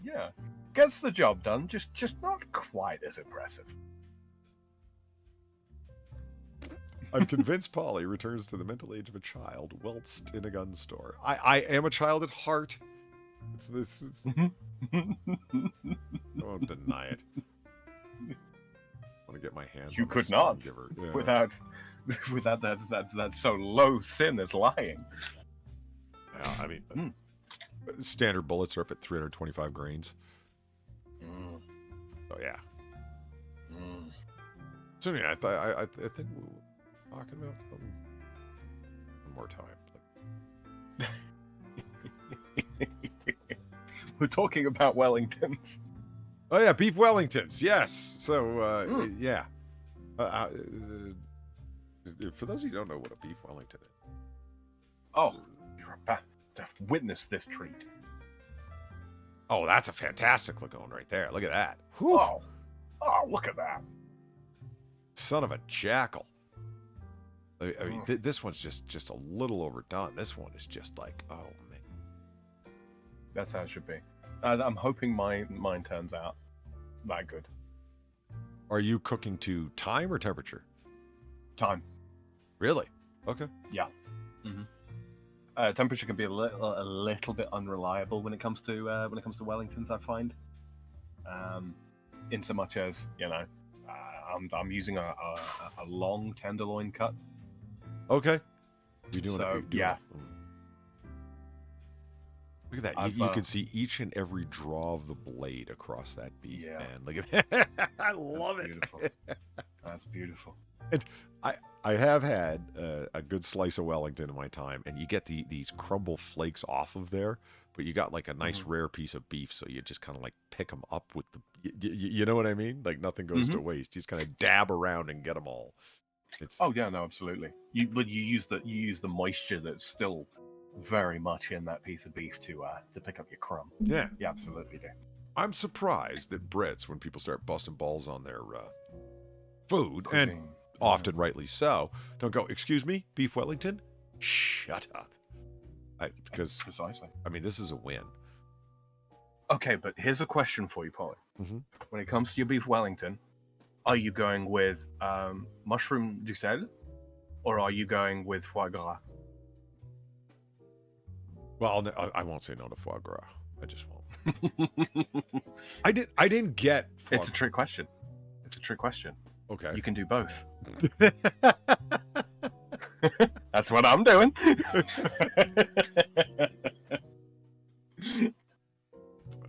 Yeah. Gets the job done, just not quite as impressive. I'm convinced Polly returns to the mental age of a child whilst in a gun store. I am a child at heart. I won't deny it. I want to get my hands. You on a could not, Giver. Yeah. without that so low sin as lying. Yeah, I mean, standard bullets are up at 325 grains. So yeah. So yeah, I think we were talking about something. more time. We're talking about Wellingtons. Oh yeah, beef Wellingtons. Yes. So yeah. For those of you who don't know what a beef Wellington is. Oh, you're about to witness this treat. Oh, that's a fantastic looking one right there. Look at that. Whew. Oh, look at that. Son of a jackal. I mean, this one's just a little overdone. This one is just like, oh man. That's how it should be. I'm hoping mine turns out that good. Are you cooking to time or temperature? Time. Really? Okay. Yeah. Mm-hmm. Temperature can be a little bit unreliable when it comes to Wellingtons, I find. In so much as, you know, I'm using a long tenderloin cut. Okay. You're doing so, it. Yeah. Look at that. You can see each and every draw of the blade across that beef, yeah. man. Look at that. I love it. Beautiful. That's beautiful. And I have had a good slice of Wellington in my time, and you get these crumble flakes off of there, but you got like a nice rare piece of beef, so you just kind of like pick them up with the, you know what I mean? Like nothing goes to waste. You just kind of dab around and get them all. Oh yeah, no, absolutely. You use the moisture that's still very much in that piece of beef to pick up your crumb. Yeah, you absolutely do. I'm surprised that Brits, when people start busting balls on their food, cuisine, and often rightly so, don't go, excuse me, beef Wellington? Shut up. Because precisely. I mean, this is a win. Okay, but here's a question for you, Polly. Mm-hmm. When it comes to your beef Wellington, are you going with mushroom du sel, or are you going with foie gras? Well, I won't say no to foie gras. I just won't. I didn't get. It's a trick question. It's a trick question. Okay. You can do both. That's what I'm doing.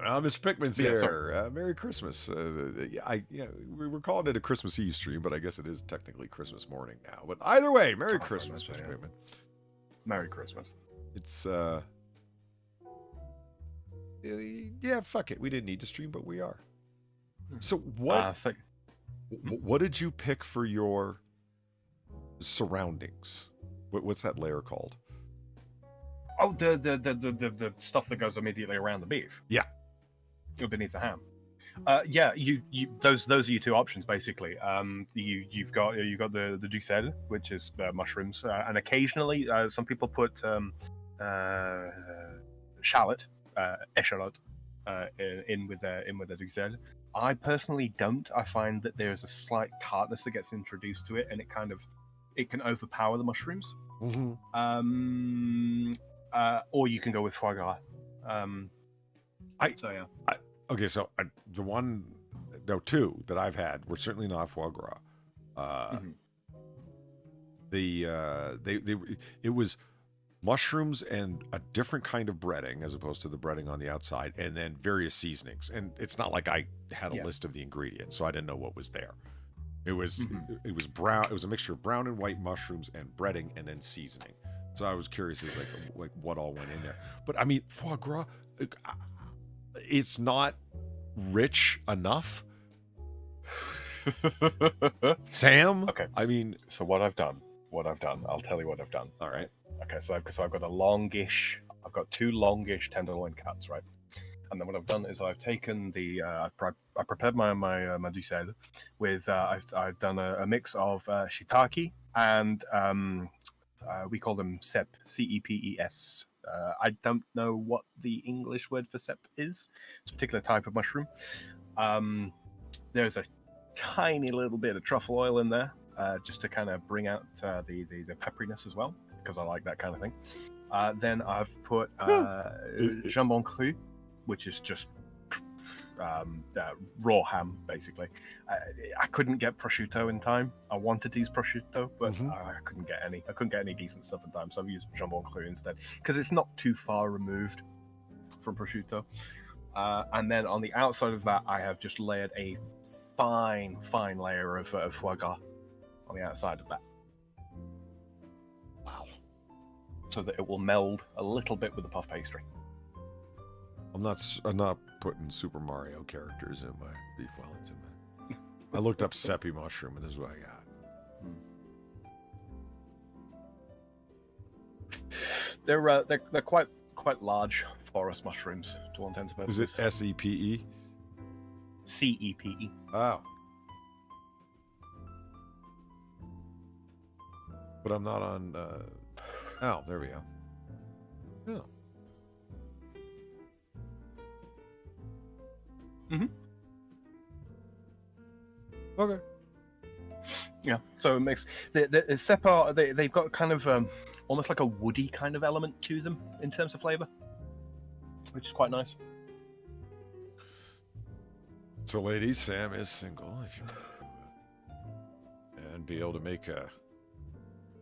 Mr. Pickman's here. Merry Christmas. We're calling it a Christmas Eve stream, but I guess it is technically Christmas morning now. But either way, Merry Christmas, Mr. Pickman. Merry Christmas. It's yeah, fuck it. We didn't need to stream, but we are. So what did you pick for your surroundings? What's that layer called? Oh, the stuff that goes immediately around the beef. Yeah. Beneath the ham. Yeah, you those are your two options basically. You've got the du sel, which is mushrooms, and occasionally some people put shallot, echalot, in with the du sel. I personally don't. I find that there's a slight tartness that gets introduced to it, and it can overpower the mushrooms. Mm-hmm. Or you can go with foie gras. Two that I've had were certainly not foie gras. It was mushrooms and a different kind of breading as opposed to the breading on the outside, and then various seasonings. And it's not like I had a list of the ingredients, so I didn't know what was there. It was brown. It was a mixture of brown and white mushrooms and breading, and then seasoning. So I was curious as like what all went in there. But I mean, foie gras, it's not rich enough. Sam? Okay. I mean, so what I've done, I'll tell you what I've done. All right. Okay, so I've got I've got two longish tenderloin cuts, right? And then what I've done is I've taken I prepared my du sel with I've done a mix of shiitake and we call them cep, C-E-P-E-S. I don't know what the English word for cep is. It's a particular type of mushroom. There's a tiny little bit of truffle oil in there, just to kind of bring out the pepperiness as well, because I like that kind of thing. Then I've put jambon cru, which is just raw ham, basically. I couldn't get prosciutto in time. I wanted to use prosciutto, but I couldn't get any. I couldn't get any decent stuff in time, so I've used jambon cru instead, because it's not too far removed from prosciutto. And then on the outside of that, I have just layered a fine layer of foie gras on the outside of that. Wow. so that it will meld a little bit with the puff pastry. I'm not putting Super Mario characters in my beef Wellington. I looked up Seppi mushroom, and this is what I got. They're quite large forest mushrooms to all intents and purposes. Is it SEPE? CEPE. Oh. But I'm not on. Oh, there we go. Oh. Mm-hmm. Okay. Yeah, so it makes the Separ. They've got kind of almost like a woody kind of element to them in terms of flavor, which is quite nice. So, ladies, Sam is single. If you and be able to make a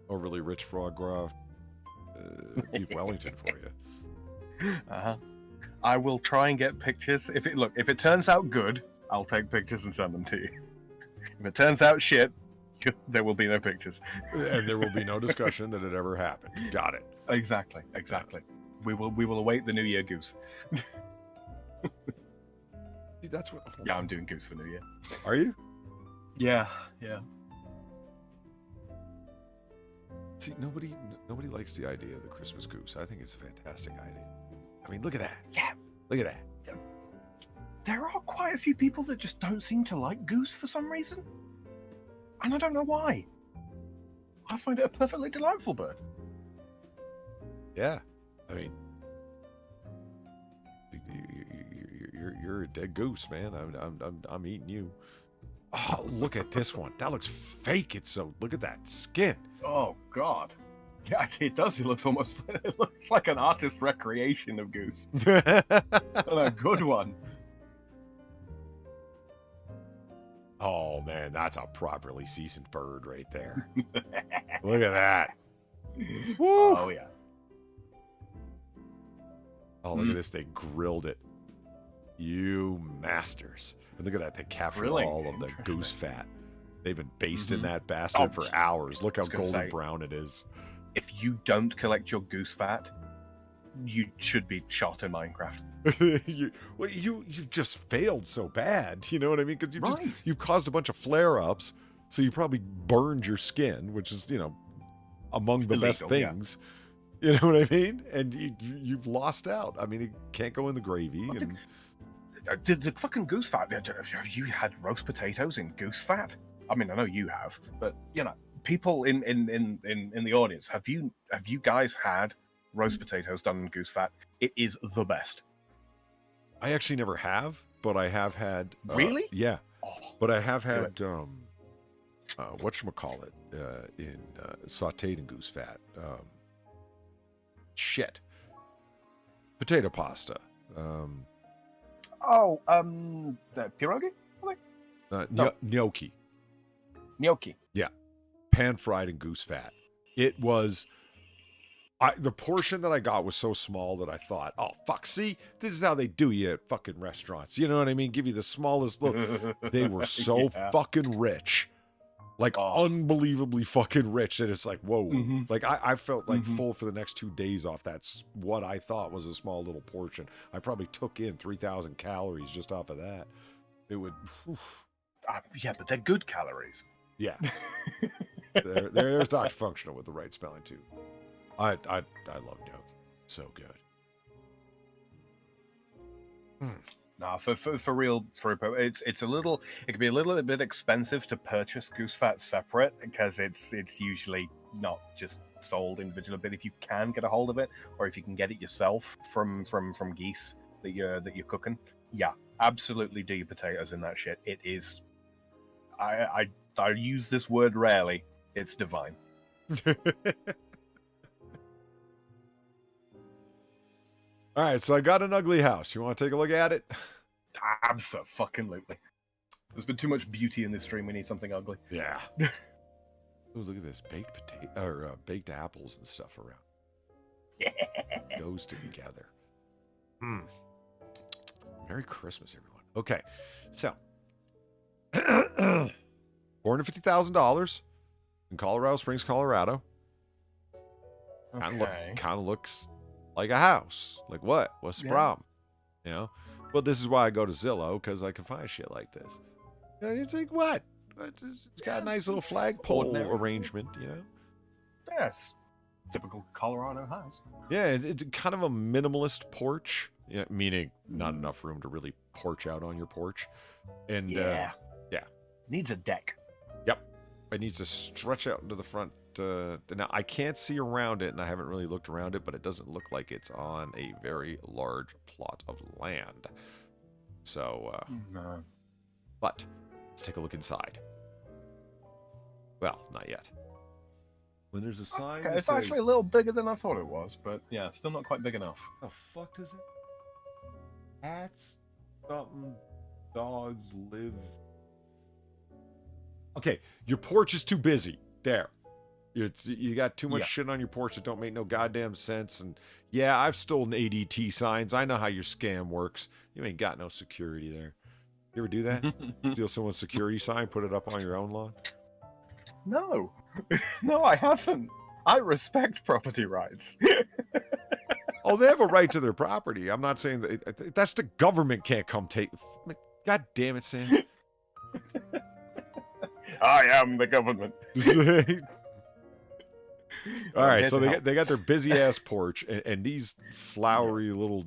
overly rich foie gras beef Wellington for you. I will try and get pictures. If it turns out good, I'll take pictures and send them to you. If it turns out shit, there will be no pictures. And there will be no discussion that it ever happened. Got it. Exactly. We will await the New Year Goose. See, that's what. Yeah, I'm doing Goose for New Year. Are you? Yeah. See, nobody likes the idea of the Christmas goose. I think it's a fantastic idea. I mean, look at that. Yeah. Look at that. There are quite a few people that just don't seem to like Goose for some reason. And I don't know why. I find it a perfectly delightful bird. Yeah. I mean, you're a dead goose, man. I'm eating you. Oh, look at this one. That looks fake. Look at that skin. Oh God. Yeah, it does. It looks like an artist's recreation of Goose. And a good one. Oh man, that's a properly seasoned bird right there. Look at that. Woo. Oh yeah. Oh, look at this. They grilled it. You masters. And look at that. They captured all of the goose fat. They've been basting that bastard for hours. Look how golden brown it is. If you don't collect your goose fat, you should be shot in Minecraft. You've just failed so bad. You know what I mean? Because you've caused a bunch of flare-ups, so you probably burned your skin, which is, among the best things. Yeah. You know what I mean? And you've lost out. I mean, it can't go in the gravy. The fucking goose fat. Have you had roast potatoes in goose fat? I mean, I know you have, but people in the audience, have you guys had roast potatoes done in goose fat? It is the best. I actually never have, but I have had. Really? Yeah, but I have had whatchamacallit in sautéed in goose fat. Potato pasta. The pierogi? Gnocchi. Gnocchi. Yeah. Pan fried in goose fat. It was... the portion that I got was so small that I thought, oh, fuck, see? This is how they do you at fucking restaurants. You know what I mean? Give you the smallest little... They were so fucking rich. Like, unbelievably fucking rich that it's like, whoa. Mm-hmm. Like, I felt like full for the next 2 days off that's what I thought was a small little portion. I probably took in 3,000 calories just off of that. It would... yeah, but they're good calories. Yeah. There's Dr. Functional with the right spelling, too. I love gnocchi. So good. Nah, for real, it's a little. It can be a little bit expensive to purchase goose fat separate because it's usually not just sold individually. But if you can get a hold of it, or if you can get it yourself from geese that you're cooking, yeah, absolutely do your potatoes in that shit. It is. I use this word rarely. It's divine. All right, so I got an ugly house. You want to take a look at it? Abso-fucking-lutely. There's been too much beauty in this stream. We need something ugly. Yeah. Ooh, look at this baked apples and stuff around. Yeah. Goes together. Merry Christmas, everyone. Okay, so $450,000 in Colorado Springs, Colorado. Okay. Kind of looks like a house. Like what? What's the problem? You know? Well, this is why I go to Zillow, because I can find shit like this. You know, it's like, what? It's got a nice little flagpole arrangement, you know? Yes. Typical Colorado house. Yeah, it's kind of a minimalist porch, meaning not enough room to really porch out on your porch. And yeah. Needs a deck. Yep. It needs to stretch out into the front. Now, I can't see around it, and I haven't really looked around it, but it doesn't look like it's on a very large plot of land. So, No. But let's take a look inside. Well, not yet. When there's a sign, Okay, it's actually a little bigger than I thought it was, but yeah, still not quite big enough. The fuck does it? Cats, something, dogs live. Okay, your porch is too busy. There. You got too much shit on your porch that don't make no goddamn sense. And yeah, I've stolen ADT signs. I know how your scam works. You ain't got no security there. You ever do that? Steal someone's security sign, put it up on your own lawn? No. No, I haven't. I respect property rights. Oh, they have a right to their property. I'm not saying that. That's the government can't come take. God damn it, Sam. I am the government. All right, so they got their busy ass porch and these flowery little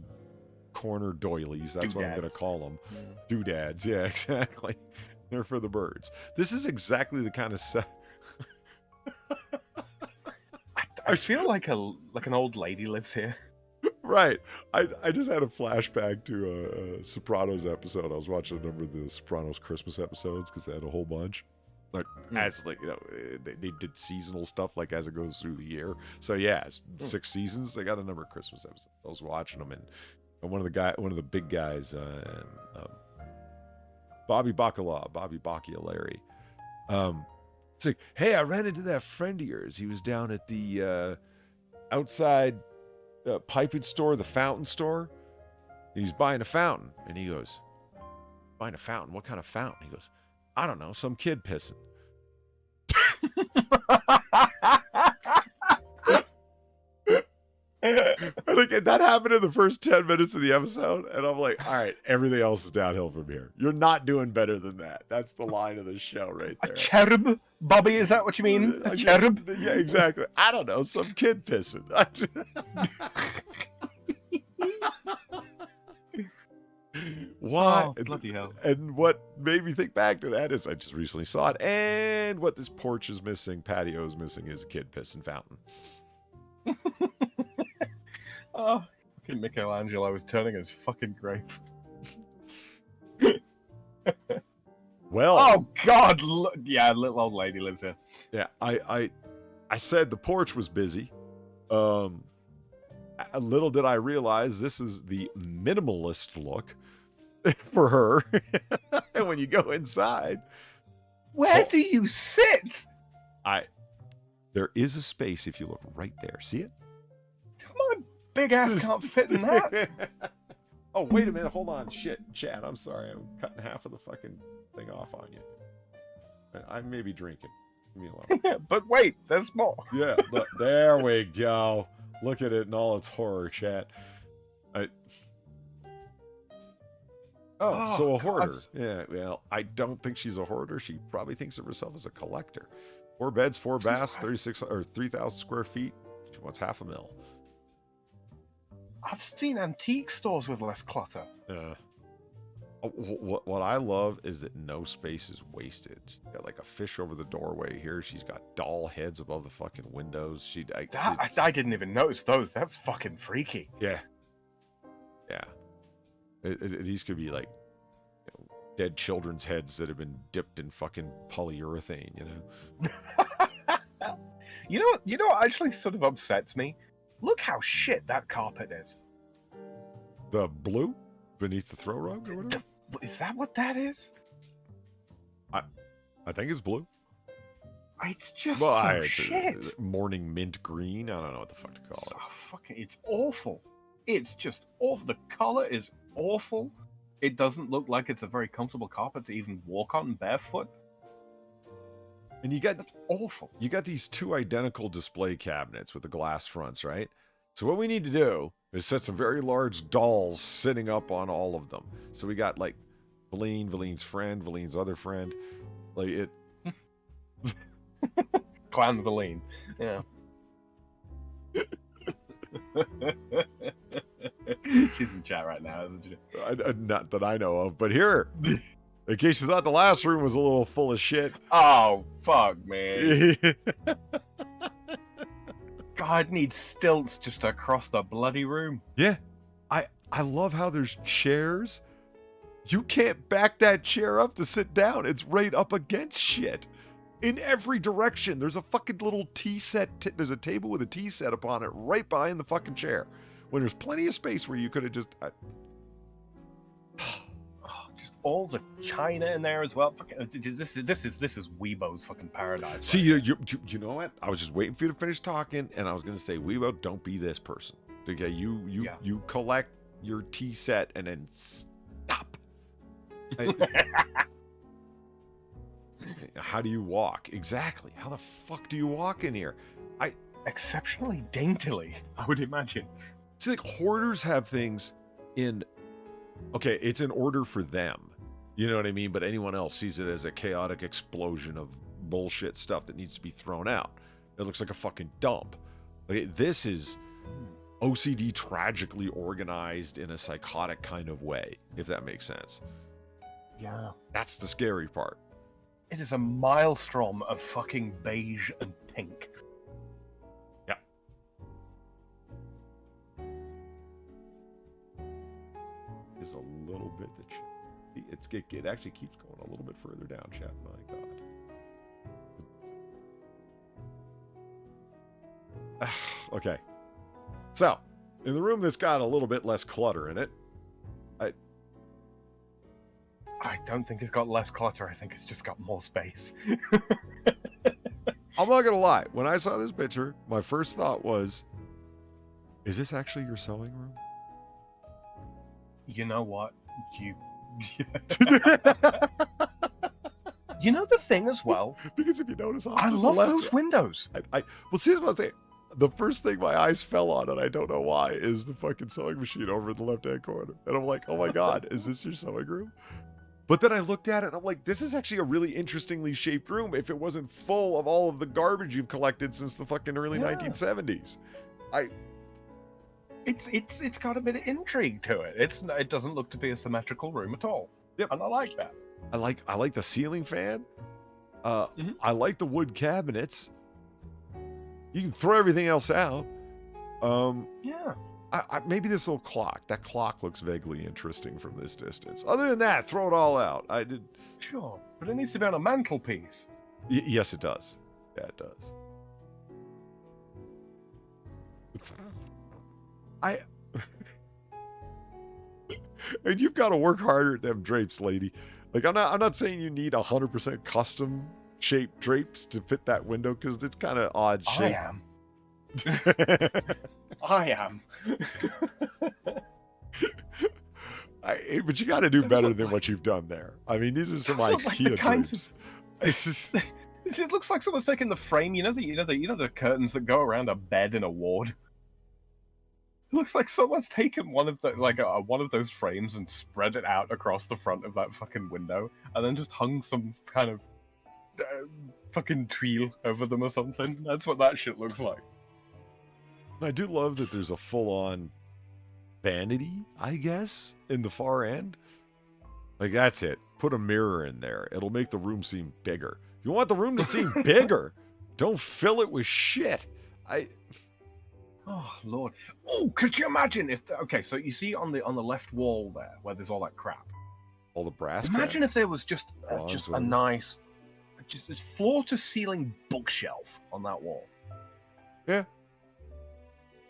corner doilies. That's what I'm going to call them. Doodads. Yeah, exactly. They're for the birds. This is exactly the kind of set. I feel like an old lady lives here. Right. I just had a flashback to a Sopranos episode. I was watching a number of the Sopranos Christmas episodes because they had a whole bunch. Like as like, you know, they did seasonal stuff like as it goes through the year. So yeah, 6 seasons. They got a number of Christmas episodes. I was watching them, and one of the big guys, Bobby Bacalari. It's like, hey, I ran into that friend of yours. He was down at the outside piping store, the fountain store. He's buying a fountain, and he goes, buying a fountain? What kind of fountain? He goes, I don't know, some kid pissing. Like, that happened in the first 10 minutes of the episode, and I'm like, all right, everything else is downhill from here. You're not doing better than that. That's the line of the show right there. A cherub? Bobby, is that what you mean? A cherub? Yeah, exactly. I don't know, some kid pissing. Why? Oh, bloody hell. And what made me think back to that is I just recently saw it, and what this porch is missing, patio is missing, is a kid pissing fountain. Oh, fucking Michelangelo was turning his fucking grave. Well. Oh God! Yeah, little old lady lives here. Yeah, I said the porch was busy. Little did I realize this is the minimalist look for her. And when you go inside, where do you sit? There is a space if you look right there. See it? My big ass can't fit in that. Oh, wait a minute. Hold on. Shit, Chad. I'm sorry. I'm cutting half of the fucking thing off on you. I may be drinking. Leave me alone. But wait, there's more. Yeah, look, there we go. Look at it in all its horror, chat. So a hoarder. God. Yeah, well, I don't think she's a hoarder. She probably thinks of herself as a collector. 4 beds, 4 baths, 3,000 square feet. She wants $500,000. I've seen antique stores with less clutter. What I love is that no space is wasted. She's got like a fish over the doorway here. She's got doll heads above the fucking windows. I didn't even notice those. That's fucking freaky. Yeah. Yeah. These could be like dead children's heads that have been dipped in fucking polyurethane, you know? You know what actually sort of upsets me? Look how shit that carpet is. The blue beneath the throw rug or whatever? Is that what that is? I think it's blue. It's just shit. Morning mint green. I don't know what the fuck to call it. It's awful. It's just awful. The color is awful. It doesn't look like it's a very comfortable carpet to even walk on barefoot. And you got That's awful. You got these two identical display cabinets with the glass fronts, right? So what we need to do is set some very large dolls sitting up on all of them. So we got like Valine's friend, Valine's other friend. Like it. Clan Valine. Yeah. She's in chat right now, isn't she? Not that I know of, but here, in case you thought the last room was a little full of shit. Oh, fuck, man. God needs stilts just across the bloody room. Yeah. I love how there's chairs. You can't back that chair up to sit down. It's right up against shit. In every direction. There's a fucking little tea set. There's a table with a tea set upon it right behind the fucking chair. When there's plenty of space where you could have just... Just all the china in there as well. Fucking, this is Weibo's fucking paradise. See, you know what? I was just waiting for you to finish talking, and I was going to say, Weibo, don't be this person. Okay, you collect your tea set and then stop. How do you walk? Exactly. How the fuck do you walk in here? Exceptionally daintily, I would imagine. See, like, hoarders have things in... Okay, it's in order for them. You know what I mean? But anyone else sees it as a chaotic explosion of bullshit stuff that needs to be thrown out. It looks like a fucking dump. Okay, this is OCD tragically organized in a psychotic kind of way, if that makes sense. Yeah. That's the scary part. It is a maelstrom of fucking beige and pink. Yeah. There's a little bit that it actually keeps going a little bit further down, chat. My God. Okay. So, in the room that's got a little bit less clutter in it, I don't think it's got less clutter. I think it's just got more space. I'm not gonna lie. When I saw this picture, my first thought was, is this actually your sewing room? You know what? You know the thing as well? Because if you notice, I love those windows. Well, see what I'm saying. The first thing my eyes fell on, and I don't know why, is the fucking sewing machine over in the left-hand corner. And I'm like, oh my God, is this your sewing room? But then I looked at it, and I'm like, this is actually a really interestingly shaped room if it wasn't full of all of the garbage you've collected since the fucking early 1970s. It's got a bit of intrigue to it. It doesn't look to be a symmetrical room at all. Yep. And I like that. I like the ceiling fan. I like the wood cabinets. You can throw everything else out. Yeah. Maybe this little clock. That clock looks vaguely interesting from this distance. Other than that, throw it all out. Sure, but it needs to be on a mantelpiece. Yes, it does. Yeah, it does. And you've got to work harder at them drapes, lady. Like, I'm not saying you need 100% custom shaped drapes to fit that window, because it's kind of odd shape. I am. But you got to do better than what you've done there. I mean, these are some IKEA drapes. It looks like someone's taken the frame. You know the curtains that go around a bed in a ward. It looks like someone's taken one of those frames and spread it out across the front of that fucking window, and then just hung some kind of fucking tuile over them or something. That's what that shit looks like. I do love that there's a full-on vanity, I guess, in the far end. Like, that's it. Put a mirror in there. It'll make the room seem bigger. You want the room to seem bigger. Don't fill it with shit. Oh, Lord. Oh, could you imagine if... Okay, so you see on the left wall there, where there's all that crap. All the brass Imagine if there was just a nice... just a floor-to-ceiling bookshelf on that wall. Yeah.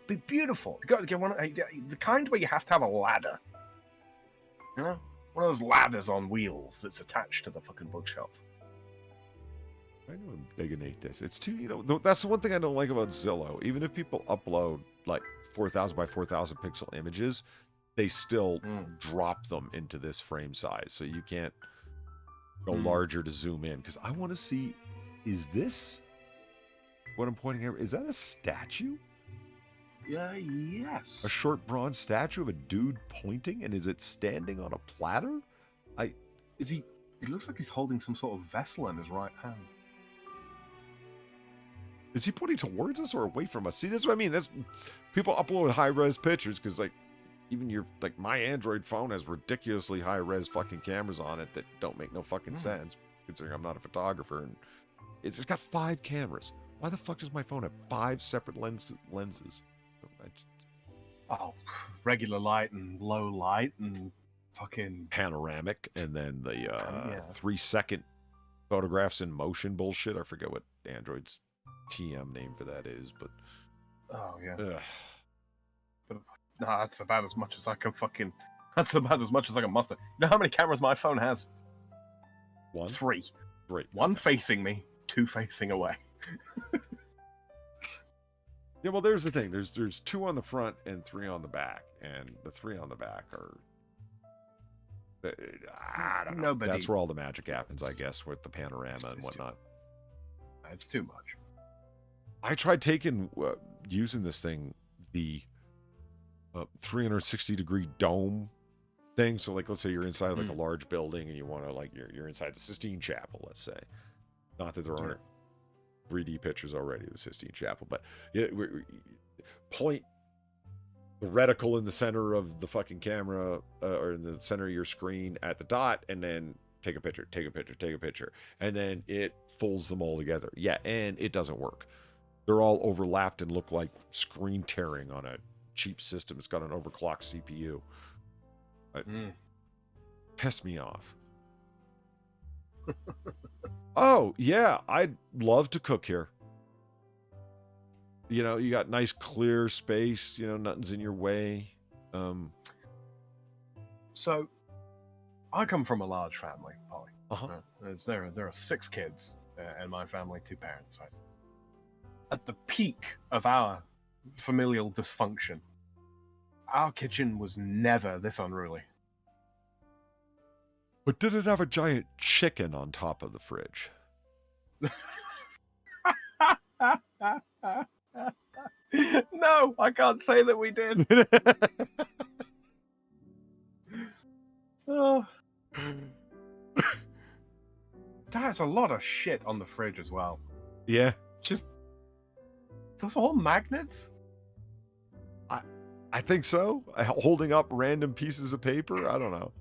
Be beautiful. You got to get one, the kind where you have to have a ladder. You know? One of those ladders on wheels that's attached to the fucking bookshelf. I know I'm beginate this. It's too, that's the one thing I don't like about Zillow. Even if people upload like 4,000 by 4,000 pixel images, they still drop them into this frame size. So you can't go larger to zoom in. Because I want to see is this what I'm pointing at? Is that a statue? Yes. A short bronze statue of a dude pointing, and is it standing on a platter? Is he? It looks like he's holding some sort of vessel in his right hand. Is he pointing towards us or away from us? See, that's what I mean. That's people upload high-res pictures because, like, even my Android phone has ridiculously high-res fucking cameras on it that don't make no fucking sense, considering I'm not a photographer. And it's got 5 cameras. Why the fuck does my phone have 5 separate lenses? Regular light and low light and fucking panoramic, and then the 3-second photographs in motion bullshit. I forget what Android's TM name for that is, but but that's about as much as I can fucking. That's about as much as I can muster. You know how many cameras my phone has? 1? 3. 3. 1 facing me, 2 facing away. Yeah, well, there's the thing. There's 2 on the front and 3 on the back, and the 3 on the back are. I don't know. That's where all the magic happens, I guess, with the panorama and whatnot. It's too much. I tried using this thing, the 360-degree dome thing. So, like, let's say you're inside like a large building and you want to, you're inside the Sistine Chapel, let's say. Not that there aren't 3D pictures already of the Sistine Chapel, but point the reticle in the center of the fucking camera or in the center of your screen at the dot, and then take a picture, and then it folds them all together. Yeah, and it doesn't work. They're all overlapped and look like screen tearing on a cheap system. It's got an overclocked CPU. Pissed me off. Oh, yeah, I'd love to cook here. You know, you got nice clear space, you know, nothing's in your way. So, I come from a large family, Polly. Uh-huh. There are 6 kids in my family, 2 parents, right? At the peak of our familial dysfunction, our kitchen was never this unruly. But did it have a giant chicken on top of the fridge? No, I can't say that we did. That's a lot of shit on the fridge as well. Yeah. Just those all magnets? I think so. Holding up random pieces of paper? I don't know.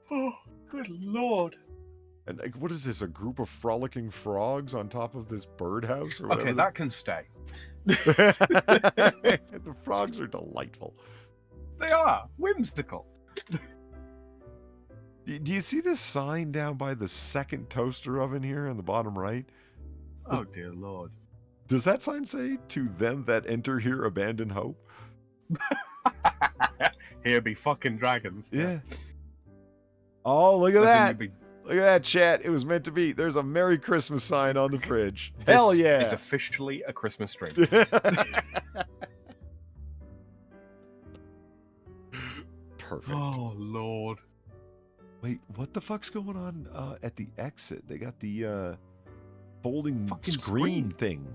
Oh, good lord. And like, what is this? A group of frolicking frogs on top of this birdhouse? Or whatever? Okay, that can stay. The frogs are delightful. They are whimsical. Do you see this sign down by the second toaster oven here in the bottom right? Oh, dear lord. Does that sign say, "To them that enter here abandon hope"? Here be fucking dragons. Yeah. Oh, look at that. Look at that, chat. It was meant to be. There's a Merry Christmas sign on the fridge. Hell yeah. It's officially a Christmas stream. Perfect. Oh, Lord. Wait, what the fuck's going on at the exit? They got the folding fucking screen thing.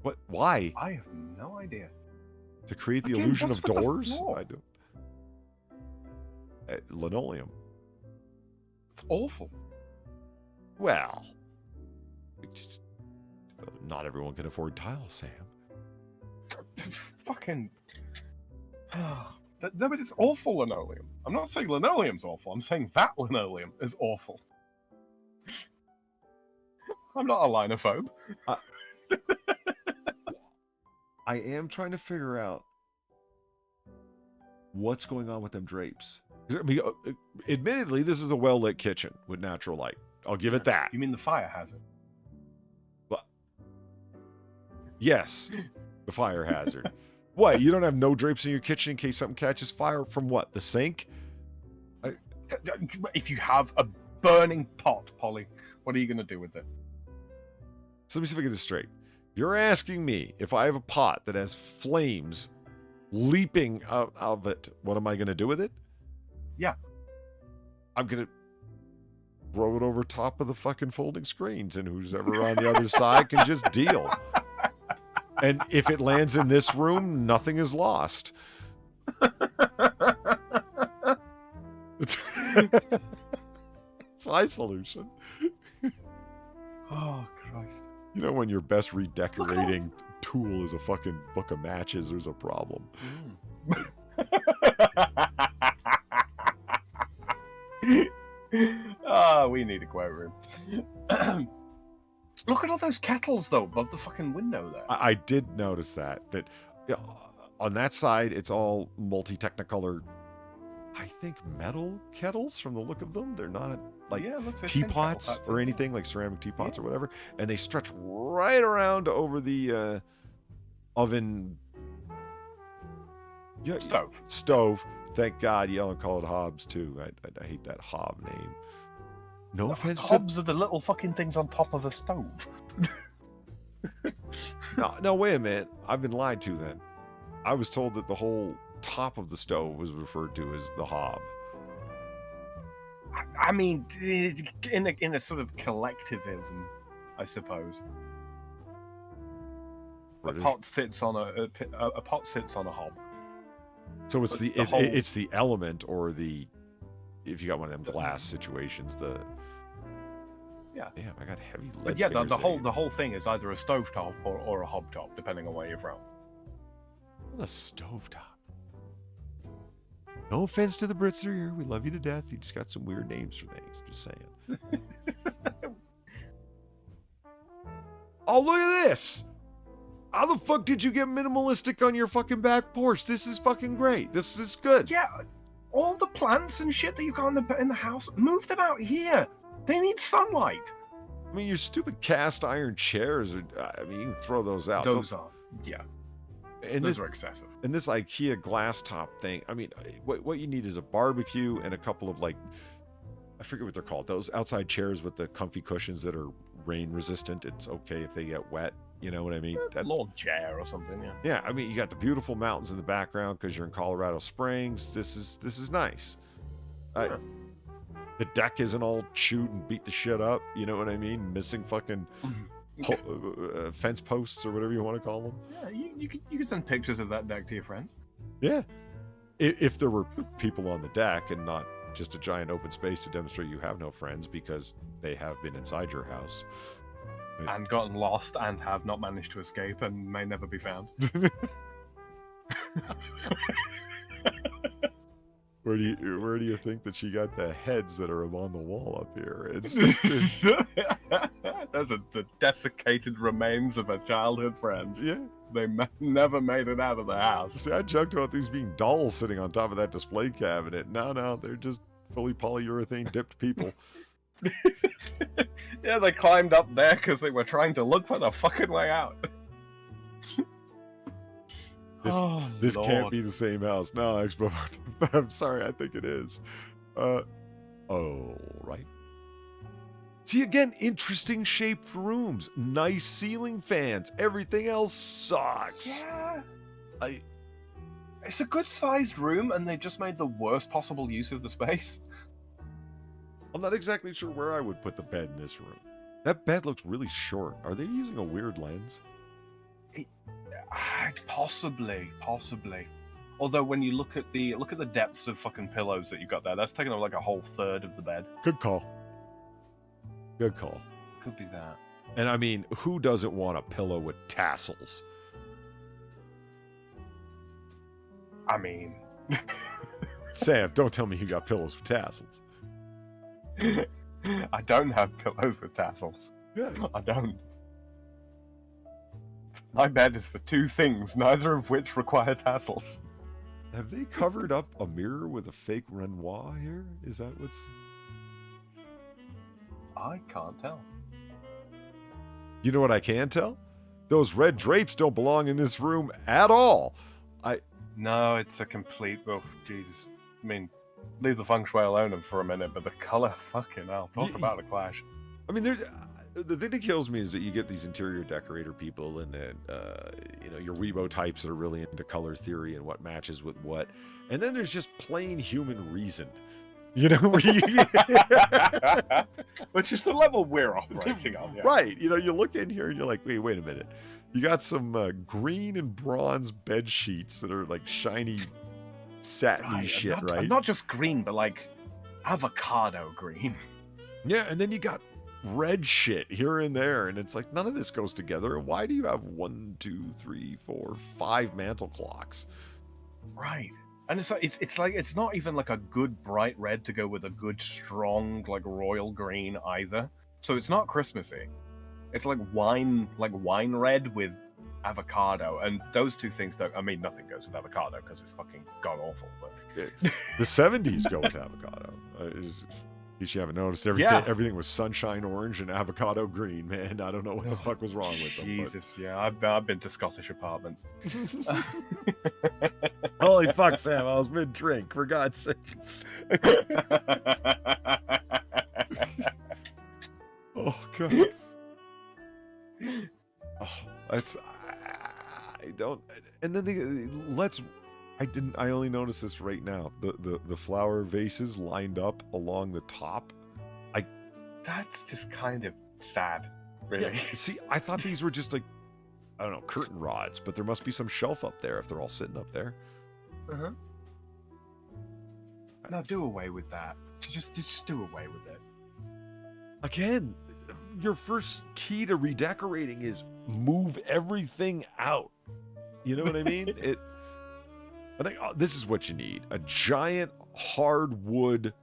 What? Why? I have no idea. To create the Again, illusion what's of with the doors? floor? I do. Linoleum. It's awful. Well, not everyone can afford tile, Sam. Fucking. No, but it's awful linoleum. I'm not saying linoleum's awful. I'm saying that linoleum is awful. I'm not a linophobe. I am trying to figure out what's going on with them drapes. I mean, admittedly, this is a well-lit kitchen with natural light. I'll give it that. You mean the fire hazard? Well, yes, the fire hazard. What, you don't have no drapes in your kitchen in case something catches fire from what? The sink? If you have a burning pot, Polly, what are you going to do with it? So let me see if I get this straight. You're asking me if I have a pot that has flames leaping out of it, what am I going to do with it? Yeah. I'm going to... throw it over top of the fucking folding screens, and who's ever on the other side can just deal. And if it lands in this room, nothing is lost. It's my solution. Oh, Christ. You know, when your best redecorating tool is a fucking book of matches, there's a problem. We need a quote room. Look at all those kettles, though, above the fucking window there. I did notice that on that side, it's all multi-technicolor, I think, metal kettles from the look of them. They're not like teapots or anything, like ceramic teapots or whatever. And they stretch right around over the oven. Stove. Thank God you don't call it hobs, too. I hate that hob name. No offense to... Hobs are the little fucking things on top of a stove. No, wait a minute. I've been lied to then. I was told that the whole top of the stove was referred to as the hob. I mean, in a sort of collectivism, I suppose. A pot sits on a pot sits on a hob. So it's the element, or the, if you got one of them glass situations, Damn, I got heavy lead. But yeah, the whole thing is either a stovetop or a hobtop, depending on where you're from. What a stovetop. No offense to the Brits that are here. We love you to death. You just got some weird names for things. Just saying. Oh, look at this. How the fuck did you get minimalistic on your fucking back porch? This is fucking great. This is good. Yeah, all the plants and shit that you've got in the house, move them out here. They need sunlight. I mean, your stupid cast iron chairs are, I mean, you can throw those out. Those are excessive. And this IKEA glass top thing, I mean, what you need is a barbecue and a couple of, like, I forget what they're called. Those outside chairs with the comfy cushions that are rain resistant. It's okay if they get wet. You know what I mean? That's lawn chair or something, yeah. Yeah, I mean, you got the beautiful mountains in the background because you're in Colorado Springs. This is nice. Yeah. The deck isn't all chewed and beat the shit up. You know what I mean? Missing fucking fence posts or whatever you want to call them. Yeah, you could send pictures of that deck to your friends. Yeah. If there were people on the deck and not just a giant open space to demonstrate you have no friends because they have been inside your house. And gotten lost and have not managed to escape and may never be found. Where do you think that she got the heads that are on the wall up here? It's Those are the desiccated remains of her childhood friends. Yeah. They never made it out of the house. See, I joked about these being dolls sitting on top of that display cabinet. No, they're just fully polyurethane dipped people. Yeah, they climbed up there because they were trying to look for the fucking way out. This can't be the same house. No, Expo. I'm sorry, I think it is. All right. See, again, interesting shaped rooms, nice ceiling fans. Everything else sucks. Yeah. It's a good sized room, and they just made the worst possible use of the space. I'm not exactly sure where I would put the bed in this room. That bed looks really short. Are they using a weird lens? Possibly. Although when you look at the depths of fucking pillows that you got there, that's taking up like a whole third of the bed. Good call. Could be that. And I mean, who doesn't want a pillow with tassels? I mean... Sam, don't tell me you got pillows with tassels. I don't have pillows with tassels. Yeah. I don't. My bed is for two things, neither of which require tassels. Have they covered up a mirror with a fake Renoir here? Is that what's... I can't tell. You know what I can tell? Those red drapes don't belong in this room at all. No, it's a complete... Oh, Jesus. I mean, leave the feng shui alone for a minute, but the color, fucking hell. Talk about a clash. I mean, the thing that kills me is that you get these interior decorator people and then, your Weibo types that are really into color theory and what matches with what. And then there's just plain human reason You know, which is the level we're operating on. Yeah. Right. You know, you look in here and you're like, wait a minute. You got some green and bronze bed sheets that are like shiny, satiny shit, right? Not just green, but like avocado green. Yeah, and then you got red shit here and there, and it's like none of this goes together. And why do you have 1, 2, 3, 4, 5 mantle clocks? Right. And it's like it's not even like a good bright red to go with a good strong like royal green either. So it's not Christmassy. It's like wine red with avocado, and those two things don't. I mean, nothing goes with avocado because it's fucking god awful. But the 70s go with avocado. In case you haven't noticed, everything was sunshine orange and avocado green. Man, I don't know what the fuck was wrong with them. Jesus, yeah, I've been to Scottish apartments. Holy fuck, Sam! I was mid-drink. For God's sake. Oh god. Oh, that's I don't. And then I only noticed this right now. The flower vases lined up along the top. That's just kind of sad, really. Yeah, see, I thought these were just like, I don't know, curtain rods, but there must be some shelf up there if they're all sitting up there. Uh-huh. No, do away with that. Just do away with it. Again, your first key to redecorating is move everything out. You know what I mean? I think this is what you need. A giant hardwood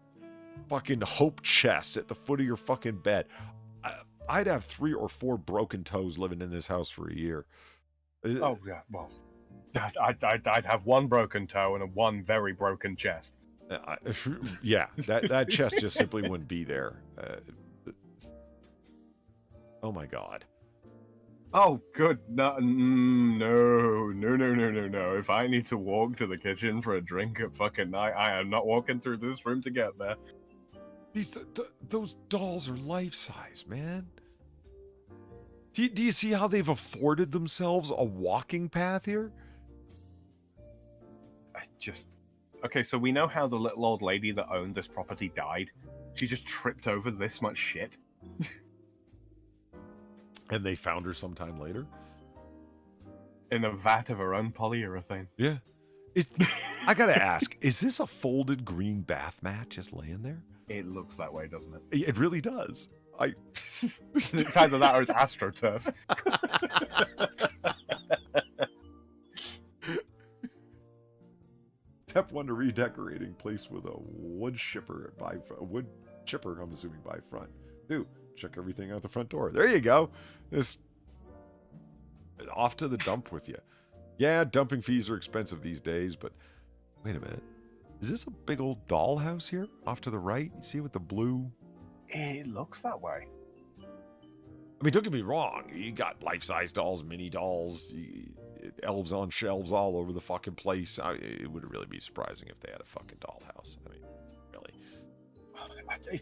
fucking hope chest at the foot of your fucking bed. I'd have 3 or 4 broken toes living in this house for a year. Oh, yeah, well, I'd have 1 broken toe and 1 very broken chest. Yeah, that chest just simply wouldn't be there. Oh my god. Oh, good. No. If I need to walk to the kitchen for a drink at fucking night, I am not walking through this room to get there. Those dolls are life-size, man. Do you see how they've afforded themselves a walking path here? Okay, so we know how the little old lady that owned this property died. She just tripped over this much shit. And they found her sometime later? In a vat of her own polyurethane. Yeah. I gotta ask, is this a folded green bath mat just laying there? It looks that way, doesn't it? It really does. It's either that or it's AstroTurf. Step 1 to redecorating, place with a wood chipper, I'm assuming, by front. 2, check everything out the front door. There you go. Just off to the dump with you. Yeah, dumping fees are expensive these days, but wait a minute. Is this a big old dollhouse here off to the right? You see with the blue? It looks that way. I mean, don't get me wrong. You got life-size dolls, mini dolls, elves on shelves all over the fucking place. It would really be surprising if they had a fucking dollhouse. I mean, really.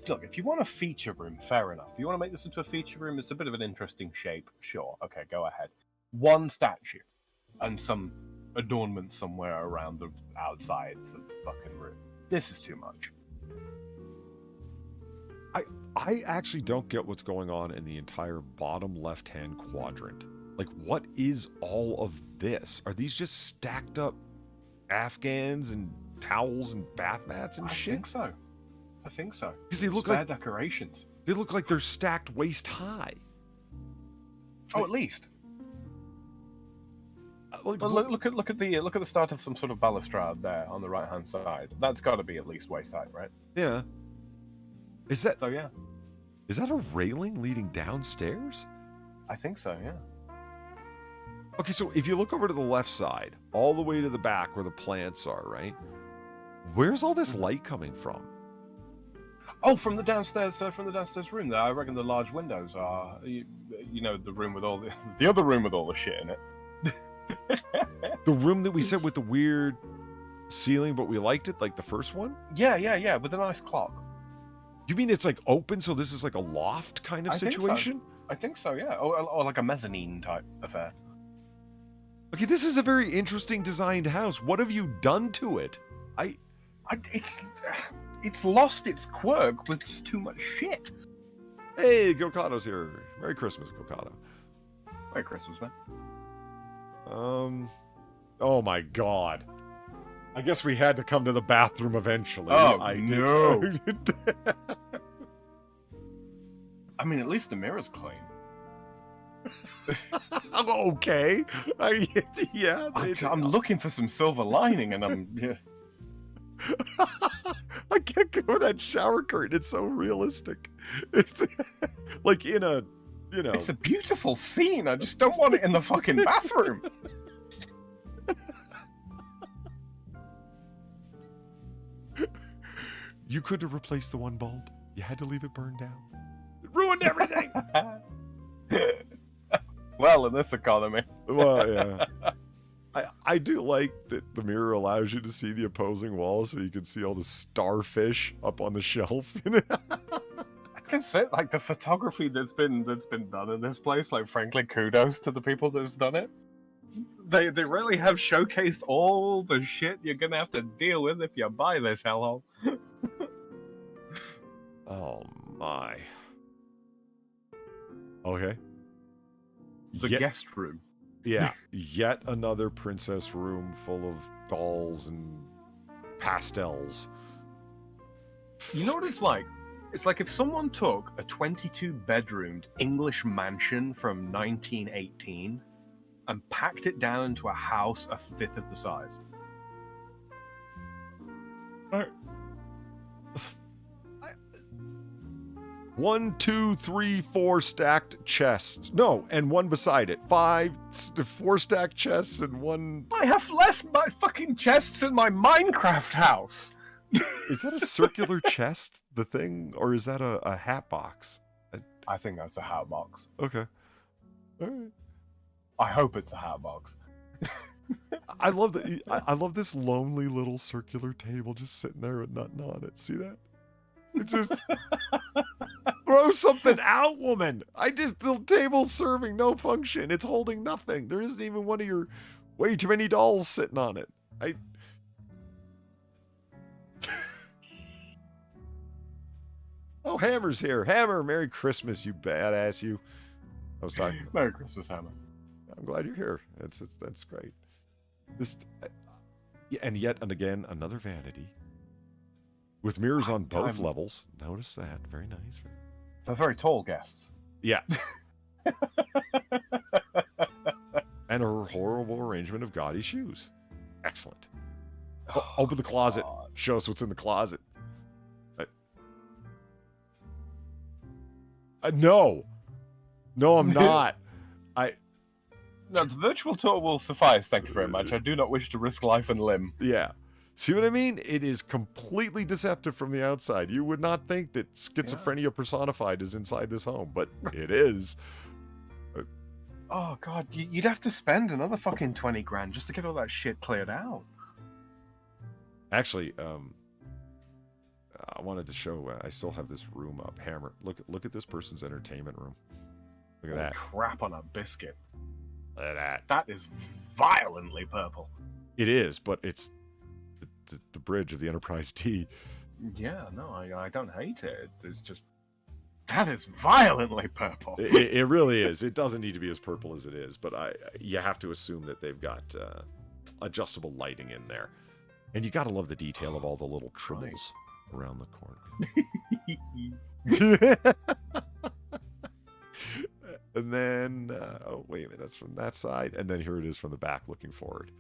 Look, if you want a feature room, fair enough. If you want to make this into a feature room, it's a bit of an interesting shape. Sure, okay, go ahead. 1 statue and some adornment somewhere around the outsides of the fucking room. This is too much. I actually don't get what's going on in the entire bottom left-hand quadrant. Like, what is all of this? Are these just stacked up Afghans and towels and bath mats and shit? I think so. Because they look like decorations. They look like they're stacked waist high. Oh, at least. Look at the start of some sort of balustrade there on the right hand side. That's got to be at least waist height, right? Yeah. Is that so? Yeah. Is that a railing leading downstairs? I think so. Yeah. Okay, so if you look over to the left side, all the way to the back where the plants are, right? Where's all this light coming from? Oh, from the downstairs room there. I reckon the large windows are, you know, the room with all the other room with all the shit in it. The room that we said with the weird ceiling, but we liked it, like the first one? Yeah, with a nice clock. You mean it's like open, so this is like a loft kind of situation? I think so, yeah. Or like a mezzanine type affair. Okay, this is a it's lost its quirk with just too much shit. Hey, Gokato's here. Merry Christmas, Gokato. Merry Christmas, man. Oh my God. I guess we had to come to the bathroom eventually. Oh, no. I mean, at least the mirror's clean. Okay. Yeah. I'm looking for some silver lining, and I'm... Yeah. I can't get over that shower curtain. It's so realistic. It's like in a, you know... It's a beautiful scene. I just don't want it in the fucking bathroom. You could have replaced the one bulb. You had to leave it burned down. It ruined everything! Well, in this economy. Well, yeah. I do like that the mirror allows you to see the opposing wall, so you can see all the starfish up on the shelf. I can say, like, the photography that's been done in this place, like, frankly, kudos to the people that's done it. They really have showcased all the shit you're gonna have to deal with if you buy this hellhole. Oh my. Okay. The guest room. Yeah, yet another princess room full of dolls and pastels. You know what it's like? It's like if someone took a 22-bedroomed English mansion from 1918 and packed it down into a house a fifth of the size. 1, 2, 3, 4 stacked chests. No, and one beside it. 4 stacked chests and one... I have less my fucking chests in my Minecraft house. Is that a circular chest, the thing? Or is that a hat box? I think that's a hat box. Okay. All right. I hope it's a hat box. I love that. I love this lonely little circular table just sitting there with nothing on it. See that? It's just... Throw something out, woman. The table's serving no function. It's holding nothing. There isn't even one of your way too many dolls sitting on it. Oh, Hammer's here. Hammer, Merry Christmas, you badass, you. I was talking. Merry Christmas, Hammer. I'm glad you're here. That's great. And yet and again, another vanity. With mirrors on both levels. Notice that. Very nice. For very tall guests. Yeah. And a horrible arrangement of gaudy shoes. Excellent. Open the closet. God. Show us what's in the closet. No. No, I'm not. No, the virtual tour will suffice, thank you very much. I do not wish to risk life and limb. Yeah. See what I mean? It is completely deceptive from the outside. You would not think that schizophrenia personified is inside this home, but it is. Oh, God, you'd have to spend another fucking 20 grand just to get all that shit cleared out. Actually, I wanted to show, I still have this room up. Hammer, look at this person's entertainment room. Look at that. Crap on a biscuit. Look at that. That is violently purple. It is, but it's the bridge of the Enterprise D. Yeah, no, I don't hate it. It's just... That is violently purple. It really is. It doesn't need to be as purple as it is, but you have to assume that they've got adjustable lighting in there. And you got to love the detail of all the little tribbles around the corner. And then, oh, wait a minute, that's from that side. And then here it is from the back looking forward.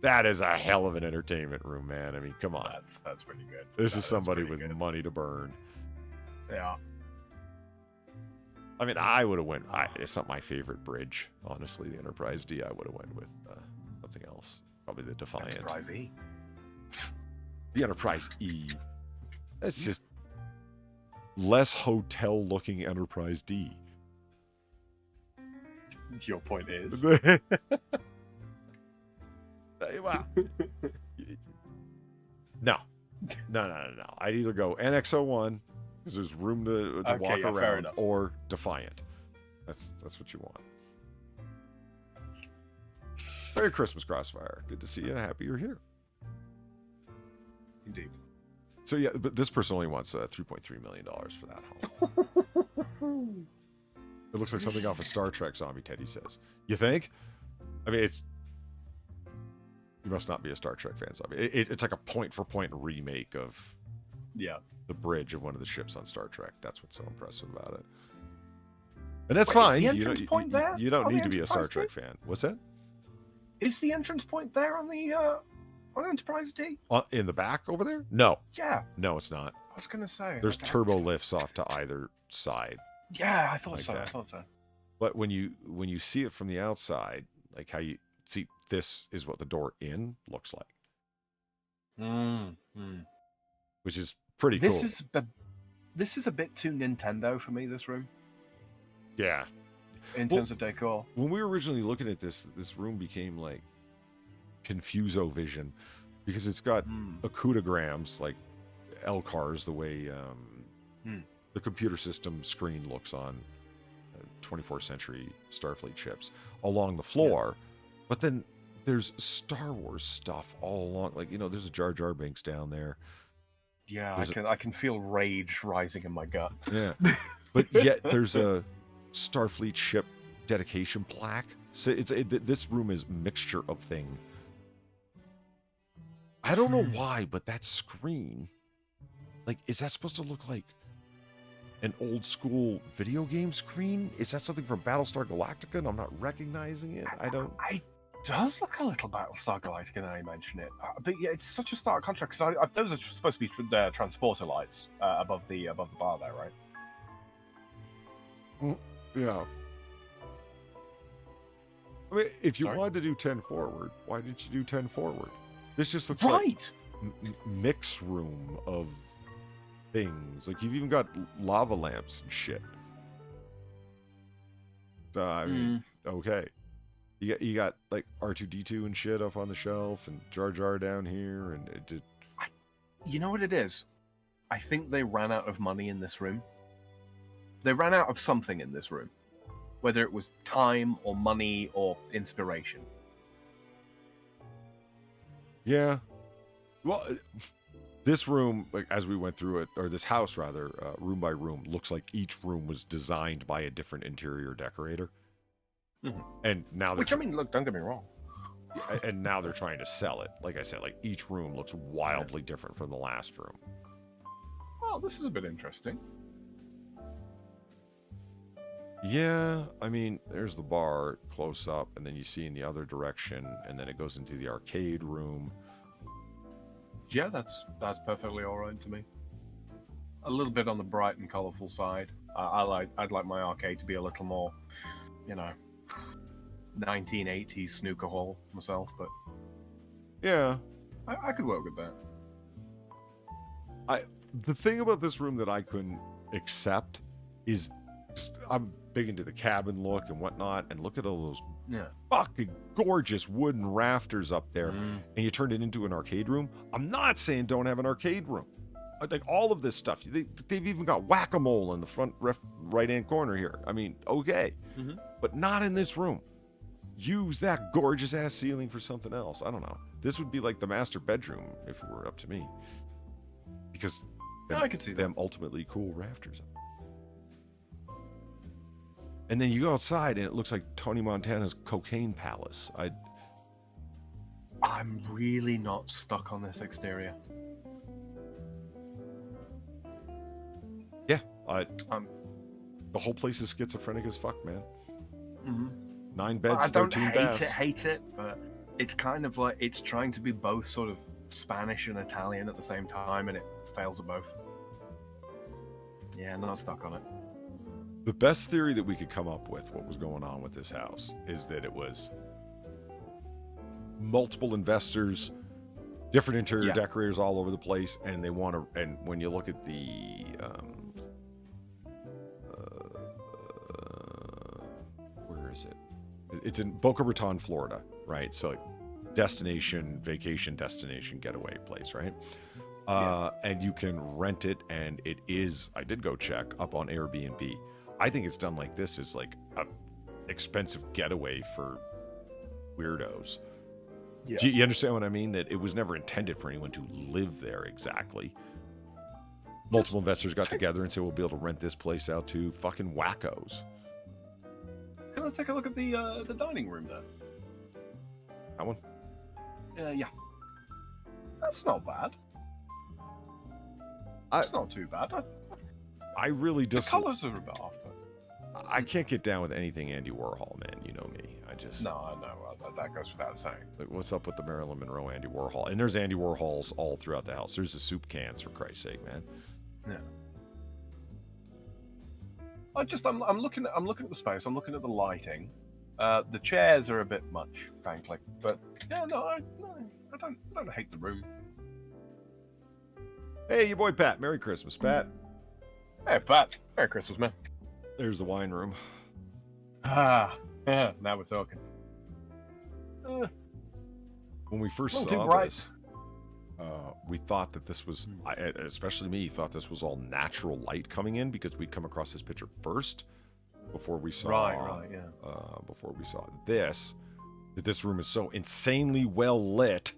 That is a hell of an entertainment room, man. I mean, come on. That's pretty good. This is somebody with money to burn. Yeah. I mean, I would have went, it's not my favorite bridge, honestly, the Enterprise D. I would have went with something else. Probably the Defiant. Enterprise E. The Enterprise E. That's just less hotel-looking Enterprise D. Your point is. Wow. No. I'd either go NX-01 because there's room to walk around, or Defiant. That's what you want. Merry Christmas, Crossfire. Good to see you. Happy you're here. Indeed. So yeah, but this person only wants $3.3 million for that home. It looks like something off a Star Trek. Zombie Teddy says. You think? I mean, it's. You must not be a Star Trek fan, Zombie. It's like a point-for-point remake of. Yeah. The bridge of one of the ships on Star Trek. That's what's so impressive about it. And that's Wait, fine. Is the entrance point there? You don't on need the to be a Star Enterprise Trek fan. What's that? Is the entrance point there on the Enterprise D? In the back over there? No. Yeah. No, it's not. I was gonna say. There's turbo lifts off to either side. Yeah, I thought like so. that. I thought so. But when you see it from the outside, like how you see, this is what the door in looks like. Which is pretty cool. This is a bit too Nintendo for me, this room. Yeah. In terms of decor. When we were originally looking at this room became like Confuso Vision because it's got acoudagrams like LCARs, the way the computer system screen looks on 24th century Starfleet ships along the floor. Yeah. But then there's Star Wars stuff all along. Like, there's a Jar Jar Binks down there. Yeah, I can feel rage rising in my gut. Yeah. But yet there's a Starfleet ship dedication plaque. So this room is mixture of thing. I don't know why, but that screen, like, is that supposed to look like an old school video game screen? Is that something from Battlestar Galactica and I'm not recognizing it? I don't. It does look a little Battlestar Galactica now you mention it. But yeah, it's such a stark contrast because those are supposed to be transporter lights above the bar there, right? Yeah. I mean, if you wanted to do 10 forward, why didn't you do 10 forward? This just looks like mix room of things. Like, you've even got lava lamps and shit. I mean, okay. You got like R2-D2 and shit up on the shelf, and Jar Jar down here, and it just... You know what it is? I think they ran out of money in this room. They ran out of something in this room. Whether it was time or money or inspiration. Yeah. Well, this room, like, as we went through it, or this house rather, room by room, looks like each room was designed by a different interior decorator. Mm-hmm. And now, which, I mean, look, don't get me wrong. And now they're trying to sell it. Like I said, like, each room looks wildly different from the last room. Well, this is a bit interesting. Yeah, I mean, there's the bar close up, and then you see in the other direction, and then it goes into the arcade room. Yeah, that's perfectly all right to me. A little bit on the bright and colourful side. I'd like my arcade to be a little more, 1980s snooker hall myself, but yeah, I could work with that. The thing about this room that I couldn't accept is I'm big into the cabin look and whatnot, and look at all those fucking gorgeous wooden rafters up there, and you turned it into an arcade room. I'm not saying don't have an arcade room. Like, all of this stuff, they've even got whack-a-mole in the front right-hand corner here. I mean, okay, but not in this room. Use that gorgeous-ass ceiling for something else. I don't know. This would be like the master bedroom if it were up to me, because I could see them ultimately cool rafters. And then you go outside, and it looks like Tony Montana's Cocaine Palace. I'm really not stuck on this exterior. Yeah, the whole place is schizophrenic as fuck, man. 9 beds, 13 baths. I don't hate it, but it's kind of like it's trying to be both sort of Spanish and Italian at the same time, and it fails at both. Yeah, not stuck on it. The best theory that we could come up with, what was going on with this house, is that it was multiple investors, different interior decorators all over the place, and they want to. And when you look at the where is it? It's in Boca Raton, Florida, right? So, vacation destination, getaway place, right? And you can rent it, and it is. I did go check up on Airbnb. I think it's done like this is like a expensive getaway for weirdos. Yeah. Do you understand what I mean? That it was never intended for anyone to live there exactly. multiple investors got together and said we'll be able to rent this place out to fucking wackos. Can I take a look at the dining room there? That one? Yeah. That's not bad. That's not too bad. I really The just... colours are a bit off, but... I can't get down with anything Andy Warhol, man. You know me. I just... No, I know. That goes without saying. Like, what's up with the Marilyn Monroe Andy Warhol? And there's Andy Warhols all throughout the house. There's the soup cans, for Christ's sake, man. Yeah. I'm looking at the space. I'm looking at the lighting. The chairs are a bit much, frankly. But yeah, I don't hate the room. Hey, your boy Pat. Merry Christmas, Pat. Hey, Pat. Merry Christmas, man. There's the wine room. Ah, now we're talking. When we first saw this, we thought that this was, especially me, thought this was all natural light coming in because we'd come across this picture first before we saw, before we saw this, that this room is so insanely well lit.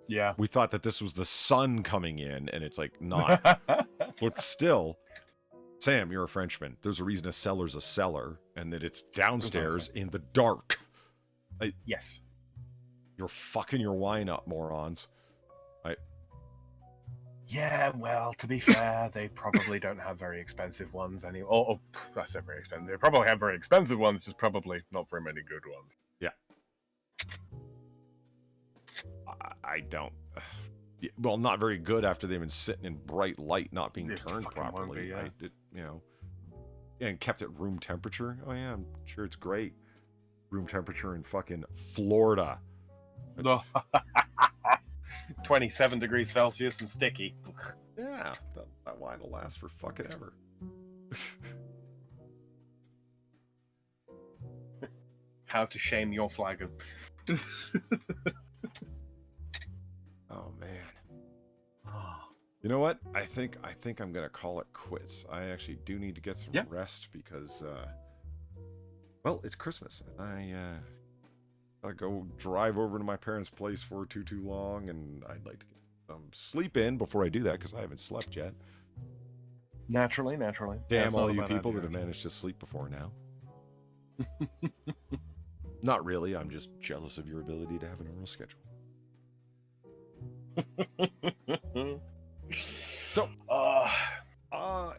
Yeah. We thought that this was the sun coming in, and it's like not. But still, Sam, you're a Frenchman. There's a reason a cellar's a cellar, and that it's downstairs in the dark. Yes. You're fucking your wine up, morons. Yeah, well, to be fair, they probably don't have very expensive ones anyway. Oh, I said very expensive. They probably have very expensive ones, just probably not very many good ones. Yeah. I don't. Well, not very good after they've been sitting in bright light, not being turned properly. Be, yeah. And kept at room temperature. Oh yeah, I'm sure it's great. Room temperature in fucking Florida. No. 27 degrees Celsius and sticky. Yeah, that wine will last for fucking ever. How to shame your flagon. Oh man. You know what? I think I'm gonna call it quits. I actually do need to get some rest because well, it's Christmas. I gotta go drive over to my parents' place for too long, and I'd like to get some sleep in before I do that because I haven't slept yet. Naturally. Damn all you people that have managed to sleep before now. Not really. I'm just jealous of your ability to have a normal schedule. So,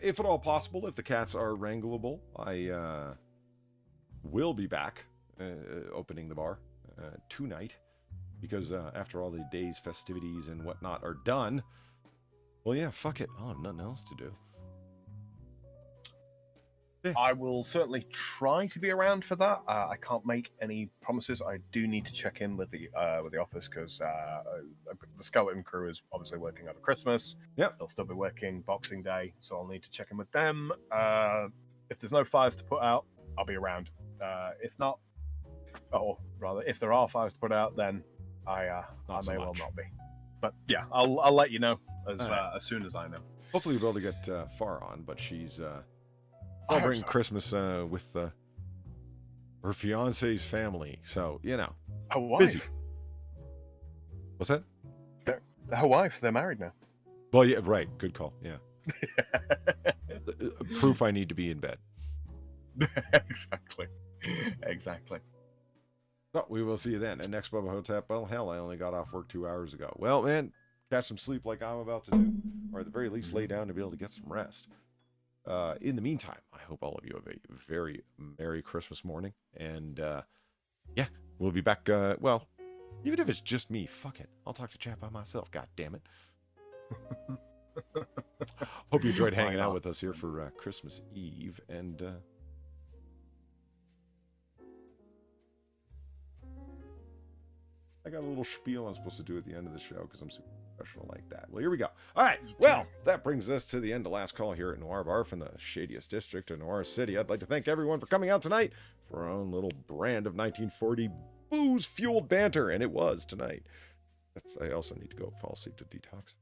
if at all possible, if the cats are wrangleable, I will be back opening the bar tonight, because after all the day's festivities and whatnot are done, well, yeah, fuck it. Oh, nothing else to do. Yeah. I will certainly try to be around for that. I can't make any promises. I do need to check in with the office because the skeleton crew is obviously working over Christmas. Yep. They'll still be working Boxing Day, so I'll need to check in with them. If there's no fires to put out, I'll be around. If not, or rather, if there are fires to put out, then I may well not be. But yeah, I'll let you know as soon as I know. Hopefully we'll be able to get Far on, but she's celebrating Christmas with her fiance's family, so you know, her wife. Busy. What's that? Her wife. They're married now. Well, yeah, right. Good call. Yeah. Proof I need to be in bed. Exactly. So we will see you then. And next Bubba Hotep. Well, hell, I only got off work 2 hours ago. Well, man, catch some sleep like I'm about to do, or at the very least lay down to be able to get some rest. In the meantime, I hope all of you have a very Merry Christmas morning. And yeah, we'll be back. Well, even if it's just me, fuck it. I'll talk to chat by myself. God damn it. Hope you enjoyed hanging out with us here for Christmas Eve. And I got a little spiel I'm supposed to do at the end of the show because I'm super professional like that. Well, here we go. All right. Well, that brings us to the end of last call here at Noir Bar from the shadiest district of Noir City. I'd like to thank everyone for coming out tonight for our own little brand of 1940 booze-fueled banter, and it was tonight. I also need to go fall asleep to detox.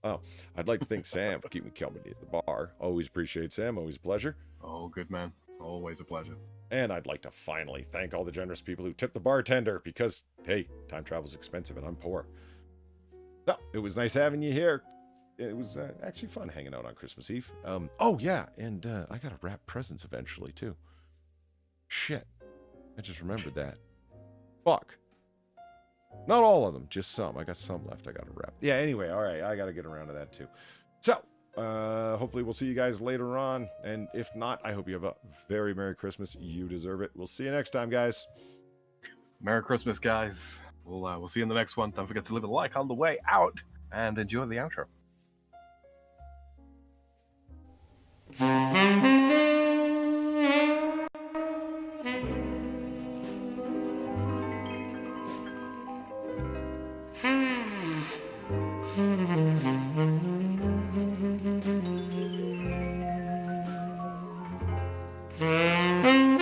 Oh, I'd like to thank Sam for keeping me company at the bar. Always appreciate Sam. Always a pleasure. Oh, good man. Always a pleasure. And I'd like to finally thank all the generous people who tipped the bartender because, hey, time travel's expensive and I'm poor. So, it was nice having you here. it was actually fun hanging out on Christmas Eve. Oh yeah, and I got to wrap presents eventually too. Shit, I just remembered that. Fuck. Not all of them, just some. I got some left. I got to wrap. Yeah. Anyway, all right, I got to get around to that too. So, hopefully we'll see you guys later on, and if not, I hope you have a very Merry Christmas. You deserve it. We'll see you next time, guys. Merry Christmas, guys. We'll see you in the next one. Don't forget to leave a like on the way out, and enjoy the outro. Mm-hmm.